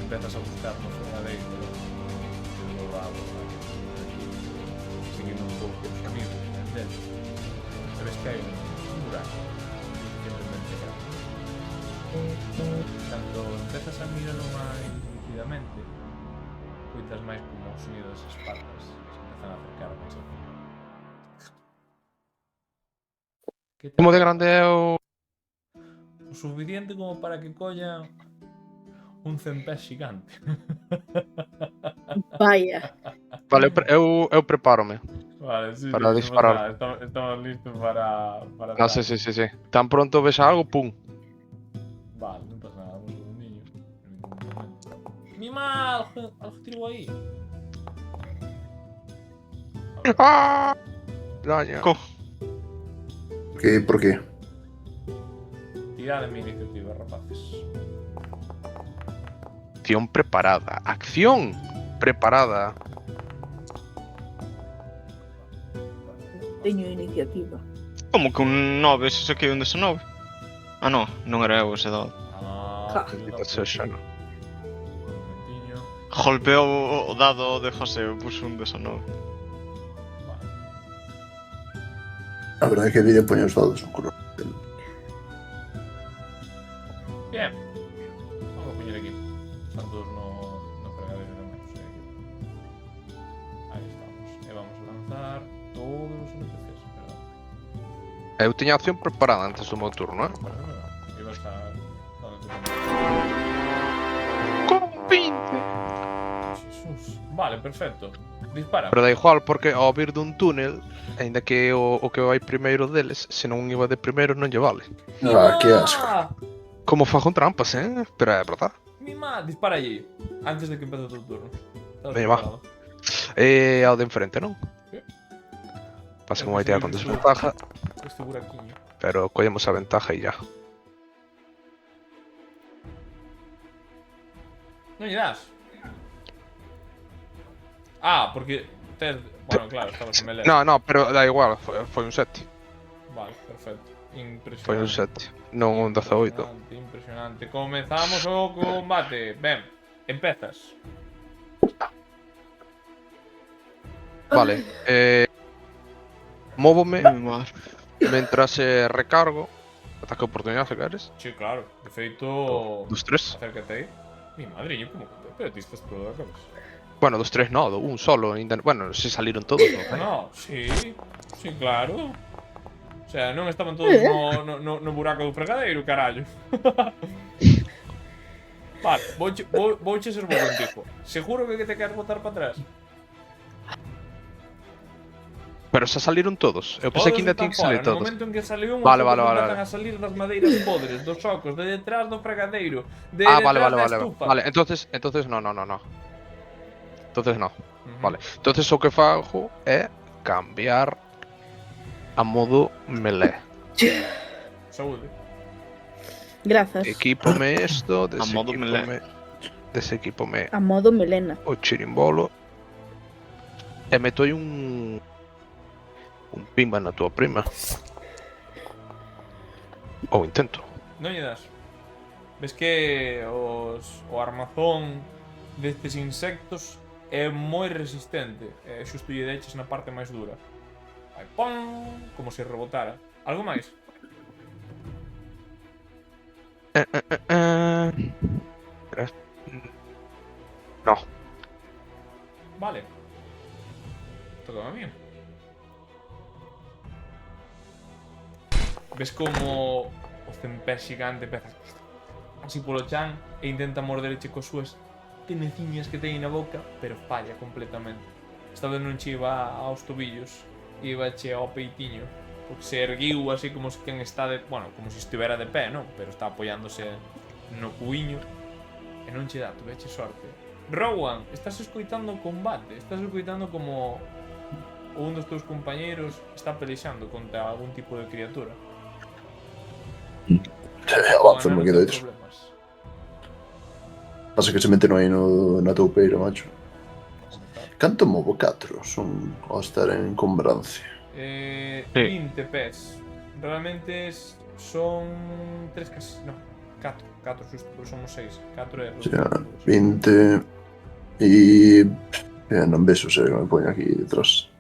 Empezas a buscar no fregadeiro do lado seguindo un pouco os amigos dentro. E ves que hai un buraco suficientemente grande. Cando empezas a miralo máis nítidamente, coitas máis como o sonido das patas se empezan a acercar máis a ti. Que tal? Como de grande é o... O suficiente como para que colla un cempés xigante. Vaya. Vale, eu prepárome. Vale, sí, Para sí, disparar. Estamos listos para Ah, sí. Tan pronto ves algo, pum. Vale, non pasa nada, vamos un niño. ¡Mima! Algo tiro aí. ¡Ah! Daña. Por qué? Tirade mi iniciativa, rapaces. Acción preparada. Acción preparada. Teño iniciativa. Como que un 9, se saquei un 19? Ah, non era eu ese dado. Ah, Ja. Bendita sexa, non? Momentiño. Golpeou o dado de José, puso un 19. Vale. A verdade é que Dide poñe os dados en color. Bien. Vamos a poñer aquí. Están todos no fregadero tamén. O sea que... Aí estamos. E vamos a lanzar todos os NPCs, verdad? Eu tiña a acción preparada antes do meu turno, Bueno, iba a estar... Donde te Con 20! Jesús. Vale, perfecto. Dispara. Pero da igual, porque ao vir dun túnel, aínda que o que vai primeiro deles, se non iba de primeiro non lle vale. Ah, que asco. Como fa con trampas, Pero é verdad. Mima, dispara allí. Antes de que empece tu turno. Estás Veña, va. preparado. Ao de enfrente, non? Sí. Pasa como vai tirar con desventaja, Este buraquiño. pero collemos a ventaja e ya. Non lle das. Ah, porque... Bueno, claro, estabas en melee. No, pero da igual, foi un 7. Vale, perfecto. Impresionante. Foi un 7, non un 18. Impresionante. Comezamos o combate. Ben, empezas. Vale, móvome Mi madre. mentras recargo. Ataque de oportunidade, se queres. Sí, claro. De feito... Dos 3. Acércate aí. Mi madriño, como... Pero ti estás todo da cabeza. Bueno, dos 3 no, un solo. Bueno, se saliron todos, non? No, sí. Sí, claro. O sea, non estaban todos no buraco do fregadeiro, carallo. Vale, vouche ser bo contigo. Seguro que te queres botar para atrás? Pero se saliron todos. Eu pensei que ainda tiña que salir No todos. momento en que saliu un, Vale, os vale, outros vale, empezan vale. a salir das madeiras podres, dos socos, de detrás do fregadeiro, de Ah, detrás vale. da estufa. Vale, entonces no. Entonces no. Ujú. Vale. Entonces o que fago é cambiar a modo melee. Saúde. Grazas. Equípome esto, A modo melee. desequípome A modo melena. o chirimbolo e meto aí un pimba na tua prima. Ou intento. Non lle das. Ves que o armazón destes insectos é moi resistente. Xusto lle deches na parte máis dura. Aí, pom, como se rebotara. Algo máis? No. Vale. Toca a mí. Ves como o cempés xigante empeza así polo chan e intenta morderche cos súas teneciñas que teñen na boca, pero falla completamente. Esta vez non che iba aos tobillos, iba che ao peitiño, porque se erguiu así como se quen está de, bueno, como se estivera de pé, non? Pero está apoiándose no cuiño e non che dá, tuveche sorte. Rowan, estás escoitando o combate, estás escoitando como un dos teus compañeiros está pelexando contra algún tipo de criatura. Avanza un Con poquito enormes disso. problemas. Pasa que se meten aí na toupeira, macho. Canto movo 4 son ao estar en encumbranza. 20 pés. Realmente son 3 casi, no, 4 xusto, pero somos 6. 4 é O sea, 20 e... non vexo se me poño aquí detrás.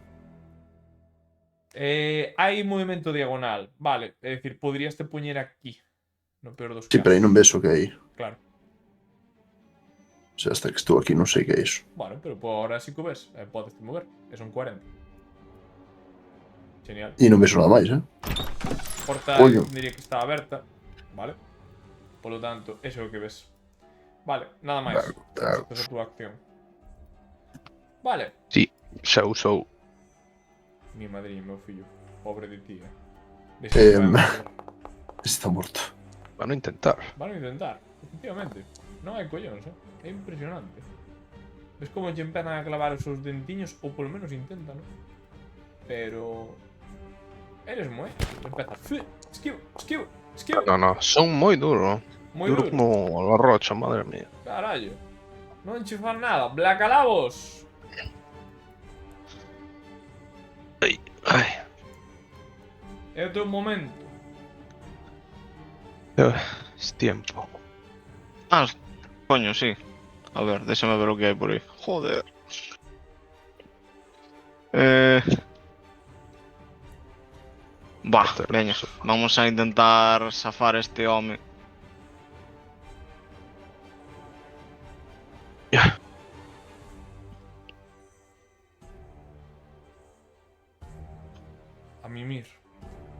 hai movimento diagonal, vale, é dicir, podrías te poñer aquí. No peor dos Si, pero aí non vexo que hai. Claro. O sea, hasta que estou aquí non sei que é iso. Bueno, pero por ahora sí que o ves, podes te mover, e son 40. Genial. E non vexo nada máis, Porta Coño. diría que está aberta, vale? Polo tanto, eso é o que ves. Vale, nada máis. Claro. Esa é a túa acción. Vale. Xa usou. Mi madriña, meu fillo. Pobre de ti, Está morto. Van a intentar. Van a intentar, efectivamente. Non hai collóns, É impresionante. Ves como lle empezan a clavar os seus dentiños, ou polo menos intentan, ¿no? Pero... Eres moi... Empeza... Esquivo, esquivo, esquivo. No, son moi duro. Moi Duro duro. como la rocha, madre mía. Carallo. Non che fan nada. Blacalabos. Ai. É o teu momento. Es tiempo. Ah, coño, sí. A ver, déxame ver o que hai por aí. Joder. Bah, veña. Vamos a intentar safar este home. A mimir.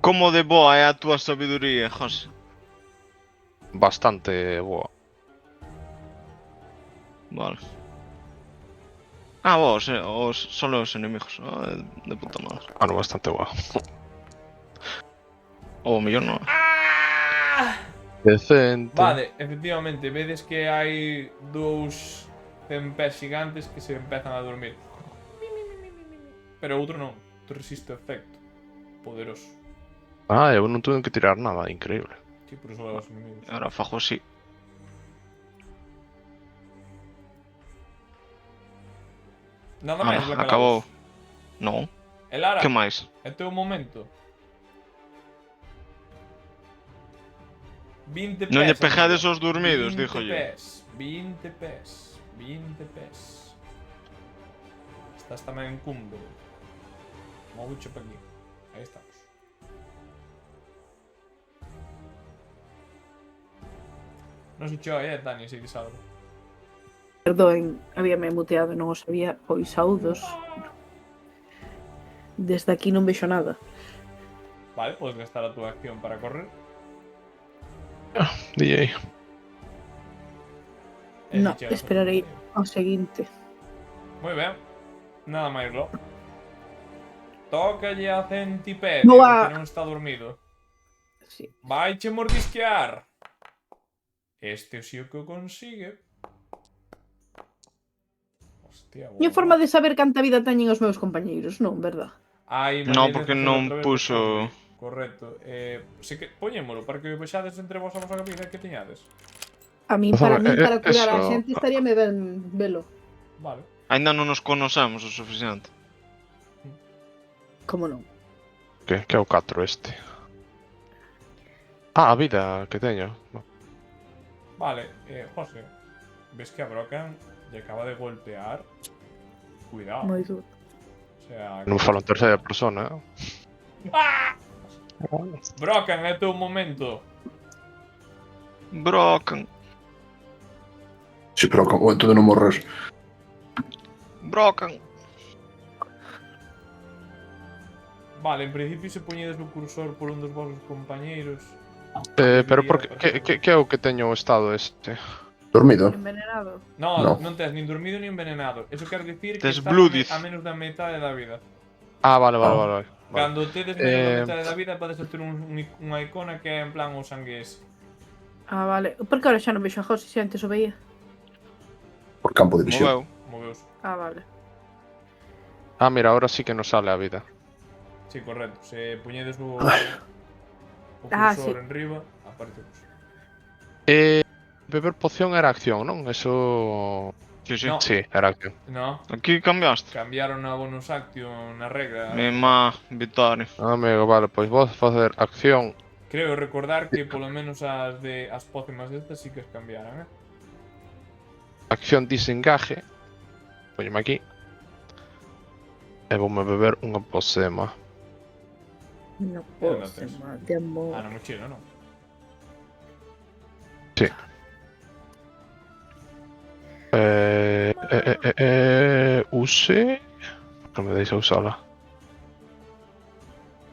Como de boa é a túa sabiduría, José? Bastante boa. Vale. Ah, vos, solo os enemigos. Ah, de puta madre. Ah, no, bastante boa. Ou mellor non. Decente. Vale, efectivamente, vedes que hai dous cempés gigantes que se empezan a dormir. Pero outro non, outro resiste o efecto. Poderoso. Ah, eu non tuve que tirar nada, increíble. Sí, por eso levas inimigos. Ahora fajo así. Nada máis, Ah, Blacalaos. acabou. Non. E Lara, Que máis? é teu momento. 20 pés. Non lle pegades amigo. aos dormidos, 20 díjolle. pés, 20 pés, 20 pés. Estás tamén en cumbre. Movicho para aquí. Aí estamos. Non se choi, Dani, se dices algo. Perdoen, habíame muteado, non o sabía. Pois saúdos. Desde aquí non vexo nada. Vale, podes gastar a túa acción para correr. DJ. E No, si chegas ao esperarei compañeiro. ao seguinte. Moi ben. Nada máis, lo. Tócalle a Centipedio, No a- que non está dormido. Sí. Vaiche mordisquear. Este sí o que o consigue. Hostia, Tiña forma de saber canta vida teñen os meus compañeiros, non, verdad? Ai, No, maneira de porque facelo non a través do puso- zombie. Correcto. Se que poñémolo para que vexades entre vos a vosa vida que teñades. A min, Pues, para hombre, min, para curar a eso- xente estaríame ben velo. Vale. Ainda non nos conocemos o suficiente. Como non? Que é o 4 este? Ah, a vida que teño. Vale, José. Ves que a Brocan lle acaba de golpear. Cuidado. Moi duro. O sea, Non falo en terceira persona, ¡Ah! Brocan, é teu momento. Brocan. Si, pero como momento de non morrer. Brocan. Vale, en principio se poñedes o cursor por un dos vosos compañeiros. Pero por que é o que teño o estado este? Dormido. Envenenado. No, No. non tes nin dormido nin envenenado. Eso quer dicir que Tes estás bloodied. a menos da metade da vida. Ah, vale. Cando tedes menos da Eh, metade da vida podes ter unha icona que é en plan o sangue ese. Ah, vale. Porque ahora xa non vexo a José, se antes o veía. Por campo de visión. Moveu. Moveus. Ah, vale. Ah, mira, ahora sí que nos sale a vida. Sí, correcto. Se poñedes o Ah, cursor sí. en riba, aparece o cursor. Beber poción era acción, non? Eso... Sí, sí. No. Sí, era acción. No, Aquí cambiaste. cambiaron a bonus action na regra. Mi má, Vittorio. Amigo, vale, pois vos facer acción. Creo recordar que polo menos as pócimas estas sí que as cambiaran, Acción disengaje. Póñeme aquí. E voume beber unha posema. No Pero posso, non tes. de amor. Ah, na mochila, non? Use... Que me deixa usala.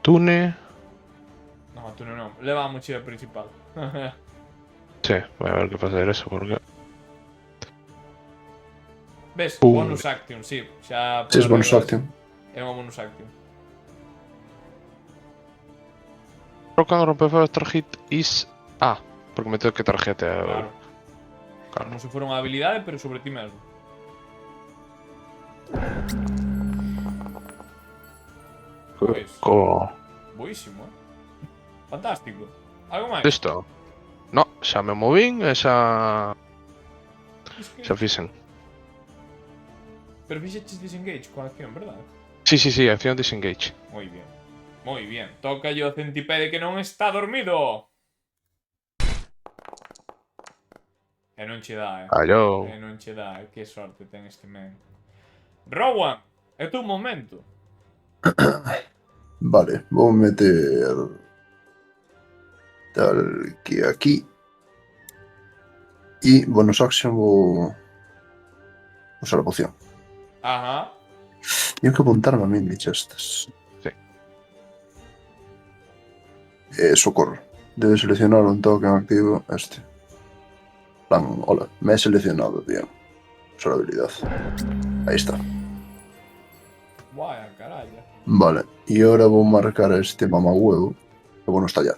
Tune... No, tú non. Leva a mochila principal. Sí, voy a ver que facer eso, porque... Ves? Pum. Bonus action, sí. Xa Si es por bonus regras action. É unha bonus action. Rocan rompe extra hit is... Ah, porque me tengo que tarjeta. Claro. Claro. Como se fora unha habilidade, pero sobre ti mesmo. Pois, boísimo, Fantástico. Algo máis? Listo. No, xa me movín e xa... Es que- Xa fixen. Pero fixeches disengage coa acción, verdad? Sí, acción disengage. Moi bien. Moi bien. Toca yo Centipede que non está dormido. E non che dá, Allo. E non che dá, que sorte ten este men. Rowan, é teu momento. Vale, vou meter tal que aquí. Y bonus action vou usar a poción. Ajá. Tengo que apuntarme a mí estas. Sí. Socorro. Debe seleccionar un token activo este. Plan, hola, me he seleccionado, bien. Usar habilidad. Ahí está. Vaya, carallo. Vale, y ahora voy a marcar a este mamahuevo. Que bueno estallar.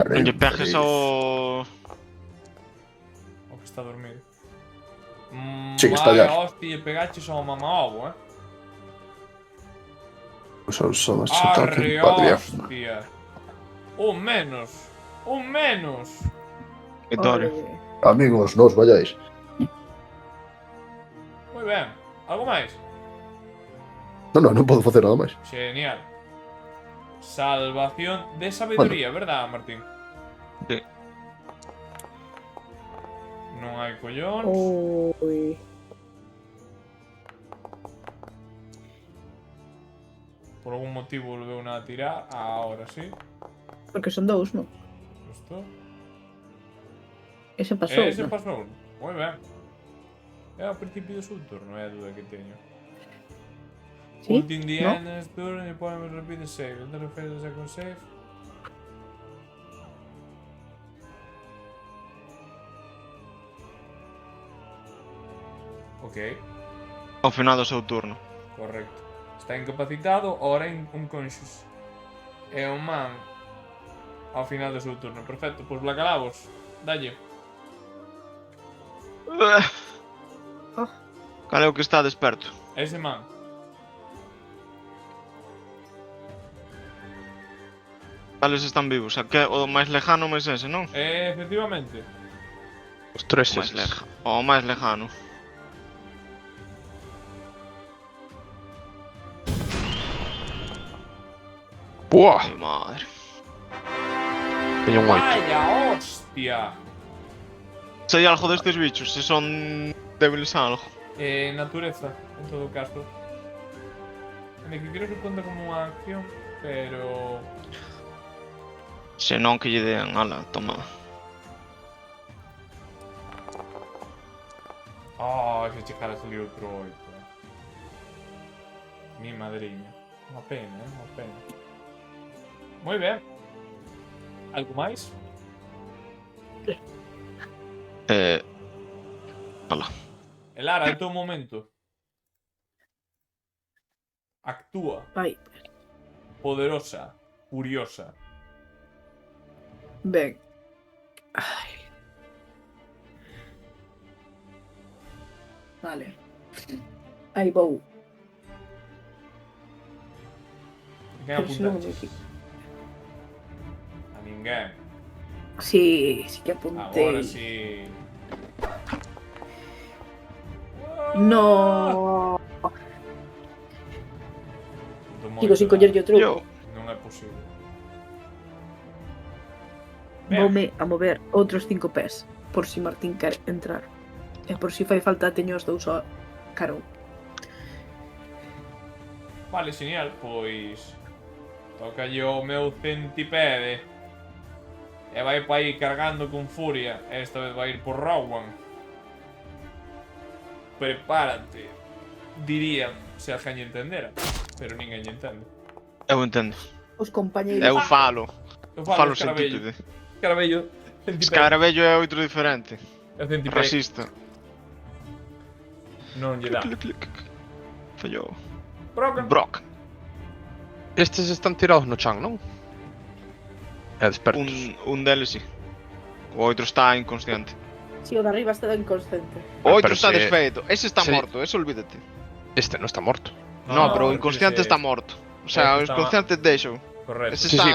Non lle pegues ao... O que está dormido. Sí, que está vaya, ya. hostia, pegaches ao mamaobo, Usar solo este token. Arre, Vale, bien. hostia. Un menos. Un menos. Victoria. Amigos, no os vayáis. Moi ben. Algo máis? No puedo hacer nada más. Genial. Salvación de sabiduría, verdad, Martín? Sí. Non hai collóns. Ui. Por algún motivo volveu a tirar. Ahora sí. Porque son dous, non? Justo. Ese pasou, Ese non? pasou. Moi ben. É ao principio do seu turno, é a dúda que teño. Sí? Ult in the No? end, is turn, you point and repeat the save. Don't refer to the second save. Ok, Ao final do seu turno. correcto. Está incapacitado, ora unconscious. É un man ao final do seu turno. Perfecto, pois Blacalabos, dalle. Cal é o que está desperto? Ese man. Cales están vivos? A que o máis lejano máis ese, non? Efectivamente. Os tres O máis eses. O máis lejano. Buah, Ai, madre. teño un 8. Vaya hostia. Sei algo destes bichos, se son débiles a algo. Natureza, en todo caso. En el que creo que cuenta como unha acción, pero... Se non que lle den, ala, toma. Oh, se chegara a salir outro 8. Mi madriña. Unha pena, unha pena. Moi ben. Algo máis? Ala. Elara, é o teu momento. Actúa. Vai, Poderosa. Furiosa. ben. Ai. Vale. Aí vou. Quen Pero se non me apuntaches? A ninguén. Sí, sí que apuntei. Agora sí. No. Do Digo, sin moito collerlle o truco. Yo. Non é posible. Voume a mover outros 5 pés. Por si Martín quer entrar. E por si fai falta teño os dous a carón. Vale, genial, pois... Toca o meu centipede. E vai pa aí cargando con furia. Esta vez vai ir por Rowan. Prepárate. Diría se alguén lle entendera. Pero ninguén lle entende. Eu entendo. Os compañeiros. Eu falo. Eu Falo escarabello. centípede. Escarabello. Centipede. Escarabello é outro diferente. É o centipede. Racista. Non lle dá. Clic, clic, clic. Fallou. Broken. Brock. Estes están tirados no chan, non? E despertos. Un deles sí. O outro está inconsciente. Si o de arriba está inconsciente. O outro pero está se- desfeito. Ese está se- morto, eso olvídate. Este non está morto. No, pero o porque inconsciente ese- está morto. O sea, o Ese está- inconsciente deixou. Correcto. Ese Sí, está... sí,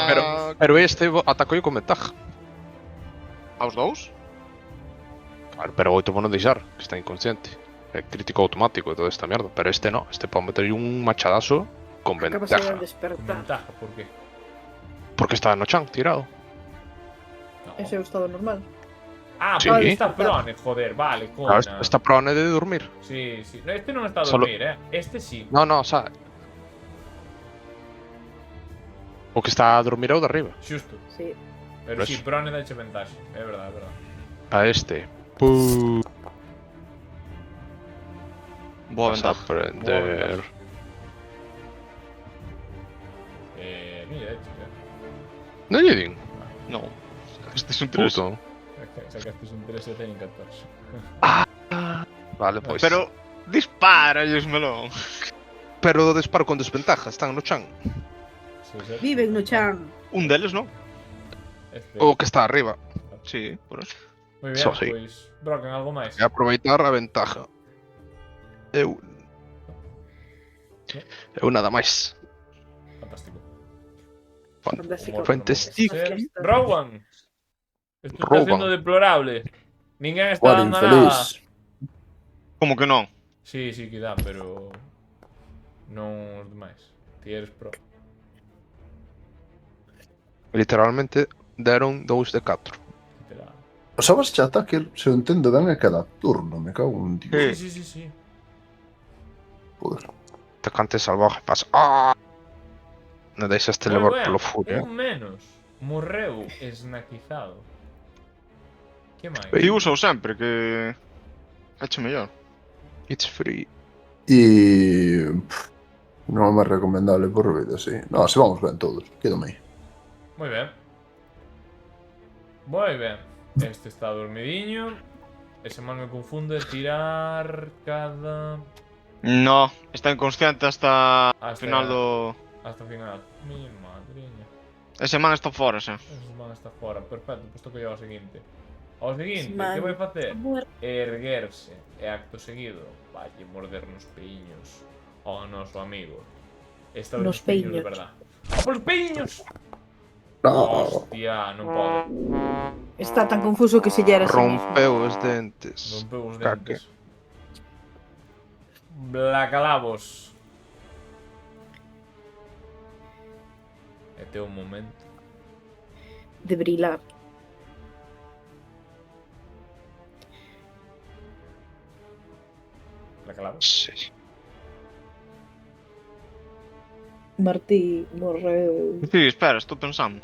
pero este atacou con ventaja. Aos dous? Claro, pero o 8 vou non deixar, que está inconsciente. É crítico automático e toda esta mierda. Pero este no, este pode meter un machadazo con Acabas de ventaja. despertar. Ventaja, por qué? Porque está no chan tirado. No. Ese é o estado normal. Ah, Sí. vale, está prone, joder, vale, Claro, cona. está prone de dormir. Sí, sí. No, este non está a Solo- dormir, Este sí. No, xa. O que está a dormir é o de arriba. Xusto. Sí. Pero Ves? sí, prone dache ventaxe. É verdade, é verdade. A este. Pu. Boa Vas a ventaja. aprender. Mira, Non lle din. No. Este es un 3. Puto. sacaste un 13 e teñen 14. Vale, pois. Pero dispáralles, melón. Pero disparo con desventaja, están no chan. Sí, sí. Viven no chan. Un deles, no? Este. O que está arriba. Sí, por eso. Moi ben, Só sí. pois... Broken, algo máis? E aproveitar a ventaja. Eu nada máis. Fantástico. Fantástico. Humor, Fantástico. como debe ser. Rowan! Esto está Rowan. sendo deplorable. Ninguén está Cual dando nada. infeliz. Como que non? Sí, sí, que dá, pero... Non os demais. Ti eres pro. Literalmente deron 2 de 4. Literal. Pasabas xa ataque, se o entendo ben, a cada turno. Me cago en Dios. Sí. Sí, sí, sí, sí. Joder. Atacante salvaje pasa. ¡Ah! Non deixaste Moi levar ben, polo furia. Un menos. Morreu esnaquizado. Que máis? E uso sempre, que... Eche mellor. It's free. E... non é máis recomendable por vida, sí. No, se vamos ben todos. Quédame aí. Moi ben. Moi ben. Este está dormidiño. Ese mal me confunde tirar cada... No, está inconsciente hasta Hasta- final do... Hasta o final. Mi madriña. Ese man está fora, xa. Ese man está fora. Perfecto, pois toco yo ao seguinte. Ao seguinte, Man. que vai facer? Muerto. Erguerse e acto seguido valle morder nos peiños ao noso amigo. Esta vez Nos nos peiños de peiños. verdad. ¡A polos peiños! No. Hostia, non pode. Está tan confuso que se lle era a sí mismo. Rompeu os dentes. Rompeu os Caque. dentes. Blacalabos. E teu momento. De brilar. Blacalabos. Sí. Martí morreu. Sí, espera, estou pensando.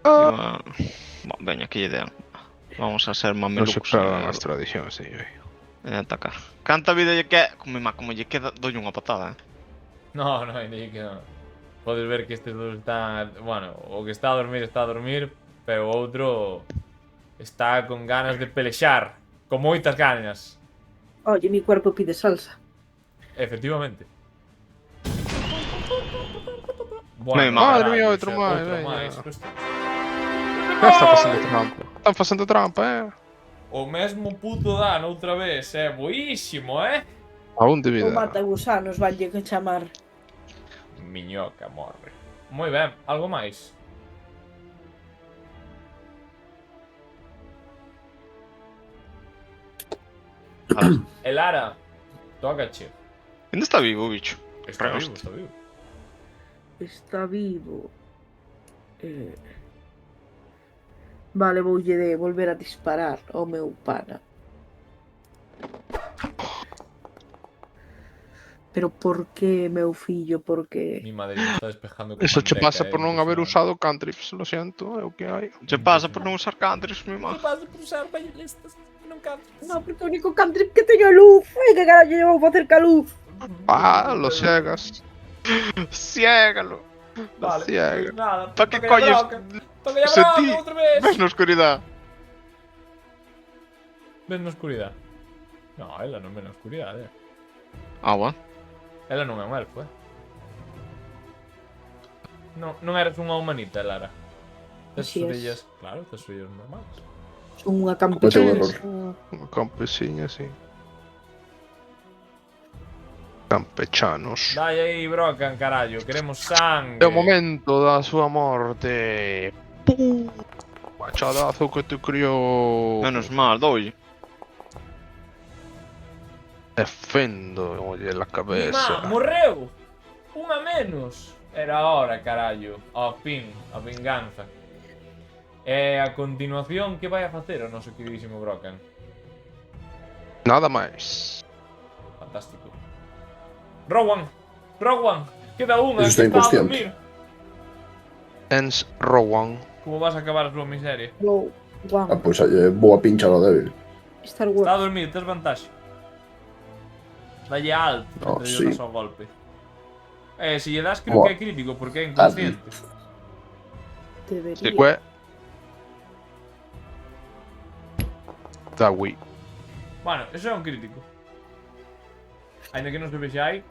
Ah. Bon, veña, que idea. Vamos a ser Non se mamelucos perdan as tradicións, señor. e atacar. Canta vida lle que... Como lle queda, dolle unha patada, No, no, ainda lle queda. Podes ver que estes dos están... Bueno, o que está a dormir, pero o outro está con ganas de pelexar. Con moitas ganas. Oye, mi cuerpo pide salsa. Efectivamente. Madre mía, outro máis, veña. Já está facendo trampa. Están facendo trampa, O mesmo puto dan outra vez, boísimo, A onde O vida? mata gusanos, vanlle que chamar. Miñoca morre. Moi ben, algo máis? Elara, tócache. Ainda está vivo o bicho. Está vivo, Regoste. está vivo. Está vivo. Vale, voulle de volver a disparar ao meu pana. Pero por que, meu fillo, por que? Mi madre me está despejando con Eso che manteca, pasa por non haber impresionante. usado cantrips, lo siento, é o que hai. Che pasa por non usar countries, mi má. pasa por usar bayonestas? Non cantas. No, porque o único cantrip que teño é luz. E que carallo lle vou facer ca luz? Ah, lo ciegas. Ciégalo. Lo Vale, ciegas. pues nada. Pa que toca colles... ya broca. Toca ya Se broca ti outra vez. ves na oscuridade. Ves na oscuridade? No, ela non ve na oscuridade. Ah, bueno. Ela non é un elfo, Non eres unha humanita, Lara. Tes Así es. orellas, claro, tes orellas normales. Son unha Comete un campechana. error. Unha campesiña, sí. Campechanos. Dai aí, Brocan, carallo, queremos sangue. É o momento da súa morte. ¡Pum! Machadazo que te criou. Menos mal, doulle. Defendo oye la Mi cabeza. má, morreu. Unha menos. Era a hora, carallo. Ao fin, a vinganza. E a continuación, que vai a facer o noso queridísimo Brocken? Nada máis. Fantástico. Rowan, queda unha Eso está que está a inconsciente. dormir. Ens Rowan. Como vas a acabar a súa miseria? Wow, Ah, wow. pois boa pincha lo débil. Star Está a Wars. dormir, tes vantaxe. Dalle alt, Oh, te sí. das ao golpe. Se lle das, creo Buah. que é crítico, porque é inconsciente. Debería. Se cue. Da Wii. Bueno, eso é un crítico. Ainda que non se vexe aí.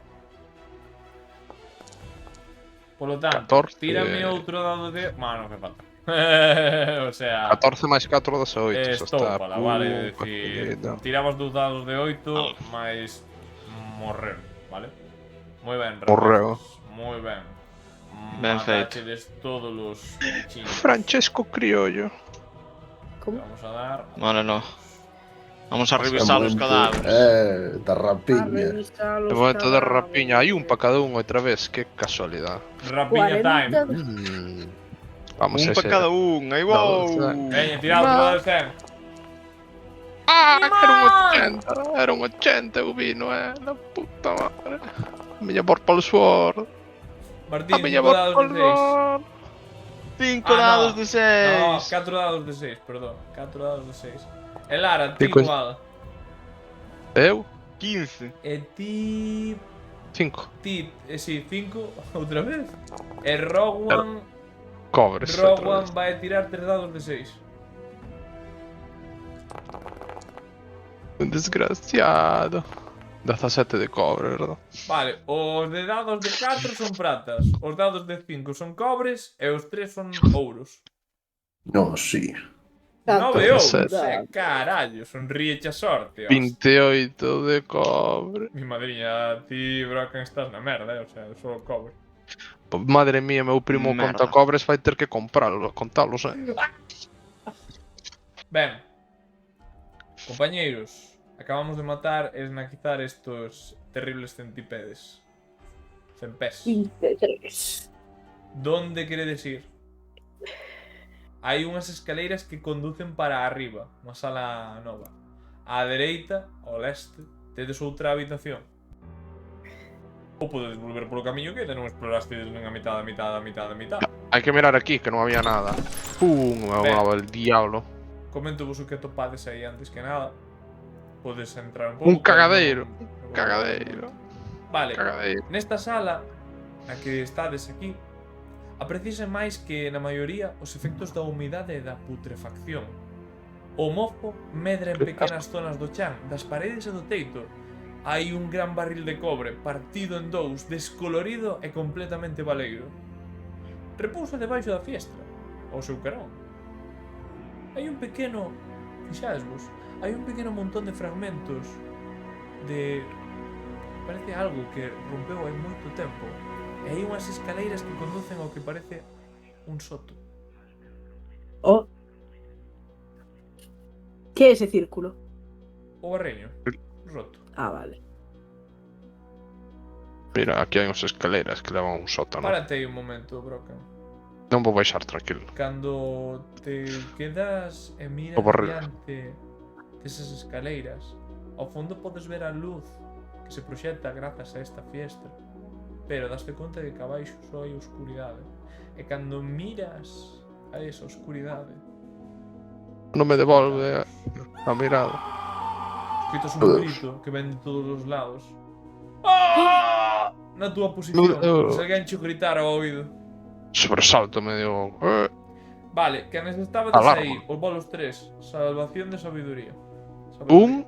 Polo tanto, 14. tírame outro dado de... Bueno, non fai falta. O sea... 14 máis 4 das 8. Estópala, vale, é dicir... Tirabas 2 dados de 8, máis... Morreu, vale? Moi ben, Morreu. Moi ben. Ben feito. Matachedes todos os bichiños. Francesco Criollo. Como? Vamos a dar... Vale, no. Vamos a revisar os cadáveres. Da A rapiña. revisar los De momento de cadáveres. rapiña. Hai un para cada un outra vez. Que casualidade. Rapiña time. 40. Vamos Un a para ese. cada un, aí vou. Veña, tirado outro dado de 100. Ah, era un 80 eu vino, la puta madre. Miña por polo suor. Martín, A miña 5 por dados polo de 6. suor. 5 Ah, dados no. de No, 6. 4 dados de 6, perdón. 4 dados de 6. E Lara, ti Cinco. igual. Eu? 15. E ti... 5. Ti, si, 5, outra vez. E Rowan... Cobres. outra Rowan vez. vai tirar 3 dados de 6. Un desgraciado. 17 de cobre, verdad? Vale, os de dados de 4 son pratas, os dados de 5 son cobres e os 3 son ouros. No, sí. 9 ouros, Dezasete. carallo, sonríeche a sorte, 28 de cobre. Mi madriña, ti, Brocken, estás na merda, o sea, solo cobre. Madre mía, meu primo Merda. conta cobres vai ter que comprarlos, contalos, Ben, compañeiros, acabamos de matar e esnaquizar estos terribles centipedes. Centpés. 23. Donde queredes ir? Hai unhas escaleiras que conducen para arriba, unha sala nova. Á dereita, ao leste, tedes outra habitación. Ou podedes volver polo camiño que non explorastedes nin a mitad, a mitad, a mitad, a mitad. Hai que mirar aquí, que non había nada. Me amaba el diablo. Comento vos o que atopades aí antes que nada. Podes entrar un pouco. Un cagadeiro, non- Cagadeiro, Vale, cagadeiro. nesta sala na que estades aquí, apreciase máis que na maioría os efectos da humidade e da putrefacción. O mofo medra en pequenas zonas do chan, das paredes e do teito. Hai un gran barril de cobre partido en dous, descolorido e completamente baleiro. Repousa debaixo da fiestra, ao seu carón. Hai un pequeno... Fixadesvos, hai un pequeno montón de fragmentos de... Parece algo que rompeu hai moito tempo. E hai unhas escaleiras que conducen ao que parece un soto. Oh. Que é ese círculo? O barreño, roto. Ah, vale. Mira, aquí hai unhas escaleras que levan a un sótano. Párate aí un momento, Brocken. Non vou baixar, tranquilo. Cando te quedas e miras O barril. diante desas escaleiras, ao fondo podes ver a luz que se proxecta grazas a esta fiesta. Pero daste conta de que abaixo só hai oscuridade. E cando miras a esa oscuridade, Non me devolve a mirada. escuitas un grito que ven de todos os lados. ¡Ah! Na túa posición, se alguén che gritar ao oído. Sobresalto medio. Vale, que necesitabas Alarma. aí, os bolos 3, salvación de sabiduría. Un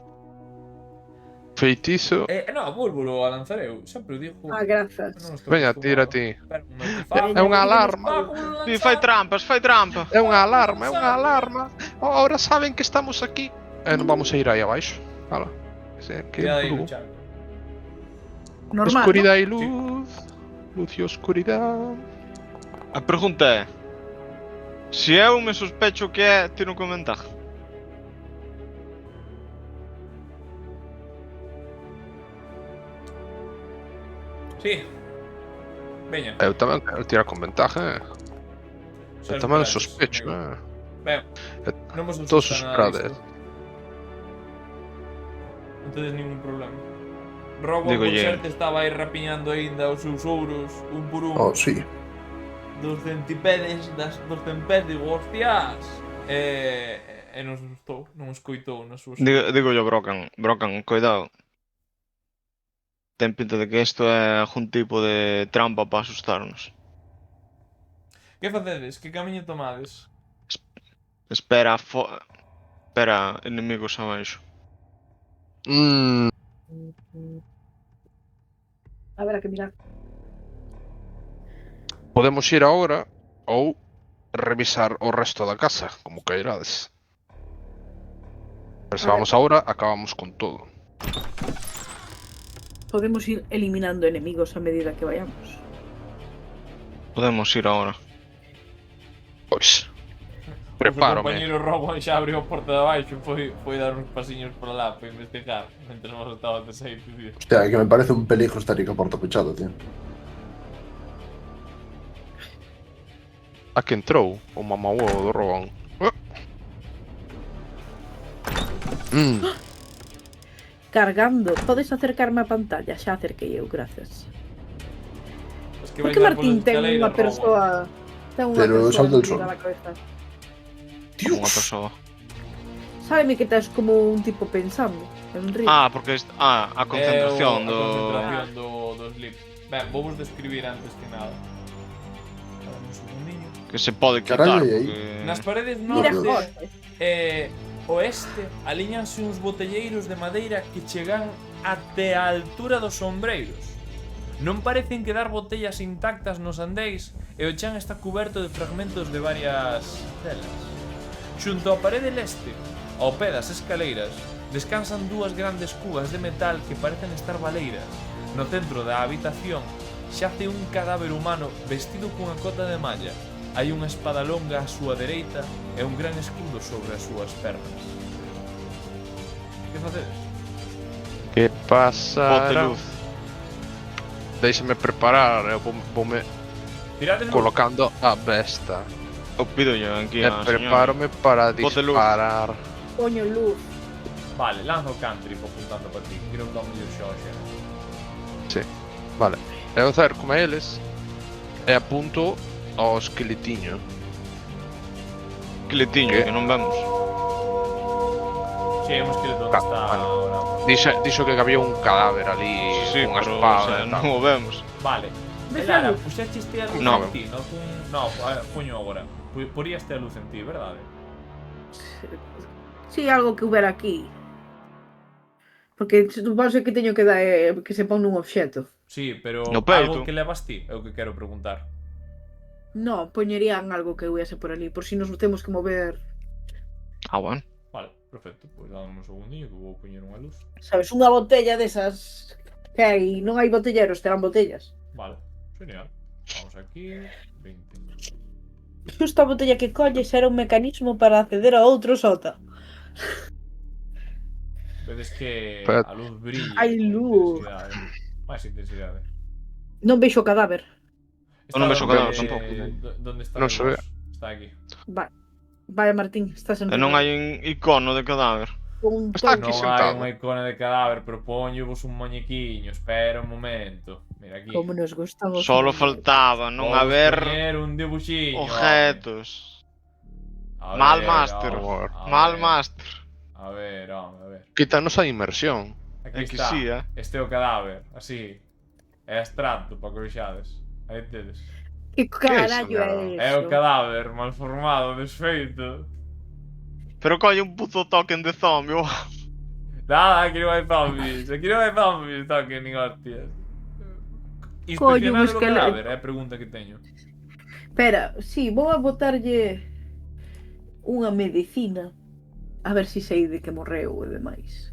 feitizo. No, vólvolo a lanzar eu, sempre o digo. Ah, grazas. Non estou Veña, acostumado. tira ti. Espera un momento, fago. É unha alarma. Di, fai trampas, fai trampa. É unha alarma, é unha alarma. Ahora saben que estamos aquí. Non vamos a ir aí abaixo. Hala. Que Cuidado aí, luchar. Normal, Oscuridade e luz. Luz e oscuridade. A pregunta é: se eu me sospecho que é, tiro con ventaja. Sí. Veña. Eu tamén quero tirar con ventaja, Eu Ser tamén prates, sospecho, amigo. Ben, non vos Todos asusta os nada prades. disto. Non tedes ningún problema. Robo por Dígolle. xerte estaba aí rapiñando aínda os seus ouros un por un Oh, sí. dos centipedes dos tempés, digo, hostias. E non asustou, non escoitou nas súas. Digo yo, Brocan, cuidado. Ten pinta de que isto é algún tipo de trampa para asustarnos. Que facedes? Que camiño tomades? Espera, enemigos abaixo. Mm, A ver, a que mirar. podemos ir agora ou revisar o resto da casa, como queirades. Pero se A ver. vamos agora, acabamos con todo. Podemos ir eliminando enemigos a medida que vayamos. Podemos ir ahora. Pois, O prepárome. compañeiro Robo xa abriu a porta de abaixo e foi dar uns pasiños por lá para investigar mentre vos estabades aí, tío. Hostia, que me parece un peligro estar aí ca porta pechada, tío. A que entrou o mamahuevo do Robón. Cargando. Podes acercarme a pantalla. Xa acerquei eu, gracias. Es que Por vais que dar polas Martín ten escaleiras, unha Robo. persoa... Ten unha Pero persoa sal del metida sol. na cabeza? Como unha persoa. Sábeme que tes como un tipo pensando. En río. Ah, porque a concentración A do... concentración do sleep. Ben, vou vos describir antes que nada. Dame un segundiño. Que se pode quitar. Carallo, e aí? porque- Nas paredes Mira, norte José. e oeste alíñanse uns botelleiros de madeira que chegan até a altura dos sombreiros. Non parecen quedar botellas intactas nos andéis e o chan está cuberto de fragmentos de varias celas. Xunto á parede leste, ao pé das escaleiras, descansan dúas grandes cubas de metal que parecen estar baleiras. No centro da habitación xace un cadáver humano vestido cunha cota de malla. Hai unha espada longa á súa dereita e un gran escudo sobre as súas pernas. Que facedes? Que pasa? Bote luz. Deixame preparar, eu voume Tirades colocando a besta. Eu pido yo aquí E a prepárome para Bote luz. disparar. Coño, luz. Vale, lanza o cantrip apuntando para ti. Quiero un dom mellor xa hoxe. Vale. Eu acerco a eles e apunto ao esqueletiño. Esqueletiño, Que? que non vemos. Si, hai un esqueleto onde está vale. ahora. Dixo que había un cadáver ali Sí, cunha pero o espada sea, e non tal. o vemos. Vale. Ves Lara, a luz? puxaste a luz No. en ti, no? No, puño agora. Poríaste a luz en ti, verdade? Si, algo que hubiera aquí. Porque suponse que teño que dar que se pon nun obxeto. Sí, pero No peito. algo que levas ti é o que quero preguntar. No, poñerían algo que hubiese por ali, por si nos temos que mover. Ah, bueno. Vale, perfecto. Pois dame un segundinho que vou poñer unha luz. Sabes, unha botella desas que hai, non hai botelleros, terán botellas. Vale, genial. Vamos aquí. 20. Xusto a botella que colles era un mecanismo para acceder a outro sota. Vedes que Pero- a luz brilla. Hai con luz. intensidade. Máis intensidade. Non veixo o cadáver. Eu non vexo o cadáver donde- tampouco. Donde está Non el se ve. boss? Está aquí. Vaya, Martín, estás en E non hai un icono de cadáver. un Está ton- aquí Non sentado. hai unha icona de cadáver, pero vos un moñequiño. Espera un momento. Mira aquí. Como nos gustamos. Solo faltaba non Vou haber poñer un dibuxiño. objetos. home. A Mal ver, máster. home, a Mal ver. máster. A ver, home, a ver. Quítanos a inmersión. Aquí É que está. sí, Este é o cadáver, así. É abstracto, para que vexades. Aí tedes. Que carallo carallo? é É o eso? cadáver, mal formado, desfeito. Pero colle un puto token de zombie. Nada, aquí non hai zombies. Aquí non hai zombies, toque, nin hostias. Coño, Inspeccionar o esqueleto. cadáver, é a pregunta que teño. Espera, sí, vou a botarlle unha medicina a ver si sei de que morreu e demais.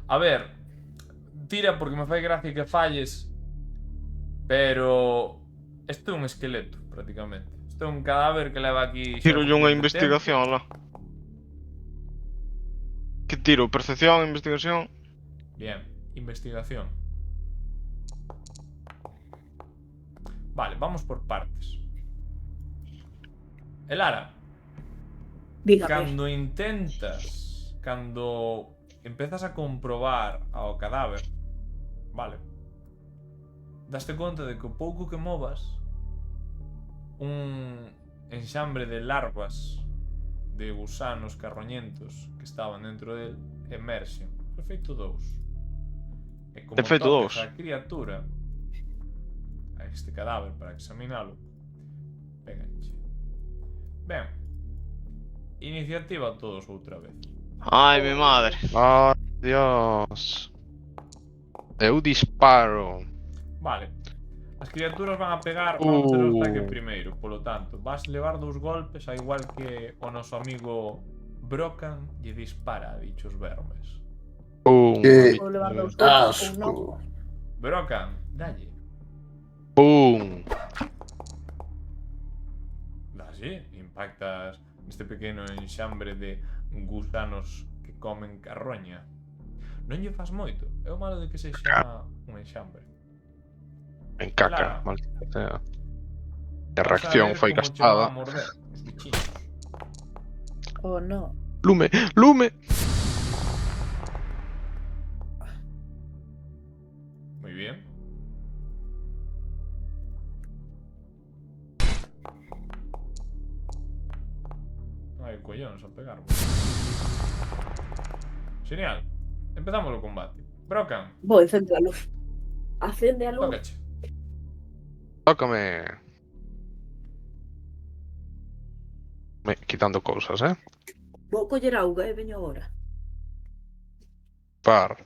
A ver, tira porque me fai gracia que falles. Pero isto é un esqueleto, prácticamente. Isto é un cadáver que leva aquí xa Tiro yo unha bastante investigación lá. Que tiro? Percepción, investigación? tempo. Bien, investigación. Vale, vamos por partes. Elara, Dígame. cando empezas a comprobar ao cadáver, vale, daste conta de que o pouco que movas un enxambre de larvas de gusanos carroñentos que estaban dentro del emerxen. De feito 2. E como De feito toques dous. a criatura, a este cadáver para examinalo, péganche. Ben, iniciativa todos outra vez. Ai, mi madre. Ai, Dios. Eu disparo. Vale. As criaturas van a pegar, van a facer o ataque primeiro, polo tanto, vas levar 2 golpes, a igual que o noso amigo Brocan lle dispara a dichos vermes. Que Vou levar 2 golpes ou non. asco. Brocan, dalle. Pum. Dalle, impactas neste pequeno enxambre de gusanos que comen carroña. Non lle fas moito, é o malo de que sexa un enxambre. En caca, Claro. maldita sea. A Vas a reacción ver foi como che van gastada. a morder os bichiños. Oh, no. Lume, lume. Muy bien. Ay, collóns a pegarme. Genial. Empezamos o combate. Brocan, Vou encender a luz. Acende a luz. tócache. Tócame. Me quitando cousas, Vou coller auga e veño agora. Par.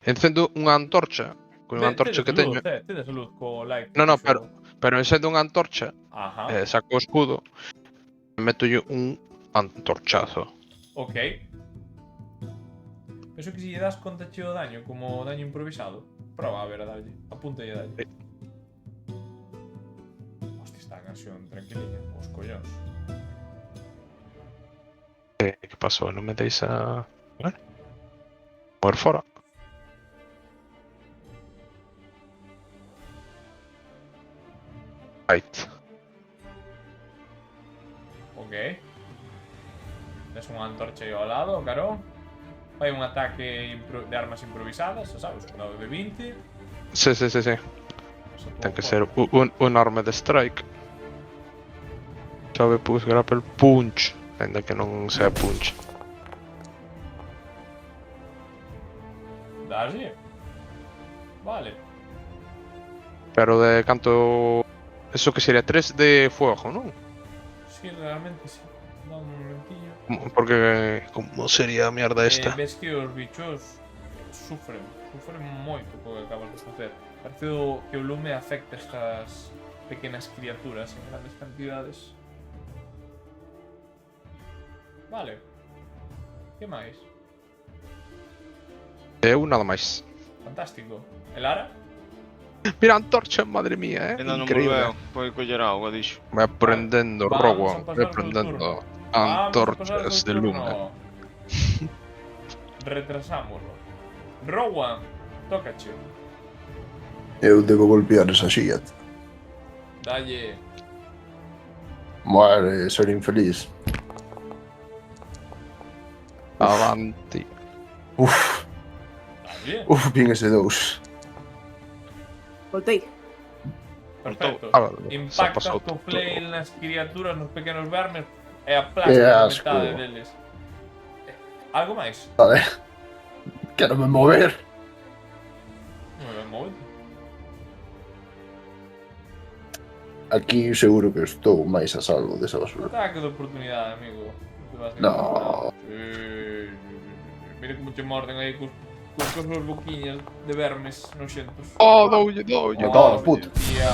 Encendo unha antorcha. Con unha antorcha que teño. Tedes luz co light. No, no, co- pero encendo unha antorcha. Ajá. Saco o escudo. E metolle un antorchazo. Ok. Penso que se lle das conta cheo daño como daño improvisado. Proba a ver a darlle. Apunta e a darlle. Hostia, está a canción tranquiliña. Os collóns. Que pasou? Non me deis a... Mover fora. Right. Ok. Des unha antorcha aí ao lado, caro. Fai un ataque de armas improvisadas, xa sabes, un dado de 20. Sí. Ten que ser un arma de strike. Chove push grapple punch. Ainda que non sea punch. Dalle. Vale. Pero de canto... Eso que sería 3 de fuego, non? Sí, realmente sí. Dá un momentillo. Porque... Como sería a mierda esta? Ves que os bichos sufren moito co que acabas de facer. Parece que o lume afecta estas pequenas criaturas en grandes cantidades. Vale. Que máis? Eu nada máis. Fantástico. El Ara? Mira a antorcha, madre mía, Ainda non Increíble. volveu. Foi coller auga, dixo. Vai aprendendo, Vamos a Rowan. pasar Vai ao aprendendo. Vamos a pasar Antorchas ao de lume. turno. Retrasámoslo. Rowan, tócache. Eu debo golpear esa xilla. Dalle. Muere, ser infeliz. Avanti. Uf, Dalle. bien ese 2. Voltei. Perfecto. Se Impactas pasou co todo. flail nas criaturas, nos pequenos vermes e aplastas Que a asco. metade deles. Algo máis? Vale. Quero me mover. Non me moito. Aquí seguro que estou máis a salvo desa basura. Ataque de oportunidade, amigo. Te vas a No. encontrar. Mira como te morden aí cos cos boquiñas de vermes noxentos. Oh, doulle. Me cago na puta. Tía.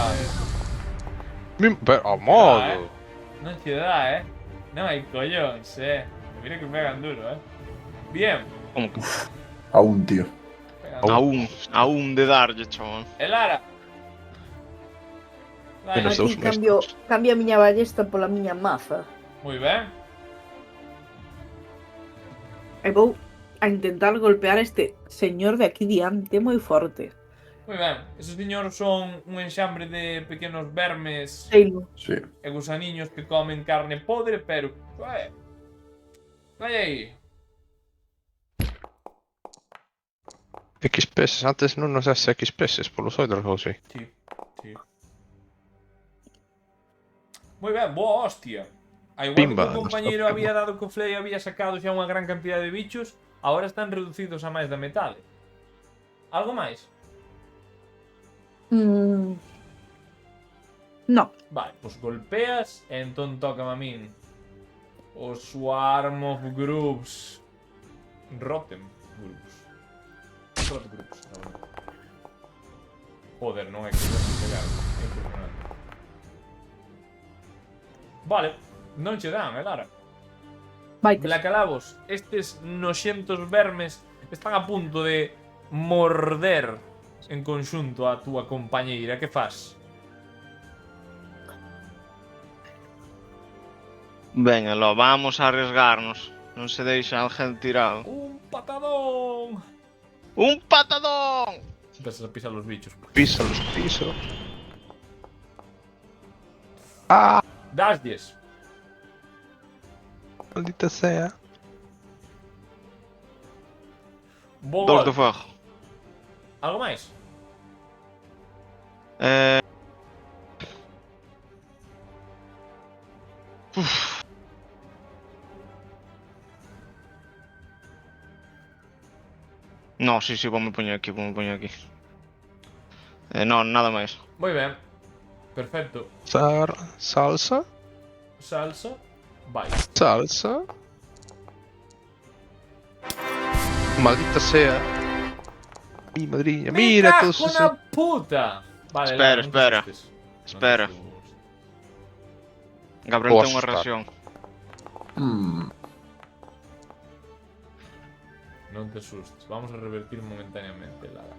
Pero, a modo. Non te dá, Non hai collóns, Mira que pegan duro, Bien. Como que? Aún, tío. Pegan A un de darlle, chaval. Elara. Menos Aquí cambio a miña ballesta pola miña maza. Moi ben. E vou a intentar golpear a este señor de aquí diante moi forte. Moi ben, esos señores son un enxambre de pequenos vermes Seilo. Sí. e gusaniños que comen carne podre, pero... Vai aí. X peces, antes non nos das X peces polos outros ou así. Sí, sí. Moi ben, boa hostia. A igual Pimba, que o compañeiro nos había dado co Flay e había sacado xa unha gran cantidad de bichos, agora están reducidos a máis da metade. Algo máis? No. Vale, pois golpeas e entón toca a min. O Swarm of Groups. Rotten Groups. Rot Groups, non. Joder, non é que se pegar. É impresionante. Vale, non che dan, Lara. Vaites. Blacalabos, estes noxentos vermes están a punto de morder en conxunto a túa compañeira. Que fas? Veña, lo, vamos a arriesgarnos. Non se deixa alguén tirado. Un patadón. ¡Un patadón! Empezas a pisar los bichos. Písalos, piso. Ah, Dasles. maldita sea. Bo Dos de golpe. fuego. Algo máis? No, sí, vou me poñer aquí, No, nada máis. Moi ben. Perfecto. Salsa. Salsa. Vai. Salsa. Maldita sea. Mi madriña, mira ¡Me todos cago esos. na puta! Vale, Espera, Lara, non te espera. asustes. Non te Espera. asustes. Gabriel Vou ten unha asustar. reacción. Non te asustes. Vamos a revertir momentáneamente, Lara.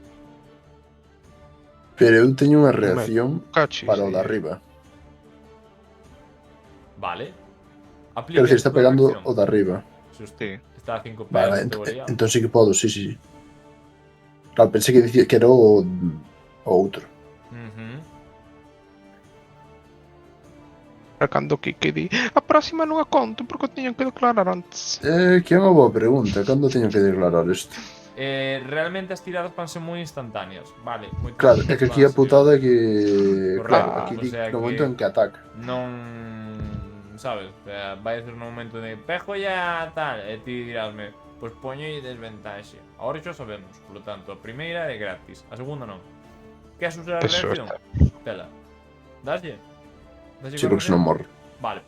Pero eu teño unha reacción Cachis, para o de arriba. Vale. Quero dicir, está pegando o de arriba. Susto. Sí. Está a 5 Vale, pesos, teoría. entón sí que podo, sí. Claro, pensei que dicía que era o outro. Cando que di a próxima non a conto porque o tiñan que declarar antes. Que é unha boa pregunta. Cando teño que declarar isto? Realmente as tiradas van ser moi instantáneas. Vale, moi Claro, é que aquí a putada é que... Correcto, Claro, aquí o di sea no que- momento en que ataca. Non... Sabes? O sea, vai a ser no momento de pejo ya tal, e ti dirásme, pois poño aí desventaxe. Agora xa sabemos, polo tanto, a primeira é gratis, a segunda non. Queres usar a Eso reacción? Tela. Daslle? Daslle Sí, con porque senón reacción? morre. Vale.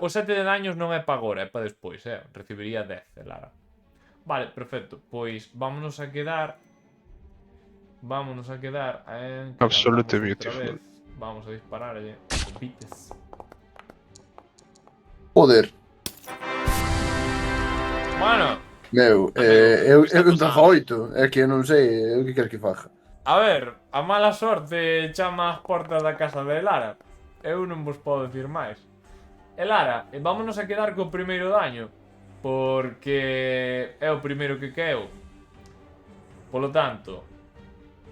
O 7 de daños non é pa agora, é pa despois, recibiría 10, Lara. Vale, perfecto. Pois vámonos a quedar en... Absolute Outra beautiful. vez. Vamos a dispararlle. Bites. Joder, Bueno, meu, eu 18. É que eu non sei o que queres que faja. a ver, a mala sorte chama as portas da casa de Lara. Eu non vos podo dicir máis. E Lara, vámonos a quedar co primeiro daño, porque é o primeiro que caeu. Polo tanto,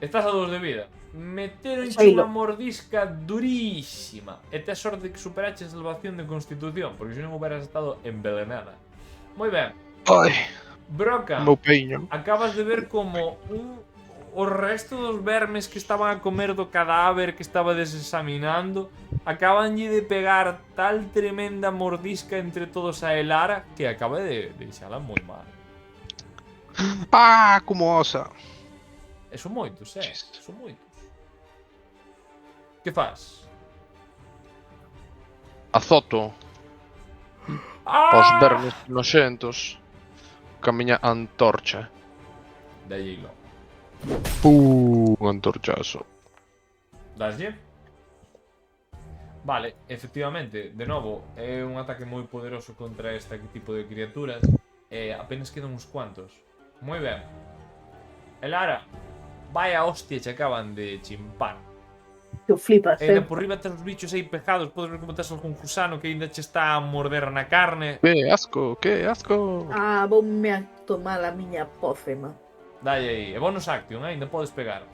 estás a 2 de vida. Meteronche Saílo. unha mordisca durísima. E tes sorte que superache a salvación de constitución, porque se non hubieras estado envenenada. Moi ben. Ai, Broca, meu peiño. acabas de ver como o resto dos vermes que estaban a comer do cadáver que estaba desexaminando acabanlle de pegar tal tremenda mordisca entre todos a Elara que acaba de deixala moi mal. Ah, como osa. E son moitos, son moitos. Que faz? Azoto os vermes noxentos ca miña antorcha. Dalle hilo. Un antorchazo. Daslle? Vale, efectivamente, de novo, é un ataque moi poderoso contra este tipo de criaturas. E apenas quedan uns cuantos. Moi ben. Elara, vaya hostia che acaban de chimpar. Que flipas, E por riba tes os bichos aí pegados, podes ver como tes algún gusano que ainda che está a morder na carne. Que asco, que asco. Ah, voume a tomar a miña pócema. Dalle aí, e bonus action, ainda podes pegar.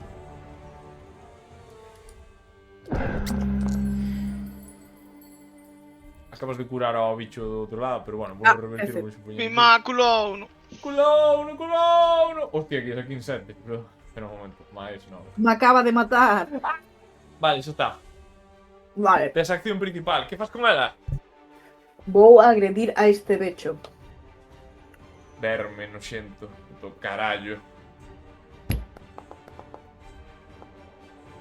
Acabas de curar ao bicho do outro lado, pero bueno, vou revertir o puño. Mimáculo! Culouno. Hostia, que es aquí en 7. Espera un momento, máis non. Me acaba de matar. Vale, xa está. Vale, Tes acción principal. Que fas con ela? vou a agredir a este becho. Verme noxento. Do carallo.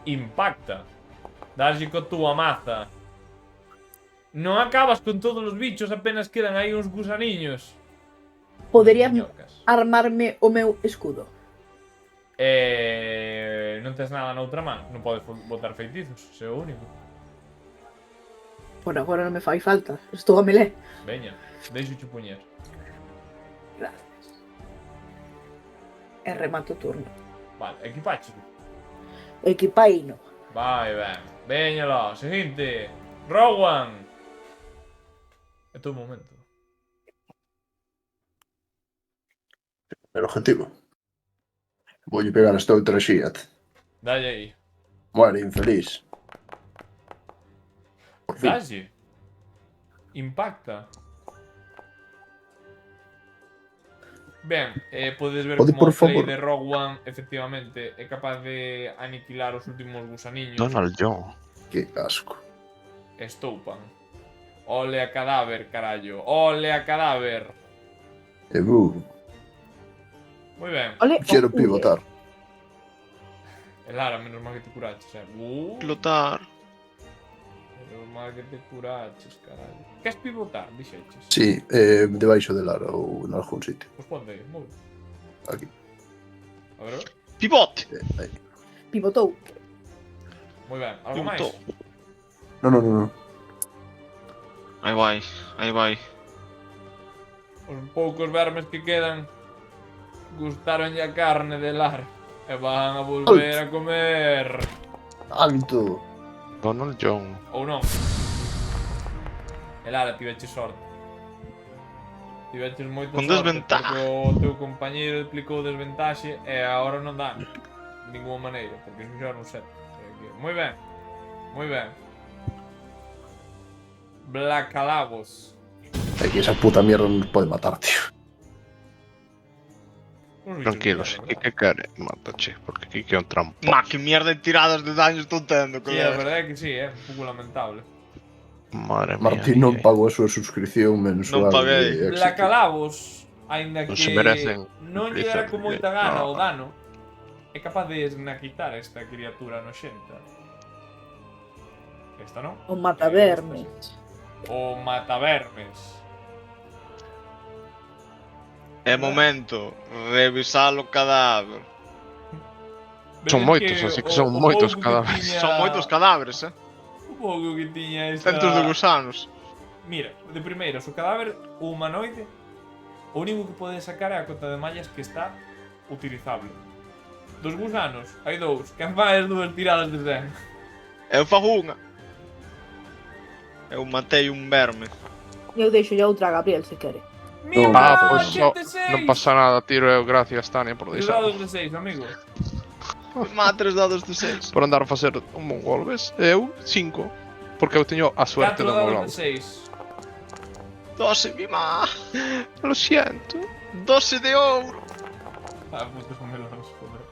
Impacta. Daslle co túa maza. Non acabas con todos os bichos, apenas quedan aí uns gusaniños. Podería Miñocas. armarme o meu escudo. Non tes nada noutra man. Non podes botar feitizos, se é o único. Por agora non me fai falta. Estou a melé. Veña, deixo che puñer. Gracias. E remato o turno. Vale, equipache. Equipaino. Vai, ben. Veña lá, seguinte. Rowan. É todo momento. El objetivo. Voulle pegar esta outra xiat. Dalle aí. Muere, infeliz. Por fin. Dalle. Impacta. Ben, podes ver Pode, como por o play favor? de Rogue One efectivamente é capaz de aniquilar os últimos gusaniños. Donald John. Que asco. Estoupan. Ole a cadáver, carallo. Ole a cadáver. E Moi ben. Ole, quero o pivotar. E Lara, menos mal que te curaches, Pilotar. Menos mal que te curaches, carallo. Queres pivotar, dixeches? Sí, debaixo de Lara ou en algún sitio. Pois ponte aí, moi ben. Aquí. A ver, Pivote! Aí. Pivotou. moi ben. Algo máis? Pivotou. No. Aí vai, aí vai. Os poucos vermes que quedan gustaronlle a carne de Lara e van a volver a comer. Tanto. Donald John. Ou non. E Lara, tiveche sorte. Tiveches moito Con sorte desventaja. porque o teu compañeiro aplicou desventaxe e agora non dá de ninguna maneira, porque iso xa non sei. Moi ben. Moi ben. Blacalagos. É que esa puta mierda non nos pode matar, tío. Uns bichos Tranquilos, de mierda, que quere, mátache, porque aquí que é un trampo. Ma, que mierda de tiradas de daño estou tendo, Sí, a colega. verdade é que sí, é un pouco lamentable. Madre mía. Martín non pagou a súa suscripción mensual. Non paguei. de Éxito. Blacalagos, aínda Non que se merecen non lle dera con moita gana o No. dano, é capaz de esnaquitar esta criatura noxenta. Esta non? O matavermes. O matavermes. É momento, revisar o cadáver. Son Vedes moitos, así que son moitos pouco que cadáveres. tiña- Son moitos cadáveres, O pouco que tiña esta... Centos de gusanos. Mira, de primeiras, o cadáver, o humanoide, o único que pode sacar é a cota de mallas que está utilizable. Dos gusanos, hai dous, que fan as dúas tiradas de 100. Eu fago unha. Eu matei un verme. Eu deixo ya outra a Gabriel se quere. Mira, Pues non pasa nada, tiro eu, gracias Tania por deixar. Dados de 6, amigo. Má 3 dados de 6. Por andar a facer un mongol, ves? Eu 5, porque eu teño a suerte 4 do meu dados lado. de 6. 12, mima. Lo siento. 12 de ouro. Ah, putos melones, joder.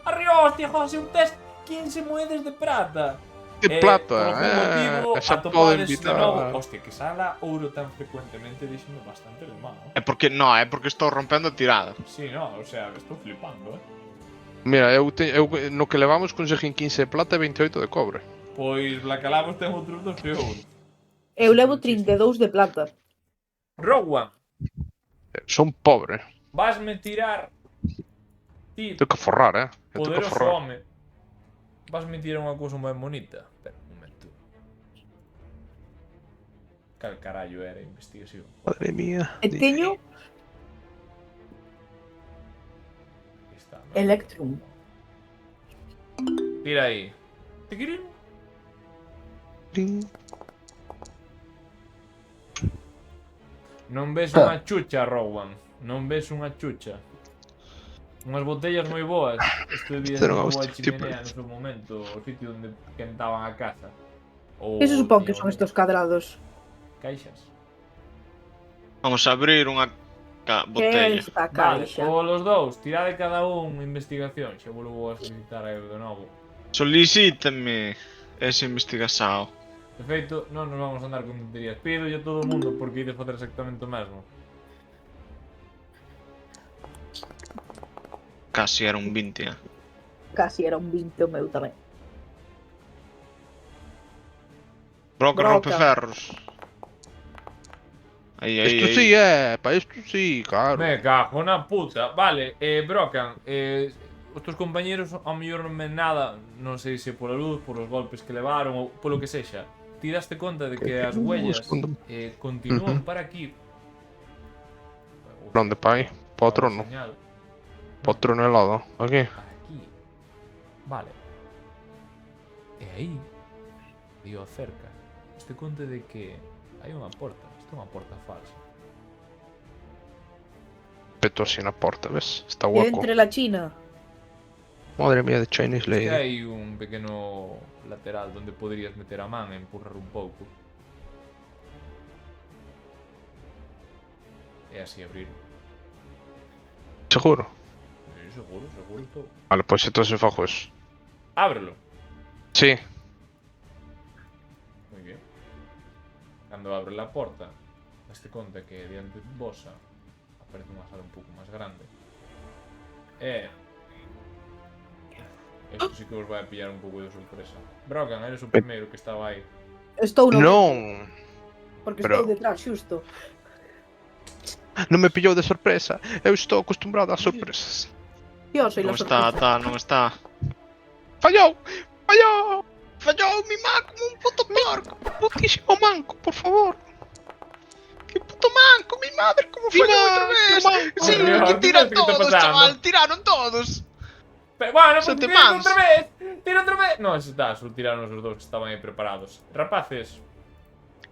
Arriba, hostia, José, un test 15 moedas de prata. De plata, Por algún motivo, xa atopades poden de invitar. novo. Hostia, que sala ouro tan frecuentemente dixendo bastante de mal. É porque, no, é porque estou rompendo a tirada. Sí, no, o sea, estou flipando, Mira, eu no que levamos conseguín 15 de plata e 28 de cobre. Pois Blacalagos ten outros 2 de ouro. Eu levo 32 de plata. Rogue One, Son pobre. vasme tirar ti, Tengo que forrar, Eu tengo que poderoso forrar. home. Vasme tirar unha cousa moi bonita. Espera un momento. Cal carallo era a investigación? Madre mía. E teño Aquí está, ¿no? Electrum. Tira aí. Tiquirín. Non ves unha chucha, Rowan. Non ves unha chucha. Unhas botellas moi boas. Estive Pero viendo non boa hostia, chimenea no seu momento, o sitio onde quentaban a casa. Ou Que se supón que tiña son un- estos cadrados? Caixas. Vamos a abrir unha Que botella. esta Vale, caixa? o los dous, tirade cada un investigación. Xa vou a solicitar a eu de novo. Solicítame esa investigación. De feito, non nos vamos a andar con tonterías. Pídolle a todo o mundo porque ides facer exactamente o mesmo. Casi era un 20, Casi era un 20 o meu tamén. Broca Broca. rompe ferros. Aí, Isto aí, sí aí. pa isto sí, claro. Me cago na puta. Vale, Brocan, os teus compañeros ao mellor non ven nada, non sei se pola luz, por os golpes que levaron ou polo que sexa. Ti daste conta de que as huellas continúan para aquí. Onde pai? Pa o trono. Señal. Pa o trono helado. Aquí. Aquí. Vale. E aí, dio cerca, daste conta de que hai unha porta. Isto é unha porta falsa. Peto así na porta, ves? Está Que hueco. entre la China. Madre mía de Chinese Que lady. hai un pequeno lateral onde poderías meter a man e empurrar un pouco. E así abrir. Seguro? Seguro, seguro todo. Vale, pois entonces fago eso. Ábrelo. Sí. Moi bien. Cando abre la porta, daste conta que diante de vosa aparece unha sala un pouco máis grande. Isto sí que vos vai a pillar un pouco de sorpresa. Brogan, eres o primeiro que estaba aí. Estou no Non. porque pero- estou detrás, xusto. Non me pillou de sorpresa. Eu estou acostumbrado ás sorpresas. Yo soy la Non está, sorpresa. non está. Fallou! Fallou! Fallou mi man como un puto porco. Putísimo manco, por favor. Que puto manco, mi madre, como fallou outra vez. Sí, Dios, que tiran ¿qué está todos, pasando? chaval, tiraron todos. Bueno, Son pues de tira mans. outra vez. Tira outra vez. No, eso está, solo tiraron os dous que estaban aí preparados. Rapaces,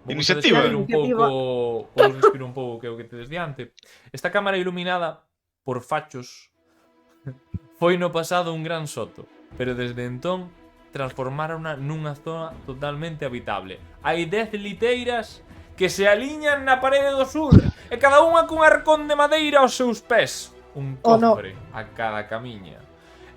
vamos Iniciativa. a describir un pouco, vamos a describir un pouco que é o que tedes diante. Esta cámara iluminada por fachos foi no pasado un gran soto, pero desde entón transformarona nunha zona totalmente habitable. Hai 10 liteiras que se aliñan na parede do sur e cada unha cun arcón de madeira aos seus pés. Un Oh, no. cofre a cada camiña.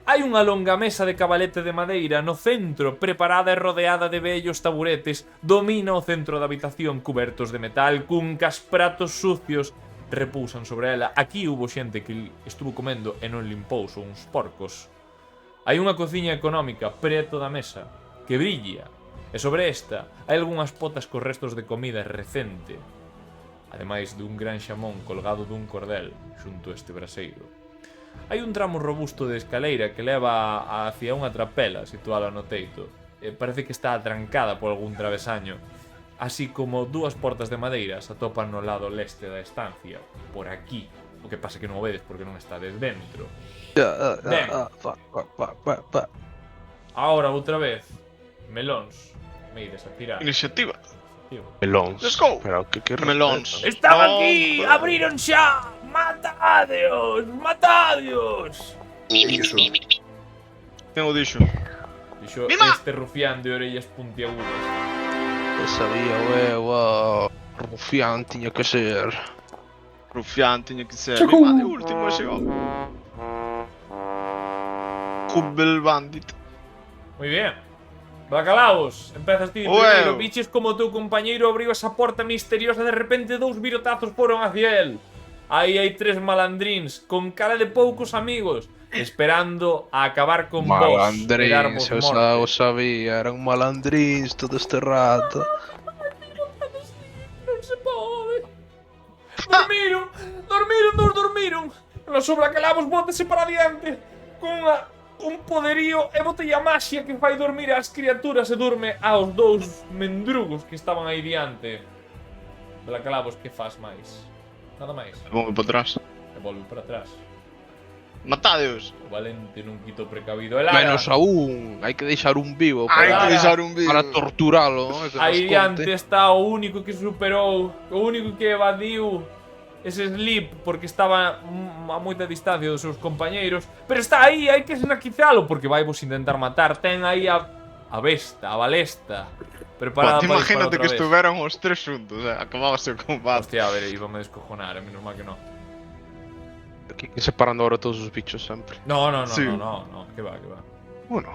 Hai unha longa mesa de cabalete de madeira no centro, preparada e rodeada de vellos taburetes. Domina o centro da habitación cubertos de metal, cun caspratos sucios repousan sobre ela. Aquí hubo xente que estuvo comendo e non limpou, son uns porcos. Hai unha cociña económica preto da mesa, que brilla, e sobre esta hai algunhas potas cos restos de comida recente, ademais dun gran xamón colgado dun cordel xunto a este braseiro. Hai un tramo robusto de escaleira que leva hacia unha trapela situada no teito. Parece que está atrancada por algún travesaño, así como dúas portas de madeira se atopan no lado leste da estancia, por aquí. O que pasa que non o vedes porque non estades dentro. Ben. Ahora outra vez, melóns, me ides a tirar. Iniciativa. Melóns. Let's go. Pero que Melóns. ¡Estaba No, aquí! pero- ¡Abriron xa! ¡Matadios! ¡Matadios! Iso. Quen o dixo? Dixo Mima! este rufián de orellas puntiagudas. Eu sabía, huevo. Rufián tiña que ser. Rufián tiña que ser. Chegou. Mi madre último chegou. Hubble Bandit. Muy bien. Bacalaos, empezas ti Ueu. primeiro. Viches como o teu compañeiro abriu esa porta misteriosa. De repente dous virotazos foron hacia él. Aí hai tres malandríns con cara de poucos amigos, esperando a acabar con vos e darvos Malandríns, eu xa o morte. sabía, eran malandríns todo este rato. Non se pode. Dormiron, dormiron. Non sobra calavos, bótese para adiante con un poderío e botella maxia que fai dormir ás criaturas e durme aos dous mendrugos que estaban aí diante. Calavos, que faz máis? Nada máis. Vamos para atrás. E volve para atrás. Matadeos. O valente nun quito precavido. E Lara, Menos aún, hai que deixar un vivo Hai Para- que deixar un vídeo. para torturalo, que nos aí diante conte. está o único que superou, o único que evadiu ese slip porque estaba a moita distancia dos seus compañeiros, pero está aí, hai que esnaquizalo porque vai vos intentar matar. Ten aí a besta, a balesta preparada Ti para disparar imagínate outra que vez. estuveran os tres xuntos, acabábase o combate. Hostia, a ver, íbame a descojonar, menos mal que no. Aquí separando ahora todos os bichos sempre. No, Sí. que va, que va. Bueno,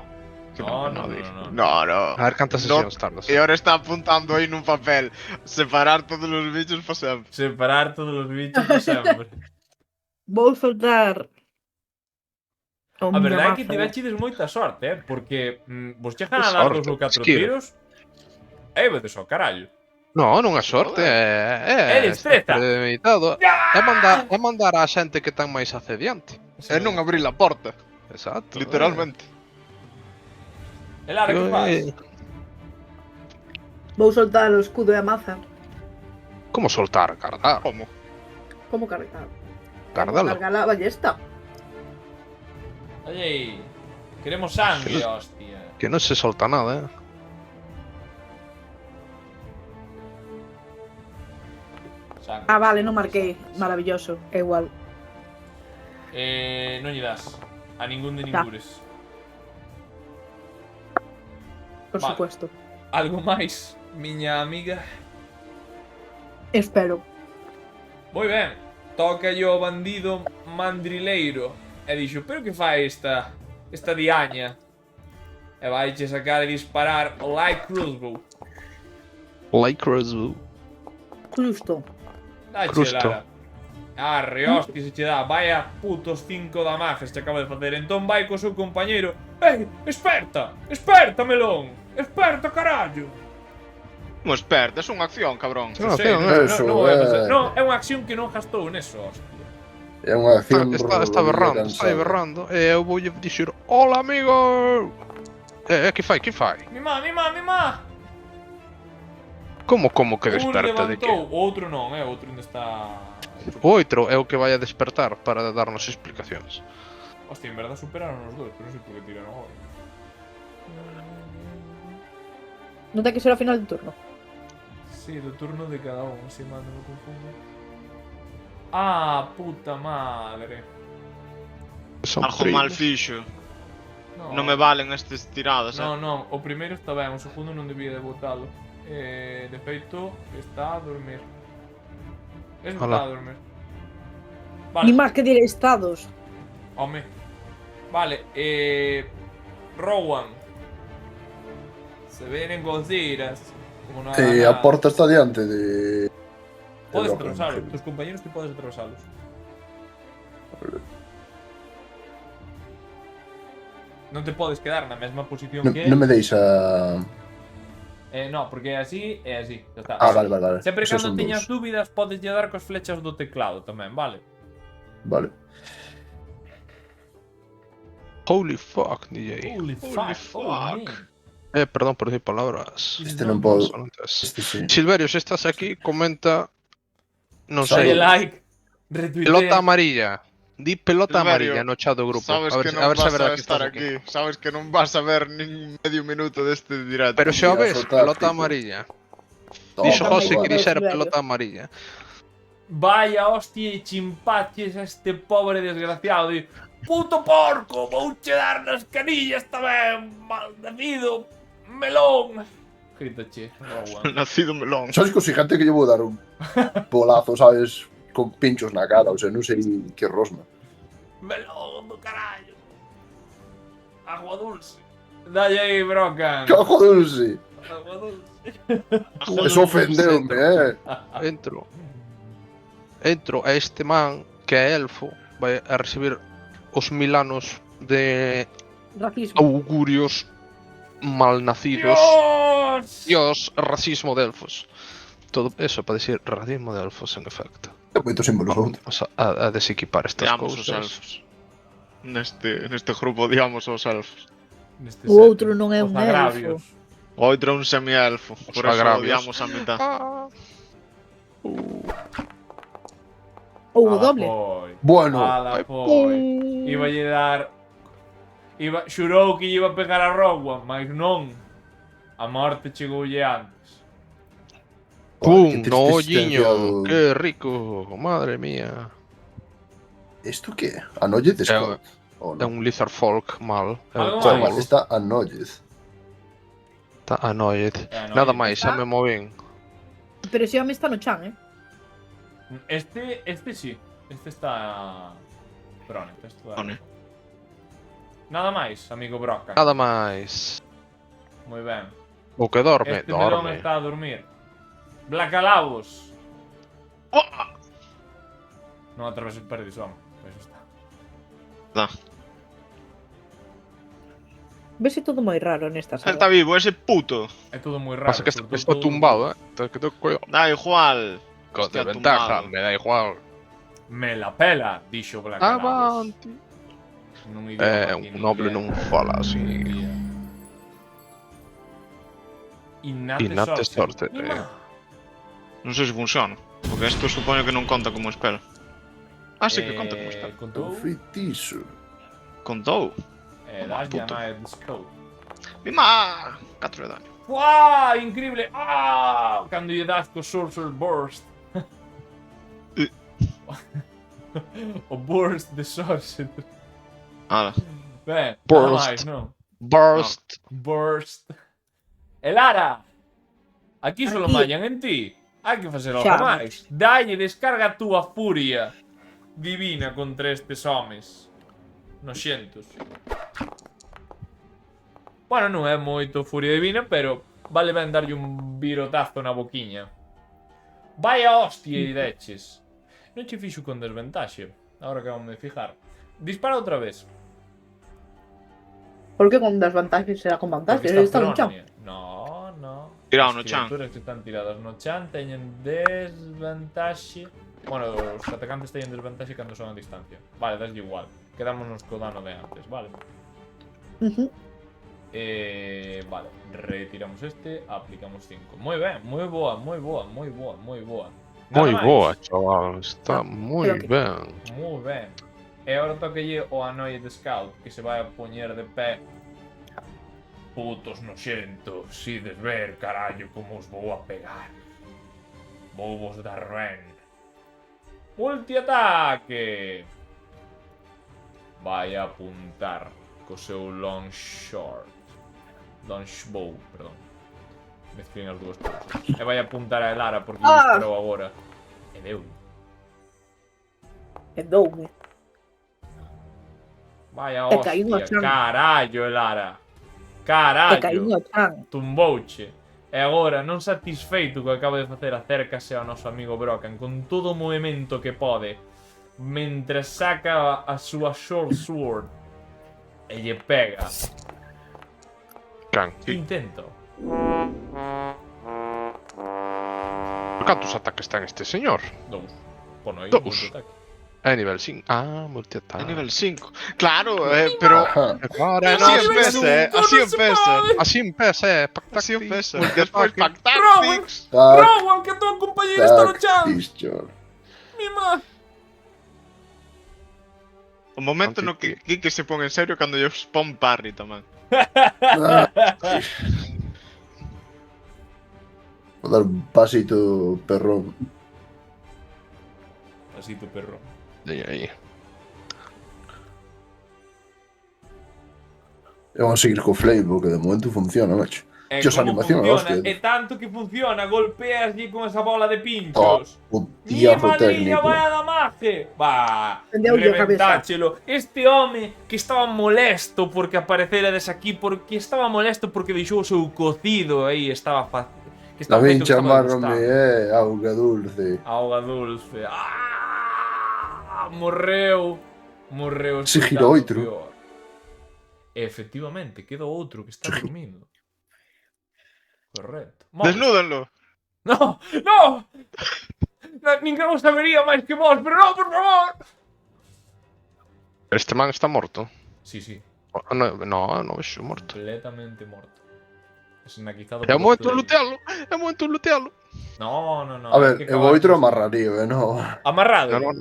Que No, no, no, dije. no, no. No. a ver cantas No, sesións tardas. E ahora está apuntando aí nun papel. Separar todos os bichos para sempre. Separar todos os bichos por sempre. Vou soltar o A miña verdade é que maza. tivechides moita sorte, porque vos chegan Que a dar sorte, 2 ou 4 esquiva. tiros e vedes ao carallo. No, non é sorte, é É destreza. premeditado. É mandar á xente que tan máis asediante. E non abrir a porta, Exacto. literalmente. E Lara, que faz? Vou soltar o escudo e a maza. Como soltar, cardar. Como? Como cargar? Cardalo. Cargar la ballesta. Oye, aí, queremos sangue, hostia. Que non se solta nada, Sangue. Ah, vale, non marquei. Maravilloso. É igual. Non lle das a ningún de Da. ningures. Por Vale. supuesto. Algo máis, miña amiga? Espero. Moi ben, toca yo o bandido mandrileiro. E dixo, pero que fai esta diaña? E vaiche sacar e disparar o light crossbow. Like Crossbow. Justo. Dache, Crusto. Lara. Arre, hostia, se che dá. Vaya putos 5 damages que acaba de facer. Entón vai co seu compañeiro. Ei, esperta! Esperta, melón! Esperta, carallo! Como esperta, é unha acción, cabrón. Sí. No, Sei, no, eso, vai a facer. é. No, é unha acción que non gastou neso, hostia. É unha acción Está berrando, está aí berrando. E eu voulle dixer, hola amigo! Que fai, que fai? Mimá, mimá, mimá! Como que Un desperta de que? levantou, o outro non, outro ainda está... O outro é o que vai a despertar para darnos explicacións. Hostia, en verdad superaron os dois, pero non sei por que tiraron agora. Non ten que ser ao final do turno. Sí, do turno de cada un, se mal non me confundo. Ah, puta madre. Son Algo primos. mal fixo. Non me valen estas tiradas, Non, non, o primeiro está ben, o segundo non debía de botalo. De feito, está a dormir. Eso Ala. está a dormir. Ni Vale, máis que dire estados. home. Vale, Rowan. Se vienen cositas. Como no haga E a nada. porta está diante de... Podes Rohan, atravesarlo, sí. tus compañeros te podes atravesalos. Non te podes quedar na mesma posición Non, que non él. me deixa... No, porque é así e así. Ya está. Ah, vale, vale, vale. Sempre Esos cando son teñas dous. dúbidas podes lle dar cos flechas do teclado tamén, vale? Vale. Holy fuck, DJ. Holy fuck. Perdón por decir palabras. Este non podo. consonantes. Este sí. Silverio, se estás aquí, comenta. Non Dale sei. like, retuitea. Pelota amarilla. Di pelota Silverio, amarilla no chat do grupo. Sabes a ver, que a non ver se vas verá a que estar estás aquí. Sabes que non vas a ver nin medio minuto deste directo. Pero xa o Mira, ves, soltar, pelota tipo. amarilla. Toma, Dixo Toma, José que igual. dixera Silverio. pelota amarilla. Vaya hostia e chimpaches a este pobre desgraciado. Di, puto porco, vouche dar nas canillas tamén, maldecido melón. Gritache, Rowan. Nacido melón. Sabes que o xigante que lle vou dar un bolazo, sabes, con pinchos na cara, o sea, non sei que rosma. Melón do carallo. Agua dulce. Dalle aí, Brocan. Cajo dulce! Agua dulce. Eso ofendeume, Entro a este man que é elfo, vai a recibir os 1000 anos de Racismo. augurios malnacidos. Dios! Dios, racismo de elfos. Todo eso para decir racismo de elfos, en efecto. É moito símbolo junto. Vamos a desequipar estas Odiamos os cousas. elfos. Neste grupo odiamos os elfos. Neste O set, outro non é os un agravios. O outro é un semi-elfo. Os Por eso agravios. odiamos a mitad. Ou o Ala, doble. foi. Bueno, Ala, foi. Iba lle dar... Xurou que lle iba a pegar a Rowan, mas non. A morte chegoulle antes. ¡Pum! qué No triste olliño, existencia. qué rico, madre mía. Isto que? A Nollez Scott? O É non? un lizard folk mal. É Algo un máis. Joder, mal. está a Nollez. Está annoyed. É, Nada non, máis, xa me movín. Pero ese home está no chan, Este sí. Este está... Prone, isto é. Prone. Nada máis, amigo Broca. Nada máis. Moi ben. O que dorme, Este melón dorme. está a dormir. Blacalabos. Non atraveses paredes, home. Pois está. Da. Vese todo moi raro nesta Ele está sala. vivo, ese puto. É todo moi raro. Pasa que sobre está todo- tumbado, Tens que ter cuidado. Da igual. Con Hostia, desventaja, tumbado. me da igual. Me la pela, dixo Blacalabos. Avanti. Nun idioma que Un noble non fala así. Innate Innate sorcery. sorcery. Ima. Non sei se funciona. Porque isto supoño que non conta como spell. Ah, sí que conta como spell. Contou. Feitiço. Contou. Dalle a puto. Night Scope. Mima! 4 de daño. ¡Wow! Increíble. ¡Ah! Cando lle das co Sorcerer Burst. O Burst de Sorcerer. Ala. Ben, nada Burst. máis, non? Burst. Burst. Elara! Aquí solo Aquí. mallan en ti. Hai que facer algo Xa. máis. Dalle, descarga a túa furia divina contra estes homes. Noxentos. Bueno, non é moito furia divina, pero vale ben darlle un virotazo na boquiña. Vaya hostia e deches. Non che fixo con desventaxe. Agora que vamos de fijar. Dispara outra vez. Por que con desvantaxes será con Porque vantaxes? Está no chan. Fronia. No, no. Tirado As no chan. criaturas que están tiradas no chan teñen desvantaxe. Bueno, os atacantes teñen desvantaxe cando son a distancia. Vale, daslle igual. Quedámonos co dano de antes, vale. Ujú. Vale, retiramos este, aplicamos 5. Moi ben, moi boa, moi boa, moi boa, moi boa. Nada Moi máis. boa, chaval. Está moi creo que- ben. Moi ben. E agora tocalle o Annoyed Scout, que se vai a poñer de pé. Putos noxentos, ides ver, carallo, como os vou a pegar. Vou vos dar ren. Multiataque! Vai a apuntar co seu long short. Longbow, perdón. Mezclín as dúas cousas. E vai a apuntar a Elara porque disparou agora. E deu. E doume. Vaya E caí no hostia, chan. carallo, Elara. E caí Carallo. no chan. Tumbouche. E agora, non satisfeito co que acaba de facer, acércase ao noso amigo Brocan con todo o movimento que pode, mentre saca a súa short sword e lle pega. Can. Intento. Cantos ataques ten este señor? 2. Pono aí. Dous. multiataque. É nivel 5. Ah, multiataque. É nivel 5. Claro, pero... Ajá. Agora Así non empeza, así empeza. Así empeza, Así empeza. Multiataque. Despois Rowan, Tactics. Rowan, que tu compañero está no chan. Tactics. Mima. O momento no que Kike se pon en serio cando yo pon parry tamén. Vou dar un pasito perrón. Así tu perro. Aí. E vamos seguir co Flame, porque de momento funciona, macho. E Que esa como animación, funciona, hostia. e tanto que funciona, golpeaslle con esa bola de pinchos. O Mi tiazo madriña, técnico. vai a damaje! Va, Prendeulle a cabeza. reventáchelo. Este home que estaba molesto porque apareceredes aquí, porque estaba molesto porque deixou o seu cocido aí, estaba que A estaba min feito que estaba chamarme gustando. auga dulce. Auga dulce. Morreu. Morreu. Se escoitando gira outro. peor. Efectivamente, queda outro que está dormindo. Correcto. Vamos. Desnúdenlo. No, no. Ninguén o sabería máis que vos, pero no, por favor. Este man está morto. Sí, sí, Non vexo morto. completamente morto. Esnaquizado É o por momento de los players. lutealo. É o momento de lutealo. No, no, no. A ver, hai que eu acabar outro con- amarrarío, no. Amarrado. Non.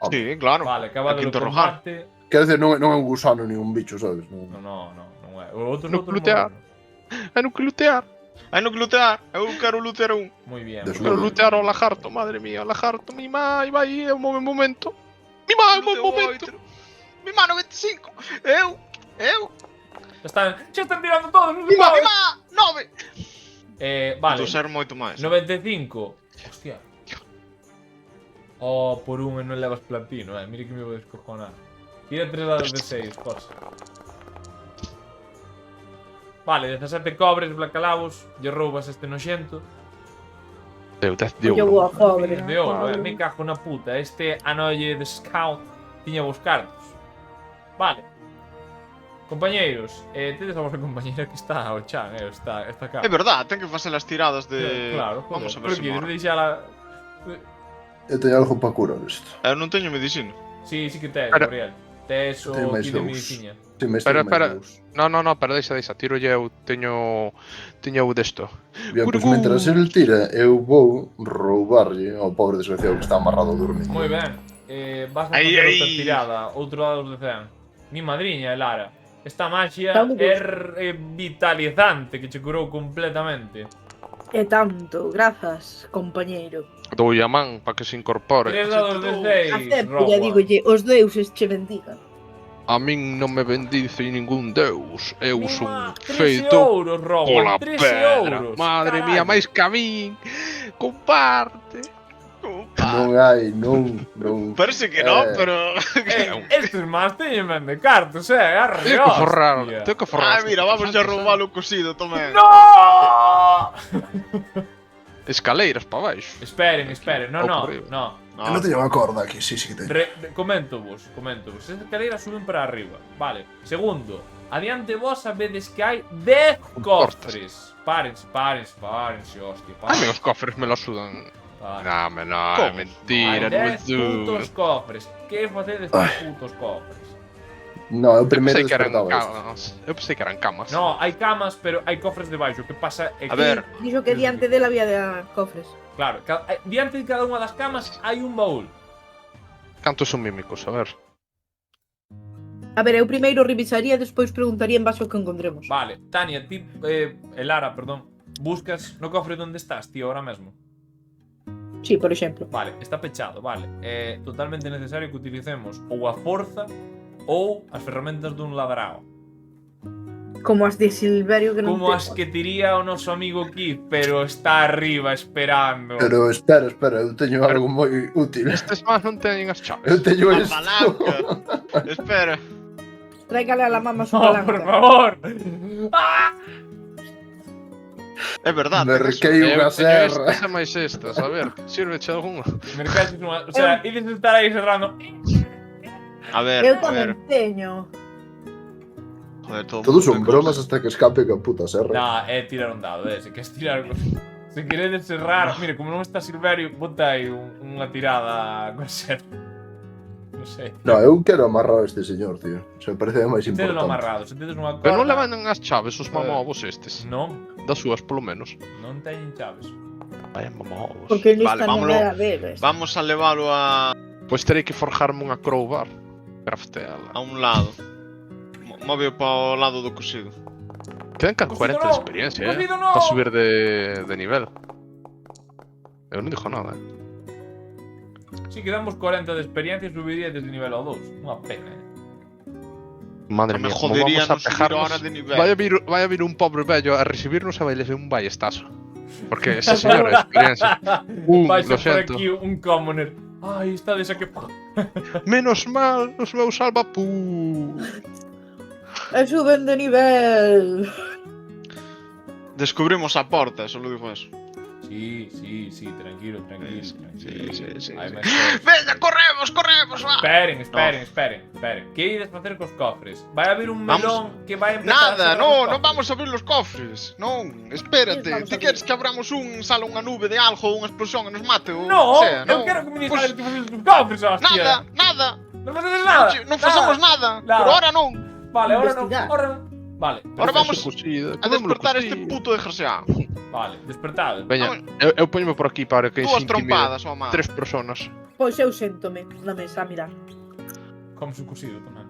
Sí, claro. Vale, Hai acabado que o interrogar. combate. Quer dizer, non é un gusano ni un bicho, sabes? No, Non. non é. O outro No outro glutear. morreu. É no que lutear. Hai no que lutear. Eu quero lutear un. Moi bien. Desnudo. Quero lutear ao lagarto, madre mía, o lagarto. Mi mai, vai, é un bom momento. Mi mai, é un bom momento. Mi mano 25. Eu. Xa están tirando todos. Mi ma, 9! Vale, Do ser moito máis. 95. Hostia. Oh, por un e non levas platino, mira que me vou descojonar. Tira 3 dados de 6, cosa. Vale, 17 cobres, Blacalabos, lle roubas este noxento. Deu 10 de Yo ouro. vou a cobre. De ouro, me cago na puta. Este anolle de scout tiña vos cartos. Vale. Compañeiros, tedes a vosa compañeira que está ao chan, está cá. É verdad, ten que facer as tiradas de... Claro, joder. Vamos a ver Pero se que morre. deixala... Eu teño algo para curar isto. Eu non teño medicina. Sí, que tes, Pero- Gabriel. Tes o Teño máis kit de dous. medicina. Si, me Espera, máis espera. dous. No, pero deixa. Tiro eu, teño eu desto. Bien, pois mentras el tira, eu vou roubarlle ao pobre desgraciado que está amarrado dormindo. Moi ben. Vas a Ai, facer ai. outra tirada, outro dado de 100. Mi madriña, Lara. Esta magia Estamos é vitalizante que che curou completamente. E tanto, grazas, compañeiro. Doulle a man para que se incorpore. 3 dados de 6, Acepto, ya digolle, os deuses che bendigan. A min non me bendice ningún deus. Eu son Mima, 13 feito euros, Rowan, pola 13 pedra. euros. Madre mía, caralho. máis que a min. Comparte. Non hai, non. Parece que non, pero... Estes más teñen ben de cartos, arre, Tengo que forrar, hostia. tengo que forrar. Ah, mira, vamos a roubar o cosido, tome. ¡No! Escaleiras para baixo. Esperen, no, Ou no, por arriba. no. Eu non teño unha corda aquí, sí que teño. Comento vos. Esas escaleras suben para arriba. Vale. Segundo, adiante vos sabedes que hai 10 cofres. Párense, hostia. A mí os cofres me lo sudan. Vale. No, Como? é mentira, Hai non 10 me putos cofres. Que facedes con putos cofres? No, eu Eu primeiro pensei que eran despertaba isto. camas. Eu pensei que eran camas. No, hai camas, pero hai cofres debaixo. O que pasa é que... A ver. Dixo que diante dela había de cofres. Claro, diante de cada unha das camas hai un baúl. Cantos son mímicos, a ver. A ver, eu primeiro revisaría e despois preguntaría en base ao que encontremos. Vale, Tania, ti... Lara, perdón. Buscas no cofre onde estás, tío, ahora mesmo. Sí, por exemplo. Vale, está pechado, vale. É totalmente necesario que utilicemos ou a forza ou as ferramentas dun ladrao. Como as de Silverio que non Como as que tiría o noso amigo Keith, pero está arriba esperando. Pero espera, eu teño algo moi útil. Estes más non teñen as chaves. Eu teño A isto. palanca. Espera. Tráigale a la mama su No, palanca. por favor. ¡Ah! É verdade. Merquei Eu unha teño serra. estas e máis estas, a ver, sirveche algunha? Mercaches unha... O sea, ides estar aí cerrando. A ver, Eu a ver. tamén teño. Joder, todo Todos son mundo bromas cosas. hasta que escape que a puta serra. Nah, é tirar un dado, se queres tirar... Se queredes cerrar... Mire, como non está Silverio, bota aí unha tirada con ser. Non sei. No, eu quero amarrar a este señor, tío. Se me parece máis Se tedes importante. amarrado, se tedes unha corda... Pero non levan as chaves os mamobos estes. Non, Das súas, polo menos. non teñen chaves. Vaya mamobos. Porque Vale, lista non vámonos. era deles. Vamos a leválo a Pois terei que forjarme unha crowbar. Crafteala. un lado. Móveo para o lado do cosido. Quedan can Cosido 40 de no, experiencia, cosido no. Para subir de nivel. Eu non dixo nada, Si quedamos 40 de experiencia, subiría desde nivel ao 2. Unha pena, Madre Me mía, como jodería vamos a non subir pejarnos. ahora de nivel. Vai a vir un pobre vello a recibirnos e vai ser un ballestazo. Porque ese señor é experiencia. Vai Lo ser por siento. aquí un commoner. Ai, está desa que... Menos mal, os meus salvapú. E suben de nivel. Descubrimos a porta, só lo digo eso. Sí, tranquilo. Sí. Hai máis cosas. Venga, corremos, va. Esperen. Que ides facer cos cofres? Vai haber un melón que vai empezar Nada, a cerrar os non cofres. vamos a abrir los cofres. Non, espérate. Vamos a Ti abrir. queres que abramos sala unha nube de algo, unha explosión e nos mate ou No, o sea, eu non? quero que me digas Pues que facedes os cofres, hostia. Nada. Non facedes nada. Non facemos nada. Nada. Por ahora non. Vale, ahora non. Investigar. Vale, Ahora vamos Cosida, a despertar este puto desgraciado. Vale, despertado. Veña, eu poñome por aquí para que Dúas se intimide trompadas, ó má. 3 personas. Pois eu séntome na mesa a mirar. Como su cosido tamén.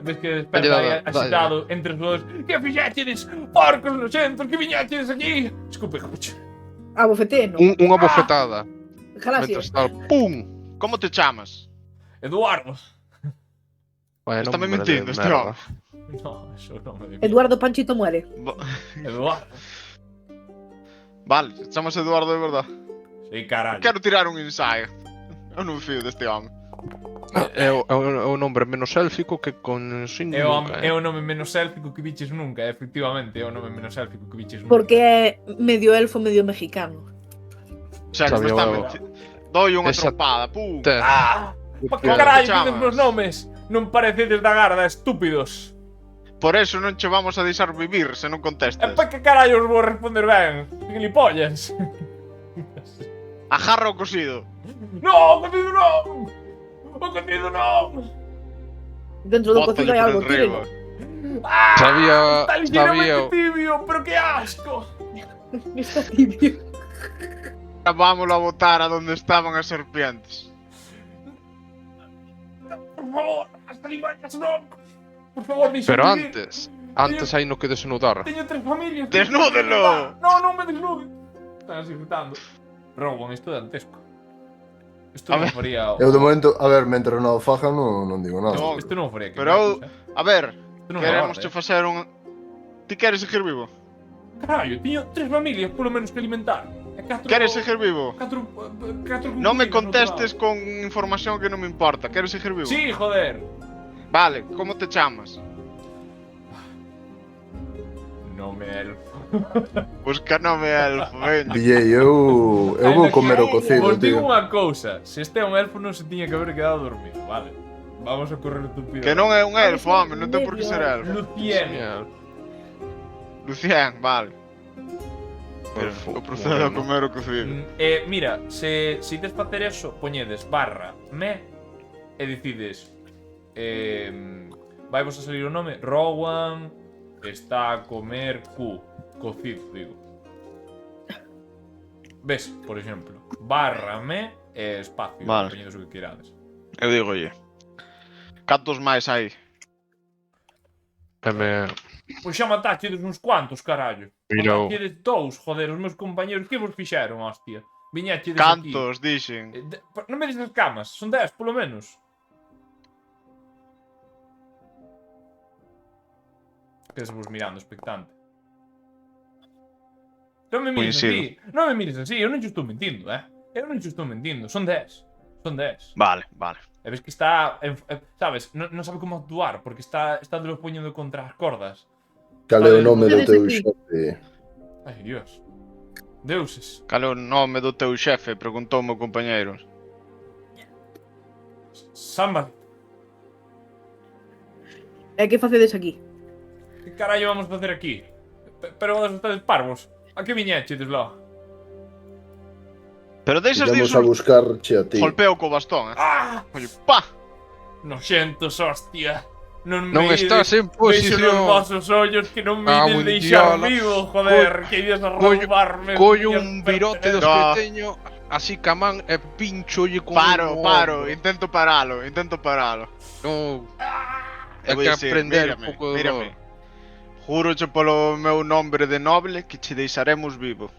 Ves que desperta Dalle, aí agitado entre os dois. Que fixechedes, porcos noxentos, que viñechedes aquí. Desculpe, coche. A bofeteno. Unha bofetada. Gracias. Mentras tal, pum. Como te chamas? Eduardo. Vaya Está me nombre de mentindo este merda. home. No, eso non me Eduardo Panchito muere. Eduardo. Vale, chamas Eduardo de verdad. Sí, carallo. Quero tirar un ensaio. Eu non fío deste home. É o nombre menos élfico que con sin É nunca, o nome menos élfico que biches nunca, efectivamente, é o nome menos élfico que biches nunca. Porque é medio elfo, medio mexicano. O sea, que me Sabía está o- Doi unha Esa- trompada, pum. Ah! Pa que Claro. carallo Chamas. dices meus nomes? Non parecedes da garda, estúpidos. Por eso non che vamos a deixar vivir se non E contestas. pa que carallo os vou responder ben? Gilipollas. Agarra o cosido. No, o cocido non! O cocido non! Dentro do Bótalle cocido hai por algo enriba. tiro. Ah, Sabía- está ligeramente sabía- tibio, pero que asco. Está tibio. Vámonos a botar a donde estaban as serpientes. Por favor, hasta limañas non. Por favor, deixa Pero vivir. antes hai no que desnudar. Teño 3 familias. Desnúdelo. No, non me desnude. Están así gritando. Rowan, isto é dantesco. Isto A non ver. faría... Eu de momento, a ver, mentre non o fajan, non digo nada. No. Isto non faría que Pero, a ver, Isto non é queremos hora, che facer un... Ti queres seguir vivo? Carallo, teño 3 familias, polo menos que alimentar. E 4... Queres seguir vivo? 4 Non me contestes con información que non me importa. Queres seguir vivo? Sí, joder. Vale, como te chamas? Nome elfo. Busca nome elfo, veña. DJ, eu vou comer o cocido, Vos digo tío. unha cousa, se este é un elfo non se tiña que haber quedado dormido, vale? Vamos a correr tupido. Que non é un elfo, home, non ten por que ser elfo. Lucien. Genial. Lucien, vale. Pero Fu- eu procedo a bueno. comer o cocido. Mira, se ides facer eso, poñedes barra me e decides vai vos a salir o nome Rowan está a comer cocido, digo. Ves, por exemplo, barra me e espacio, Vale. poñedes o que querades. Eu digo, oye. Cantos máis hai? Pois xa matachedes uns cuantos, carallo. Mira o- Matachedes 2, joder, os meus compañeros, que vos fixeron, hostia? Viñachedes aquí. Cantos, dixen? Non me dices as camas, son 10, polo menos. Quedes vos mirando, expectante. Non me mires así, non me mires así, eu non te estou mentindo, Eu non te estou mentindo, son 10. Son 10. Vale, vale. E ves que está, sabes, non sabe como actuar, porque está de los poñendo contra as cordas. Cal é o nome do Tedes teu aquí. xefe? Ai, Dios. Deuses. Cal é o nome do teu xefe? Preguntou o meu compañeiro. Samba, E que facedes aquí? que carallo vamos facer aquí? Pero vos estades parvos. A que viñechedes lá? Pero deixas de Vamos a buscarche a ti. Golpeo co bastón, Ah! Oye, pa! Noxentos, hostia. Non Non estás en Veixo nos posición. vosos ollos que non me Ah, ides un deixar diola. vivo, joder, que ides a roubarme. Collo un virote dos No. que teño así que a man e pincholle con Paro, un paro, ombro. intento paralo. No, Eu hai vou que dicir, aprender mírame, un pouco de mírame. Júroche polo meu nombre de noble que che deixaremos vivo.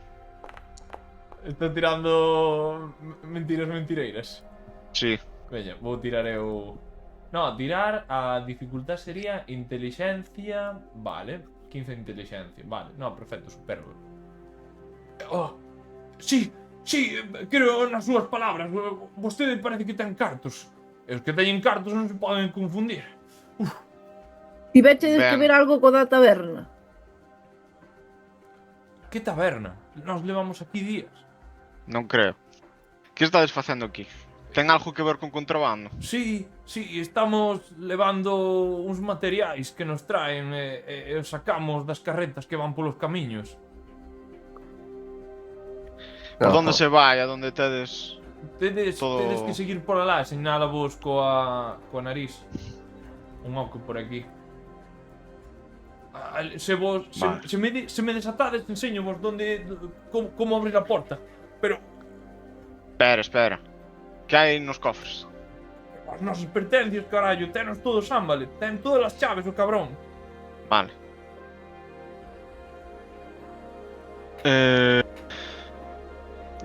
Está tirando mentireiras. Sí. Veña, vou tirar eu... No, tirar a dificultad sería inteligencia... Vale, 15 de inteligencia. Vale, no, perfecto, superbo. Oh, sí, creo nas súas palabras. Vostede parece que ten cartos. E os que teñen cartos non se poden confundir. Tivechedes que Ben. ver algo co da taberna. Que taberna? Nos levamos aquí días. Non creo. Que estades facendo aquí? Ten algo que ver con contrabando? Sí, estamos levando uns materiais que nos traen e os sacamos das carretas que van polos camiños. Por onde se vai? A donde tedes... Tedes Todo- que seguir por alá, señala vos coa nariz. Un oco por aquí. Se vos Vale. se me desatades, te enseño vos donde como abrir a porta. Pero Espera. Que hai nos cofres? as nosas pertencias, carallo, tenos todo sámbale, ten todas as chaves o cabrón. Vale.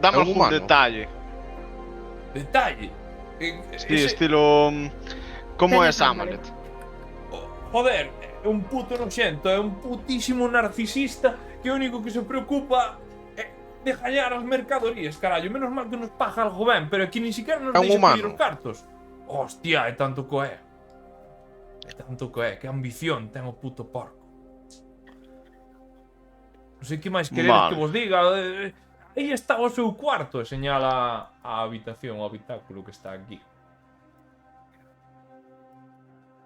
Dame É un algún humano. detalle. Detalle. Sí, estilo... Como é Teño Samalet? Joder, é un puto noxento, é un putísimo narcisista que o único que se preocupa é de gañar as mercadorías, carallo. Menos mal que nos paga algo ben, pero aquí ni siquiera nos É un deixa humano. pedir os cartos. Hostia, é tanto que é. É tanto que é, que ambición ten o puto porco. Non sei que máis queredes Vale. que vos diga. Aí está o seu cuarto, e señala a habitación, o habitáculo que está aquí.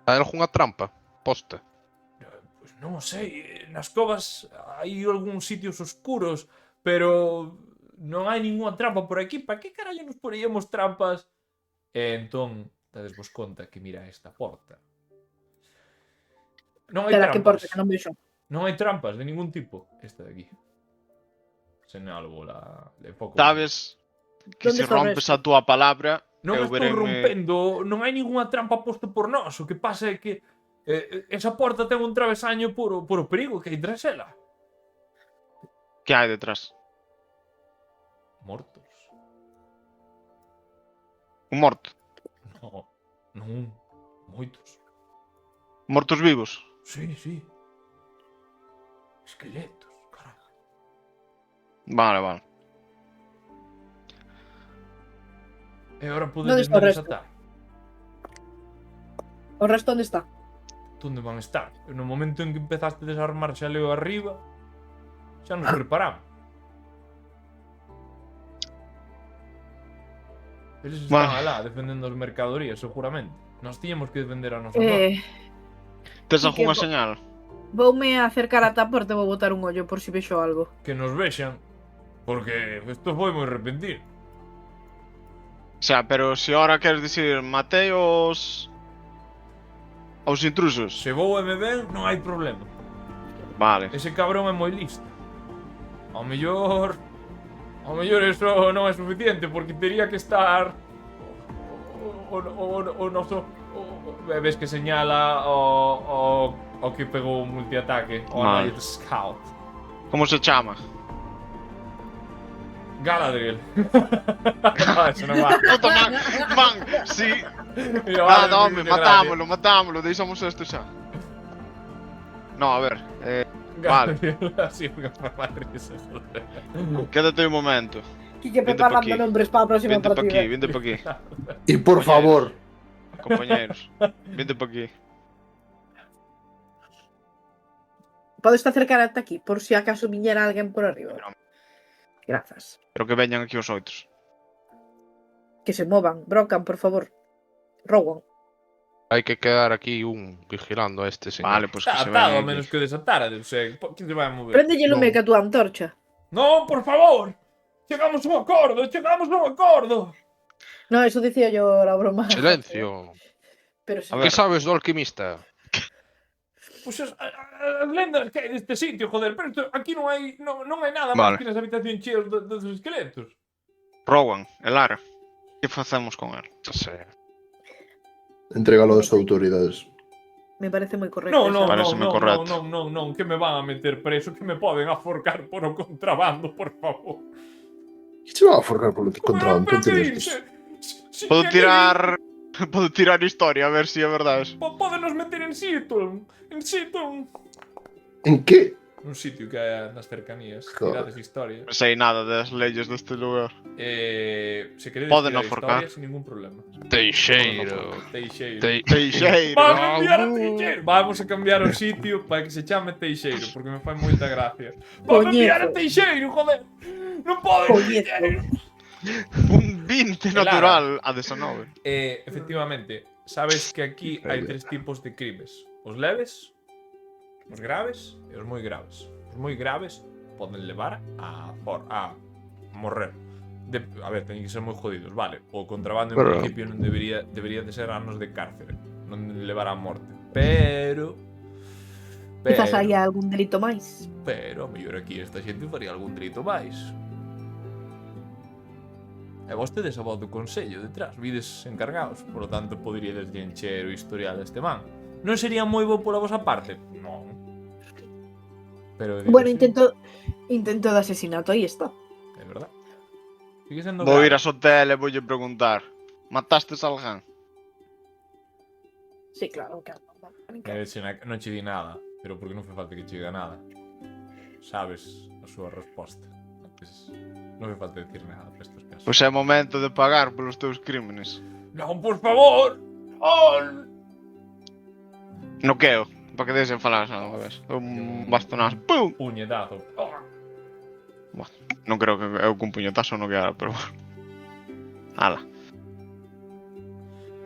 Hai algunha trampa posta? Pois non o sei, nas covas hai algúns sitios oscuros, pero non hai ninguna trampa por aquí. Para que carallo nos poríamos trampas? E entón, dades vos conta que mira esta porta. Non hai Espera, que porta, trampas. que non vexo. Non hai trampas de ningún tipo. Esta de aquí. Senalo la de foco. Sabes que ¿Dónde se está o rompes resto? a túa palabra, Non eu estou vereme... rompendo, non hai ninguna trampa posta por nós. O que pasa é que esa porta ten un travesaño por o perigo que hai tras ela. Que hai detrás? Mortos. Un morto. No, non, moitos. Mortos vivos. Sí, sí. Esqueletos, caralho. Vale, vale. E agora ¿Dónde podedes está o me resto? desatar. O resto onde está? Onde van estar? No momento en que empezaste a desarmar xa leo arriba, xa nos preparamos. Eles están Vale. alá defendendo as mercadorías, seguramente. Nós tiñamos que defender a nosa Tes Sí, algunha que- señal? Voume acercar a porta e vou botar un ollo por si vexo algo. que nos vexan, porque isto foi moi repentino. O sea, pero se ahora queres dicir matei os intrusos. Se vou e me ven, non hai problema. Vale. Ese cabrón é moi listo. Ao mellor eso non é suficiente, porque tería que estar o noso ves que señala o que pegou o multiataque, o Vale. Night Scout. Como se chama? Galadriel. No, eso non va. Puta man, sí. Mira, Ah, vale, no, me matámolo, deixamos isto xa. No, a ver, Galadriel, así me fa risa, joder. quédate un momento. Quique Vente pa preparando aquí. nombres para a próxima Vente pa partida. aquí, vente pa aquí. Y por favor, Compañeros, vente pa aquí. Podes acercar ata aquí, por si acaso viñera alguén por arriba. Grazas. Pero que veñan aquí os outros. Que se movan. Brocan, por favor. Rowan. Hai que quedar aquí vigilando a este señor. Vale, pues que Está se atado, a veñan menos aquí. que desatara, o sea, ¿quién se vai a mover? Préndelle lume No. que a túa antorcha. Non, por favor! Chegamos a un acordo! No, eso dicía yo era broma. Silencio. Pero sí. A Que ver. sabes do alquimista? Pois as lendas que hai deste sitio, joder, pero isto, aquí non hai nada Vale. máis que nas habitacións cheas dos esqueletos. Rowan, el Lara. Que facemos con él? Non sei. entrégalo a las autoridades. Me parece moi correcto. Non, non, esa. Paréceme correcto. non, que me van a meter preso, que me poden aforcar por o contrabando, por favor. ¿Qué se va a forjar por lo que contraban? Pero que Tonterías. dices? Podo tirar... Podo tirar historia, a ver si é verdade eso. Pódenos meter en sitio. ¿En qué? Un sitio que hai nas cercanías, Joder. tirades historia. Non sei nada das leyes deste lugar. Se queredes Poden tirar aforcar. historia, sin ningún problema. Teixeiro. Teixeiro. Teixeiro. Vamos a enviar a Bravo. Teixeiro. Vamos a cambiar o sitio para que se chame Teixeiro, porque me fai moita gracia. Vamos a enviar a Coñezo. Teixeiro, joder. Non pode Coñezo. Teixeiro. Un 20 natural a 19. Efectivamente, sabes que aquí hai tres tipos de crimes. Os leves, os graves e os moi graves. Os moi graves poden levar a morrer. A ver, teñen que ser moi jodidos, vale. O contrabando en Pero- principio non debería de ser anos de cárcere, non levar a morte. Pero Quizás hai algún delito máis. Pero, mellor aquí esta xente faría algún delito máis. E vostedes a voz do consello detrás, vides encargados, por lo tanto poderíades encher o historial deste man. Non sería moi bo pola vosa parte? Non. Pero Bueno, sí, intento de asesinato, aí está. É verdad. Sigue sendo Vou ir grave. a Sotel e voulle preguntar. Matastes a alguén? Sí, claro, claro. Non che di nada, pero porque non foi falta que che diga nada. Sabes a súa resposta. Entonces, non foi falta decir nada para estes casos. Pois é momento de pagar polos teus crímenes. Non, por favor! Non! No queo, para que deixen falar xa unha vez. Un bastonazo. Pum! Puñetazo. Non creo que eu cun puñetazo non quedara, pero bueno. Ala.